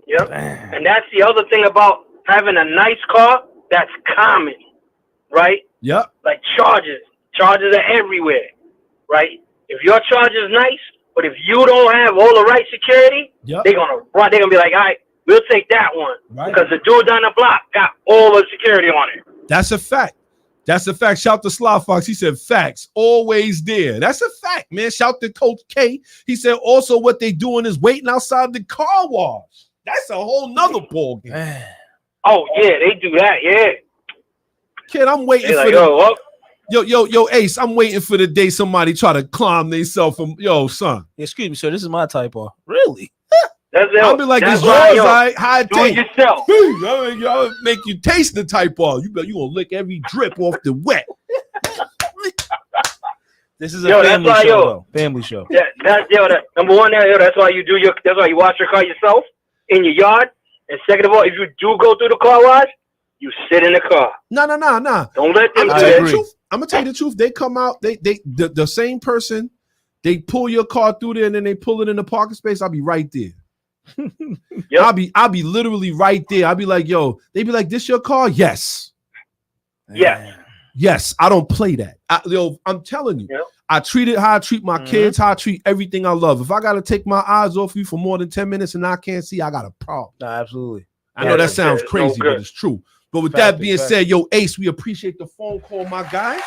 Yep. And that's the other thing about having a nice car that's common, right? Yep. Like chargers. Chargers are everywhere, right? If your charger's nice, but if you don't have all the right security, they're gonna run. They're gonna be like, all right, we'll take that one. Right. Because the dude down the block got all the security on it. That's a fact. That's a fact. Shout to Sly Fox. He said, facts, always there. That's a fact, man. Shout to Coach K. He said, also what they doing is waiting outside the car wash. That's a whole nother ball game. Oh, yeah, they do that, yeah. Kid, I'm waiting for yo, Ace, I'm waiting for the day somebody try to climb themselves from, son. Excuse me, sir, this is my type R. Really? I'll be like, it's yours, high taste. Yourself. I'll make you taste the type R. You gonna lick every drip off the wet. This is a family show, though. Family show. Yeah, that's number one. That's why you That's why you wash your car yourself in your yard. And second of all, if you do go through the car wash, you sit in the car. No. Don't let them do that. I'm gonna tell you the truth. They come out. The same person. They pull your car through there and then they pull it in the parking space. I'll be right there. Yep. I'll be literally right there. I'll be like, yo. They be like, this your car? Yes. Yeah. Yes. I don't play that. I'm telling you. Yep. I treat it how I treat my kids, how I treat everything I love. If I gotta take my eyes off you for more than 10 minutes and I can't see, I got a problem. No, absolutely. I know that sounds crazy, but it's true. But with that being said, yo, Ace, we appreciate the phone call, my guy.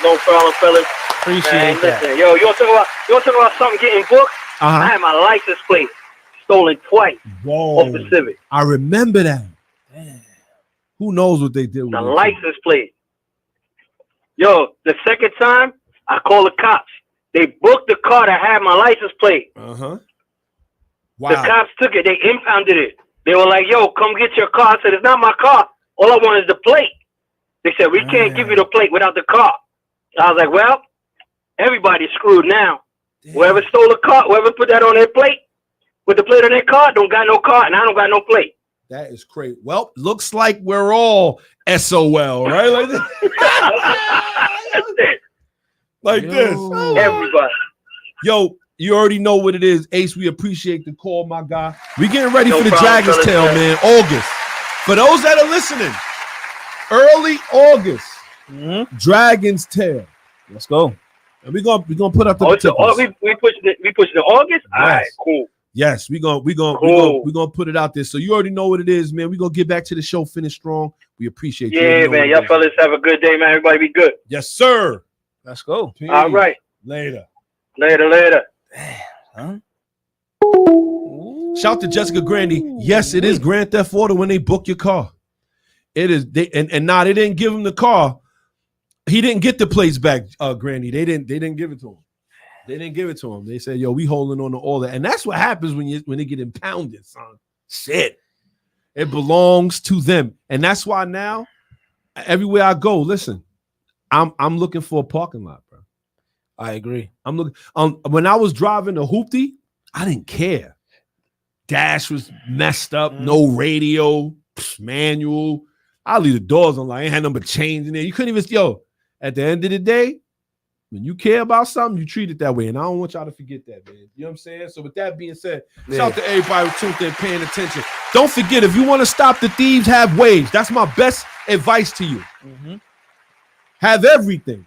No problem, fellas. Appreciate that. Listen, yo, you want to talk about something getting booked? I had my license plate stolen twice off the Civic. I remember that. Man. Who knows what they did with the license plate? Yo, the second time, I called the cops. They booked the car that had my license plate. Wow. The cops took it. They impounded it. They were like, yo, come get your car. I said, it's not my car. All I want is the plate. They said, we can't give you the plate without the car. I was like, well, everybody's screwed now. Damn. Whoever stole the car, whoever put that on their plate, with the plate on their car, don't got no car, and I don't got no plate. That is crazy. Well, looks like we're all SOL, right? Like this. Like this. Everybody. Yo, you already know what it is. Ace, we appreciate the call, my guy. We getting ready for the Dragon's Tail, man. August. For those that are listening, early August, Dragon's Tail. Let's go. And we're gonna put up the we pushing it to August? Yes. All right, cool. Yes, we're gonna put it out there. So you already know what it is, man. We're gonna get back to the show, finish strong. We appreciate you. Yeah, man. Y'all fellas have a good day, man. Everybody be good. Yes, sir. Let's go. Peace. All right. Later. Huh? Shout to Jessica Grandy. Yes, it is Grand Theft Auto when they book your car. It is. They didn't give him the car. He didn't get the plates back, Grandy. They didn't give it to him. They didn't give it to him. They said, yo, we holding on to all that. And that's what happens when they get impounded, son. Shit. It belongs to them. And that's why now, everywhere I go, listen, I'm looking for a parking lot, bro. I agree. I'm looking. When I was driving the Hoopty, I didn't care. Dash was messed up, no radio, manual. I leave the doors on, like, I ain't had nothing but chains in there. You couldn't even, at the end of the day, when you care about something, you treat it that way. And I don't want y'all to forget that, man. You know what I'm saying? So with that being said, shout out to everybody who tuned in, paying attention. Don't forget, if you want to stop the thieves, have waves. That's my best advice to you. Have everything.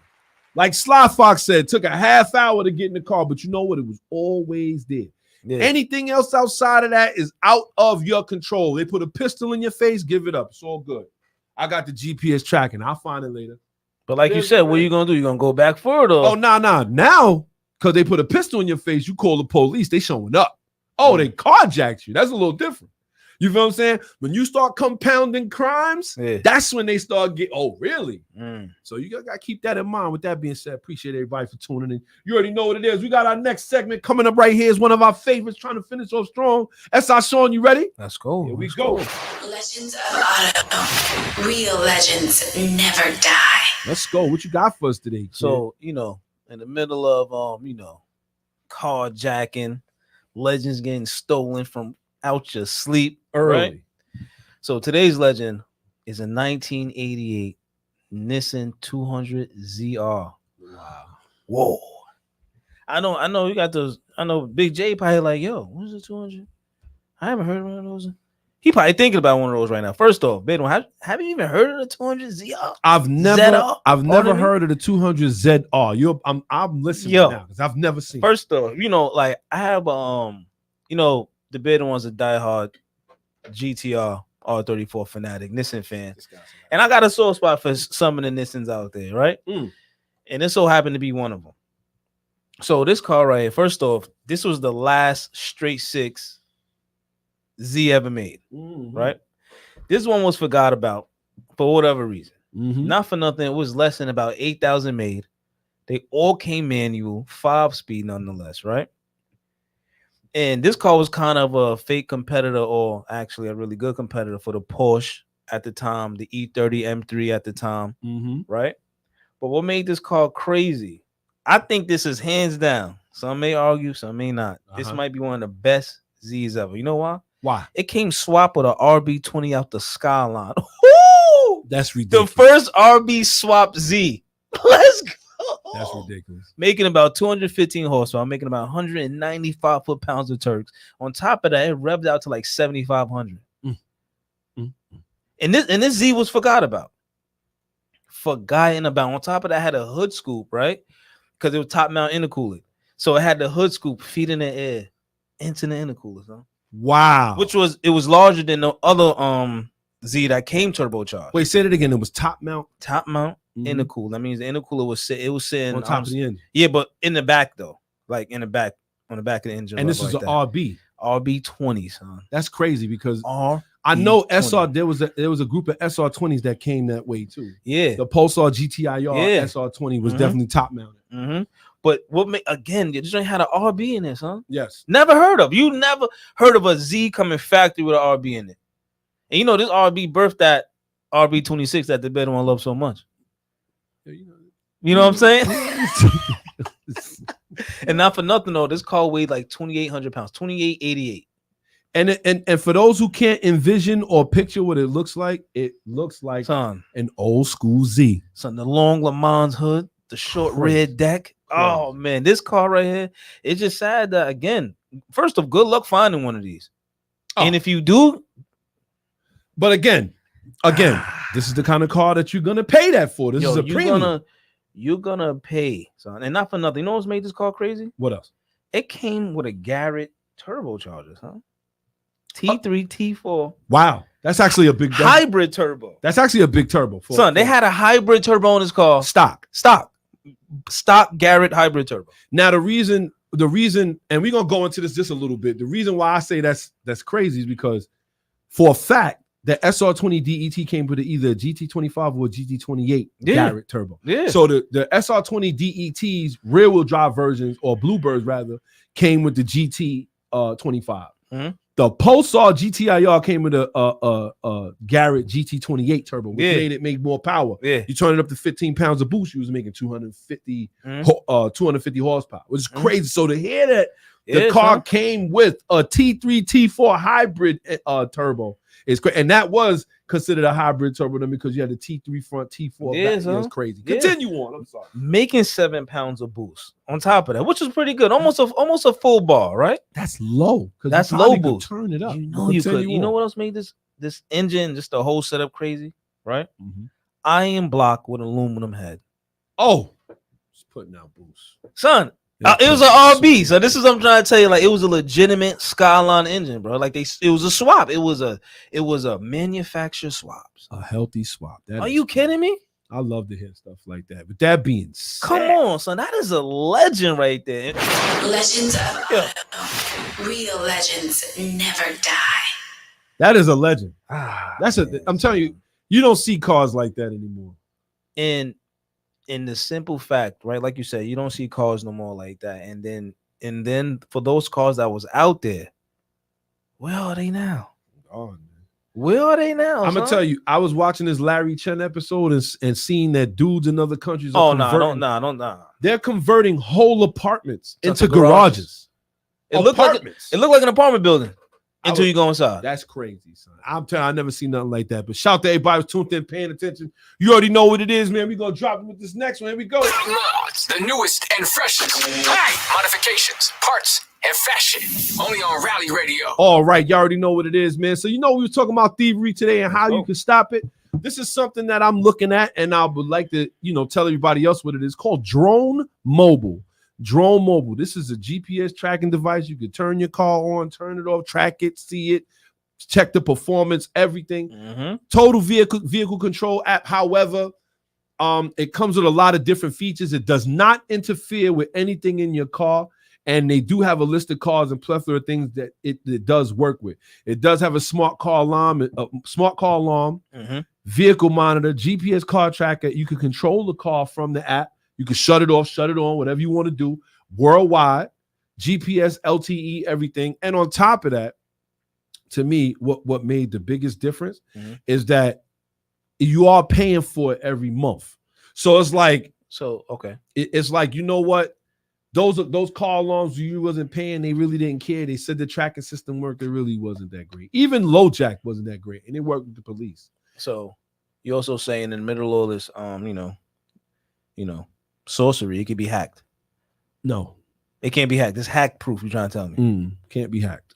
Like Sly Fox said, took a half hour to get in the car, but you know what? It was always there. Yeah. Anything else outside of that is out of your control. They put a pistol in your face, give it up. It's all good. I got the GPS tracking. I'll find it later. But like you said, what are you going to do? You going to go back for it? Or? Oh, no. Now, because they put a pistol in your face, you call the police. They showing up. Oh, they carjacked you. That's a little different. You feel what I'm saying? When you start compounding crimes, that's when they start getting, oh, really? So you got to keep that in mind. With that being said, appreciate everybody for tuning in. You already know what it is. We got our next segment coming up right here. Is one of our favorites, trying to finish off strong. S.I Shawn, you ready? Let's go. Here we go. Legends of Auto. Real legends never die. Let's go. What you got for us today, kid? So, in the middle of, carjacking, legends getting stolen from out your sleep early. Right? So today's legend is a 1988 Nissan 200 ZR. Wow. Whoa. I know you got those. I know Big J probably like, yo, what's the 200? I haven't heard of one of those. He probably thinking about one of those right now. First off, Bedouin, have you even heard of the 200 ZR? I've never heard of the 200 ZR. I'm listening now because I've never seen. First off, like I have the Bedouin's a diehard GTR R34 fanatic, Nissan fan, and I got a soft spot for some of the Nissans out there, right? And this so happened to be one of them. So this car right here, first off, this was the last straight six Z ever made, right? This one was forgot about for whatever reason. Not for nothing. It was less than about 8,000 made. They all came manual, 5-speed nonetheless, right? And this car was kind of a fake competitor, or actually a really good competitor for the Porsche at the time, the E30 M3 at the time, right? But what made this car crazy, I think this is hands down. Some may argue, some may not. This might be one of the best Z's ever. You know why? Why? It came swapped with a RB20 out the Skyline. Woo! That's ridiculous. The first RB swap Z. Let's go. That's ridiculous. Making about 215 horsepower, making about 195 foot-pounds of Turks. On top of that, it revved out to like 7,500. And this Z was forgotten about. Forgotten about. On top of that, had a hood scoop, right? Because it was top mount intercooler. So it had the hood scoop feeding the air into the intercooler. Huh? Wow. It was larger than the other Z that came turbocharged. Wait, say that again. It was top mount intercooler. That means the intercooler was sitting on top of the engine. Yeah, but in the back though, like in the back, on the back of the engine. And this is like an RB20, son. That's crazy because I know SR. There was a group of SR20s that came that way too. Yeah, the Pulsar GTIR SR20 was definitely top mounted. But again, you just ain't had an RB in this, huh? Yes. Never heard of. You never heard of a Z coming factory with an RB in it. And you know this RB birthed that RB26 that the better one loves so much. You know what I'm saying? And not for nothing though, this car weighed like 2,800 pounds, 2,888. And for those who can't envision or picture what it looks like an old school Z. Son, the long Le Mans hood, the short red deck. Oh man, this car right here, it's just sad that again, first of good luck finding one of these. And if you do, but again, this is the kind of car that you're gonna pay that for. This is a premium. You're gonna pay, son, and not for nothing. You know what's made this car crazy? What else? It came with a Garrett turbocharger, huh? T3, T4. Wow, that's actually a big hybrid turbo. That's actually a big turbo, son. They had a hybrid turbo in this car. Stock Garrett hybrid turbo. Now the reason, and we're gonna go into this just a little bit. The reason why I say that's crazy is because for a fact the SR20 DET came with either a GT25 or a GT28 Garrett turbo. Yeah. So the SR20 DET's rear wheel drive versions, or Bluebirds rather, came with the GT25. The Pulsar GTIR came with a Garrett GT28 turbo, which made it make more power. Yeah. You turn it up to 15 pounds of boost, you was making 250 horsepower, which is crazy. So to hear that the car came with a T3, T4 hybrid turbo is crazy. And that was considered a hybrid turbo because you had the T3 front, T4 back. It was crazy. Continue on. I'm sorry. Making 7 pounds of boost on top of that, which is pretty good. Almost a full bar, right? That's low. That's low boost. Turn it up. You know you could. You know what else made this engine, just the whole setup crazy, right? Iron block with aluminum head. Oh, just putting out boost, son. It was an RB, so this is what I'm trying to tell you. Like, it was a legitimate Skyline engine, bro. Like it was a swap. It was a manufacturer swap, a healthy swap. Are you kidding me? I love to hear stuff like that. But that being said, come on, son, that is a legend right there. Legends of Auto. Real legends never die. That is a legend. I'm telling you, you don't see cars like that anymore. And in the simple fact, right, like you said, you don't see cars no more like that. And then for those cars that was out there, where are they now? Where are they now? I'm gonna tell you, I was watching this Larry Chen episode and seeing that dudes in other countries are don't. They're converting whole apartments into garages. It looked like an apartment building until you go inside. That's crazy, son. I'm telling you, I never seen nothing like that. But shout out to everybody who's tuned in, paying attention. You already know what it is, man. We're gonna drop it with this next one. Here we go. Mods, the newest and freshest. Hey, modifications, parts, and fashion. Only on Rally Radio. All right, y'all already know what it is, man. So you know we were talking about thievery today and how you can stop it. This is something that I'm looking at, and I would like to, tell everybody else what it is. Called Drone Mobile. Drone Mobile. This is a GPS tracking device. You can turn your car on, turn it off, track it, see it, check the performance, everything. Total vehicle control app. However, it comes with a lot of different features. It does not interfere with anything in your car. And they do have a list of cars and plethora of things that it does work with. It does have a smart car alarm, vehicle monitor, GPS car tracker. You can control the car from the app. You can shut it off, shut it on, whatever you want to do. Worldwide, GPS, LTE, everything. And on top of that, to me, what made the biggest difference is that you are paying for it every month. So it's like So okay, It's like, you know what? Those car alarms you wasn't paying, they really didn't care. They said the tracking system worked. It really wasn't that great. Even LoJack wasn't that great, and it worked with the police. so you're also saying in the middle of all this, sorcery, it could be hacked. No, it can't be hacked. It's hack proof. You're trying to tell me? Can't be hacked.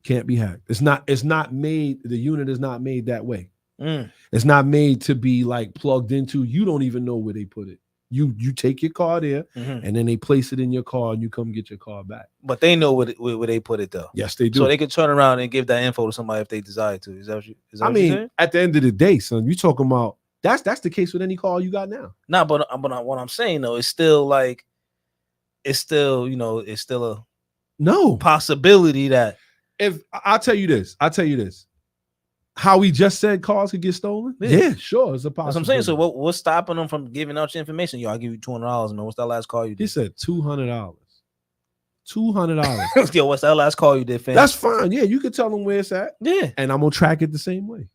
Can't be hacked. It's not made. The unit is not made that way. It's not made to be like plugged into. You don't even know where they put it. You take your car there, and then they place it in your car, and you come get your car back. But they know where they put it, though. Yes, they do. So they could turn around and give that info to somebody if they desire to. Is that what you? I mean, at the end of the day, son, you talking about that's the case with any car you got now. Nah, but what I'm saying though, it's still a possibility that if I'll tell you this, how we just said cars could get stolen. Yeah, sure, it's a possibility. That's what I'm saying. So what's stopping them from giving out your information? Yo, I'll give you $200, man. What's that last call you did? He said $200. $200. Yo, what's that last call you did, fam? That's fine. Yeah, you can tell them where it's at. Yeah, and I'm gonna track it the same way.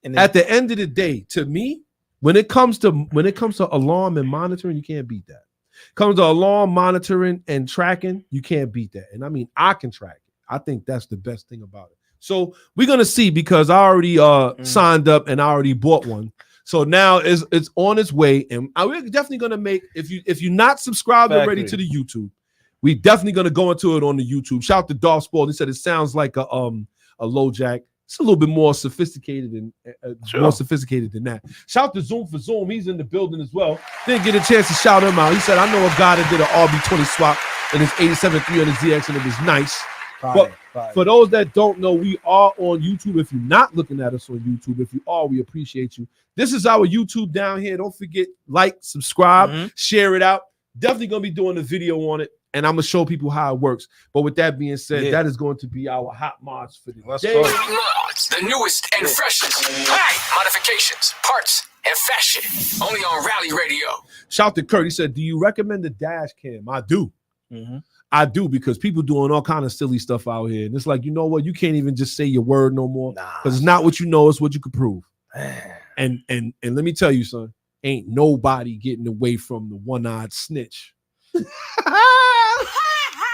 And at the end of the day, to me, when it comes to alarm and monitoring, you can't beat that. Comes to alarm monitoring and tracking, you can't beat that. And I mean, I can track it. I think that's the best thing about it. So we're gonna see, because I already signed up and I already bought one. So now it's on its way, and we're definitely gonna make, if you're not subscribed already to the YouTube, we definitely gonna go into it on the YouTube. Shout out to Dolph Sport. He said it sounds like a LoJack. It's a little bit more sophisticated and more sophisticated than that. Shout out to Zoom for Zoom. He's in the building as well. Didn't get a chance to shout him out. He said, I know a guy that did an RB20 swap in his 87-300ZX, and it was nice. But for those that don't know, we are on YouTube. If you're not looking at us on YouTube, if you are, we appreciate you. This is our YouTube down here. Don't forget, like, subscribe, share it out. Definitely going to be doing a video on it, and I'm going to show people how it works. But with that being said, that is going to be our hot mods for the day. Mods, the newest and freshest. Hey, modifications, parts, and fashion. Only on Rally Radio. Shout out to Kurt. He said, do you recommend the dash cam? I do. I do, because people doing all kind of silly stuff out here. And it's like, you know what? You can't even just say your word no more, because it's not what you know, it's what you can prove. And let me tell you, son, ain't nobody getting away from the one-eyed snitch.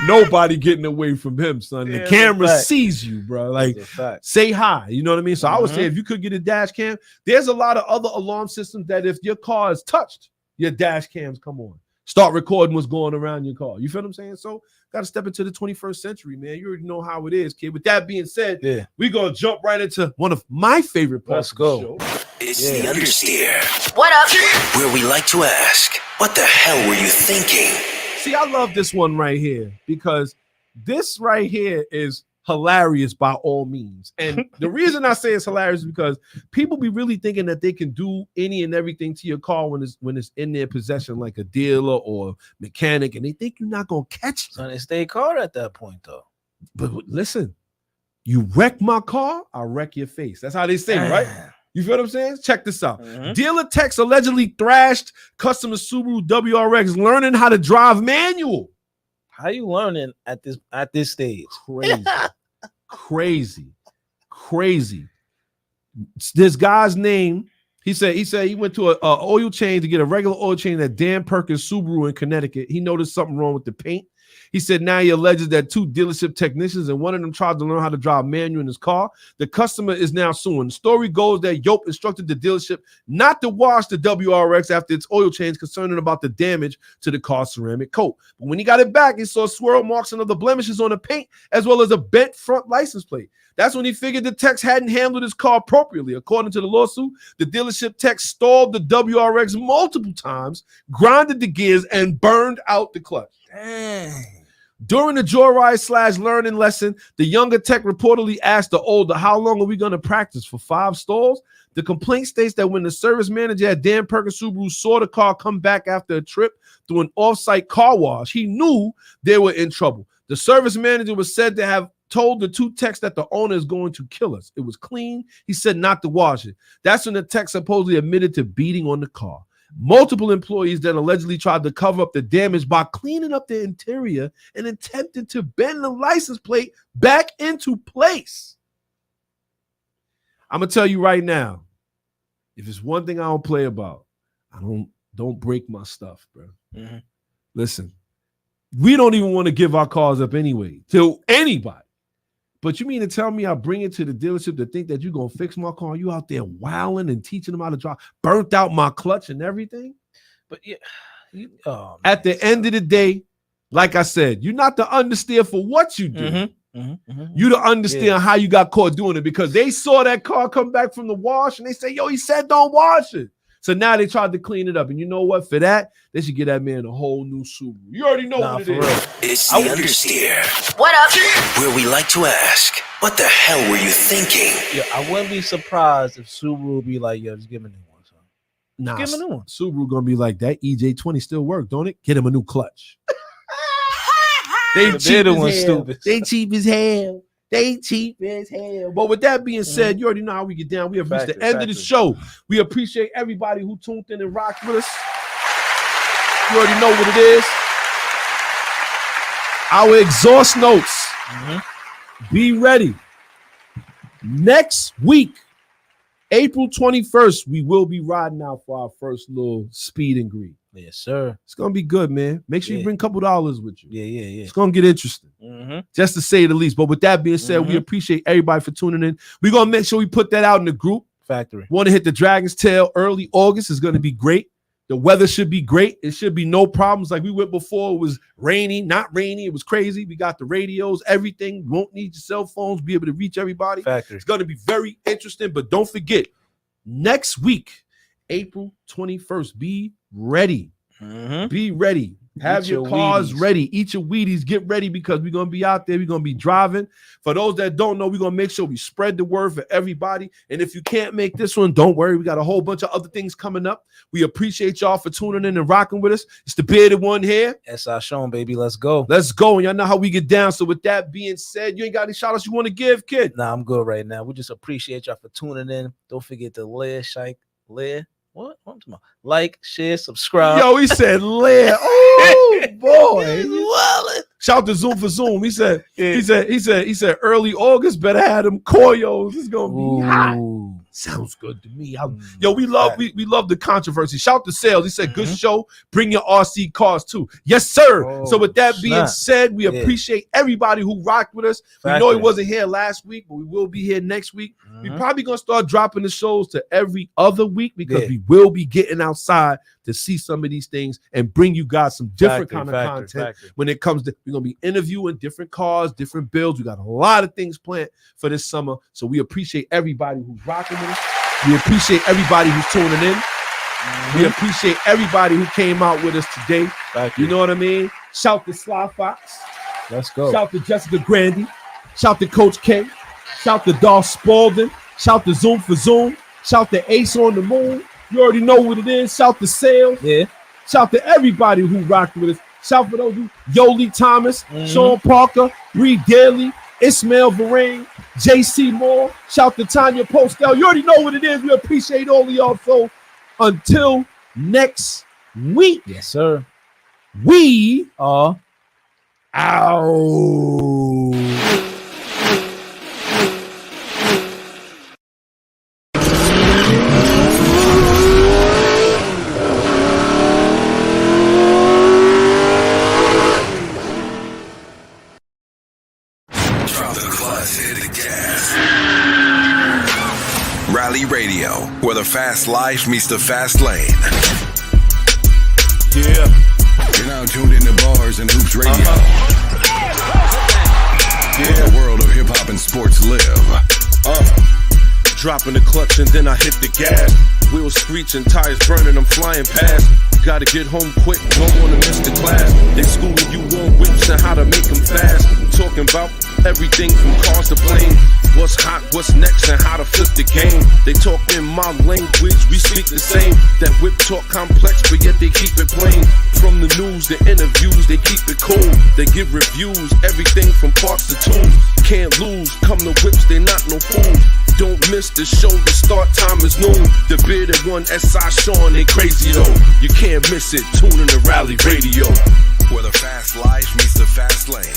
Nobody getting away from him, son. The camera sees you, bro. Like, say hi. You know what I mean? So I would say, if you could get a dash cam, there's a lot of other alarm systems that if your car is touched, your dash cams come on. Start recording what's going around your car. You feel what I'm saying? So got to step into the 21st century, man. You already know how it is, kid. With that being said, we're going to jump right into one of my favorite parts of the show. It's the Understeer. What up? Where we like to ask, what the hell were you thinking? See, I love this one right here, because this right here is hilarious by all means. And the reason I say it's hilarious is because people be really thinking that they can do any and everything to your car when it's in their possession, like a dealer or mechanic, and they think you're not gonna catch it. Son, it's their car at that point, though. But listen, you wreck my car, I'll wreck your face. That's how they say, right? You feel what I'm saying? Check this out. Dealer techs allegedly thrashed customer Subaru WRX learning how to drive manual. How you learning at this stage? Crazy. This guy's name, he said he went to a oil change to get a regular oil change at Dan Perkins Subaru in Connecticut. He noticed something wrong with the paint. He said now he alleges that 2 dealership technicians and one of them tried to learn how to drive manual in his car. The customer is now suing. The story goes that Yope instructed the dealership not to wash the WRX after its oil change, concerning about the damage to the car's ceramic coat. But when he got it back, he saw swirl marks and other blemishes on the paint, as well as a bent front license plate. That's when he figured the techs hadn't handled his car appropriately. According to the lawsuit, the dealership tech stalled the WRX multiple times, grinded the gears, and burned out the clutch. Dang. During the joyride/learning lesson, the younger tech reportedly asked the older, how long are we going to practice, for 5 stalls? The complaint states that when the service manager at Dan Perkins Subaru saw the car come back after a trip through an off-site car wash, he knew they were in trouble. The service manager was said to have told the 2 techs that the owner is going to kill us. It was clean. He said not to wash it. That's when the tech supposedly admitted to beating on the car. Multiple employees then allegedly tried to cover up the damage by cleaning up the interior and attempting to bend the license plate back into place. I'm going to tell you right now, if it's one thing I don't play about, I don't break my stuff, bro. Mm-hmm. Listen, we don't even want to give our cars up anyway to anybody. But you mean to tell me I bring it to the dealership to think that you're going to fix my car? You out there wilding and teaching them how to drive, burnt out my clutch and everything? But yeah, at the end of the day, like I said, you're not to understand for what you do. Mm-hmm. Mm-hmm. You to understand how you got caught doing it because they saw that car come back from the wash and they say, yo, he said don't wash it. So now they tried to clean it up. And you know what? For that, they should get that man a whole new Subaru. You already know what it is. It's the Understeer. What up? Where we like to ask, what the hell were you thinking? Yeah, I wouldn't be surprised if Subaru would be like, yo, just give him a new one. So. Nah, give him a new one. Subaru going to be like, that EJ20 still work, don't it? Get him a new clutch. They cheap as hell. Stupid. They cheap as hell. They cheap as hell. But with that being said, you already know how we get down. We have reached the end of the show. We appreciate everybody who tuned in and rocked with us. You already know what it is. Our exhaust notes. Be ready. Next week, April 21st, we will be riding out for our first little speed and greet. Yes, sir. It's going to be good, man. Make sure you bring a couple dollars with you. Yeah. It's going to get interesting, just to say the least. But with that being said, we appreciate everybody for tuning in. We're going to make sure we put that out in the group. Factory. Want to hit the Dragon's Tail early August is going to be great. The weather should be great. It should be no problems. Like we went before, it was rainy, not rainy. It was crazy. We got the radios, everything. Won't need your cell phones, be able to reach everybody. Factory. It's going to be very interesting. But don't forget, next week, April 21st, be ready. Be ready. Have your cars ready. Eat your Wheaties. Get ready because we're going to be out there. We're going to be driving. For those that don't know, we're going to make sure we spread the word for everybody. And if you can't make this one, don't worry. We got a whole bunch of other things coming up. We appreciate y'all for tuning in and rocking with us. It's the bearded one here. SI Shawn, baby. Let's go. Let's go. And y'all know how we get down. So with that being said, you ain't got any shout outs you want to give, kid? Nah, I'm good right now. We just appreciate y'all for tuning in. Don't forget to What? Like, share, subscribe. Yo, he said Lair. Oh boy. Shout to Zoom for Zoom. He said early August better have them Koyos. It's gonna be hot. Sounds good to me. Yo, we love the controversy. Shout to Sales. He said, good show. Bring your RC cars too. Yes, sir. So with that being said, we appreciate everybody who rocked with us. We know he wasn't here last week, but we will be here next week. We're probably gonna start dropping the shows to every other week because we will be getting outside to see some of these things and bring you guys some different kind of content when it comes to, we're going to be interviewing different cars, different builds. We got a lot of things planned for this summer. So we appreciate everybody who's rocking with us. We appreciate everybody who's tuning in. We appreciate everybody who came out with us today. You know what I mean? Shout to Sly Fox. Let's go. Shout to Jessica Grandy. Shout to Coach K. Shout to Darth Spalding. Shout to Zoom for Zoom. Shout to Ace on the Moon. You already know what it is. Shout to Sales. Yeah. Shout to everybody who rocked with us. Shout for those who Yoli Thomas, Sean Parker, Reed Daly, Ismail Varane, JC Moore. Shout to Tanya Postel. You already know what it is. We appreciate all of y'all. So until next week. Yes, sir. We are out. Rally Radio, where the fast life meets the fast lane. Yeah. You're now tuned into Bars and Hoops Radio. Where the world of hip-hop and sports live. Dropping the clutch and then I hit the gas. Wheels screeching, tires burning, I'm flying past. Gotta get home quick, don't wanna miss the class. They schooling you on whips and how to make them fast. Talking about everything from cars to planes. What's hot, what's next, and how to flip the game. They talk in my language, we speak the same. That whip talk complex, but yet they keep it plain. From the news, the interviews, they keep it cool. They give reviews, everything from parts to tunes. Can't lose, come the whips, they not no fools. Don't miss the show, the start time is noon. The bearded one, S.I Shawn, ain't crazy though. You can't miss it, tune in to Rally Radio. Where the fast life meets the fast lane.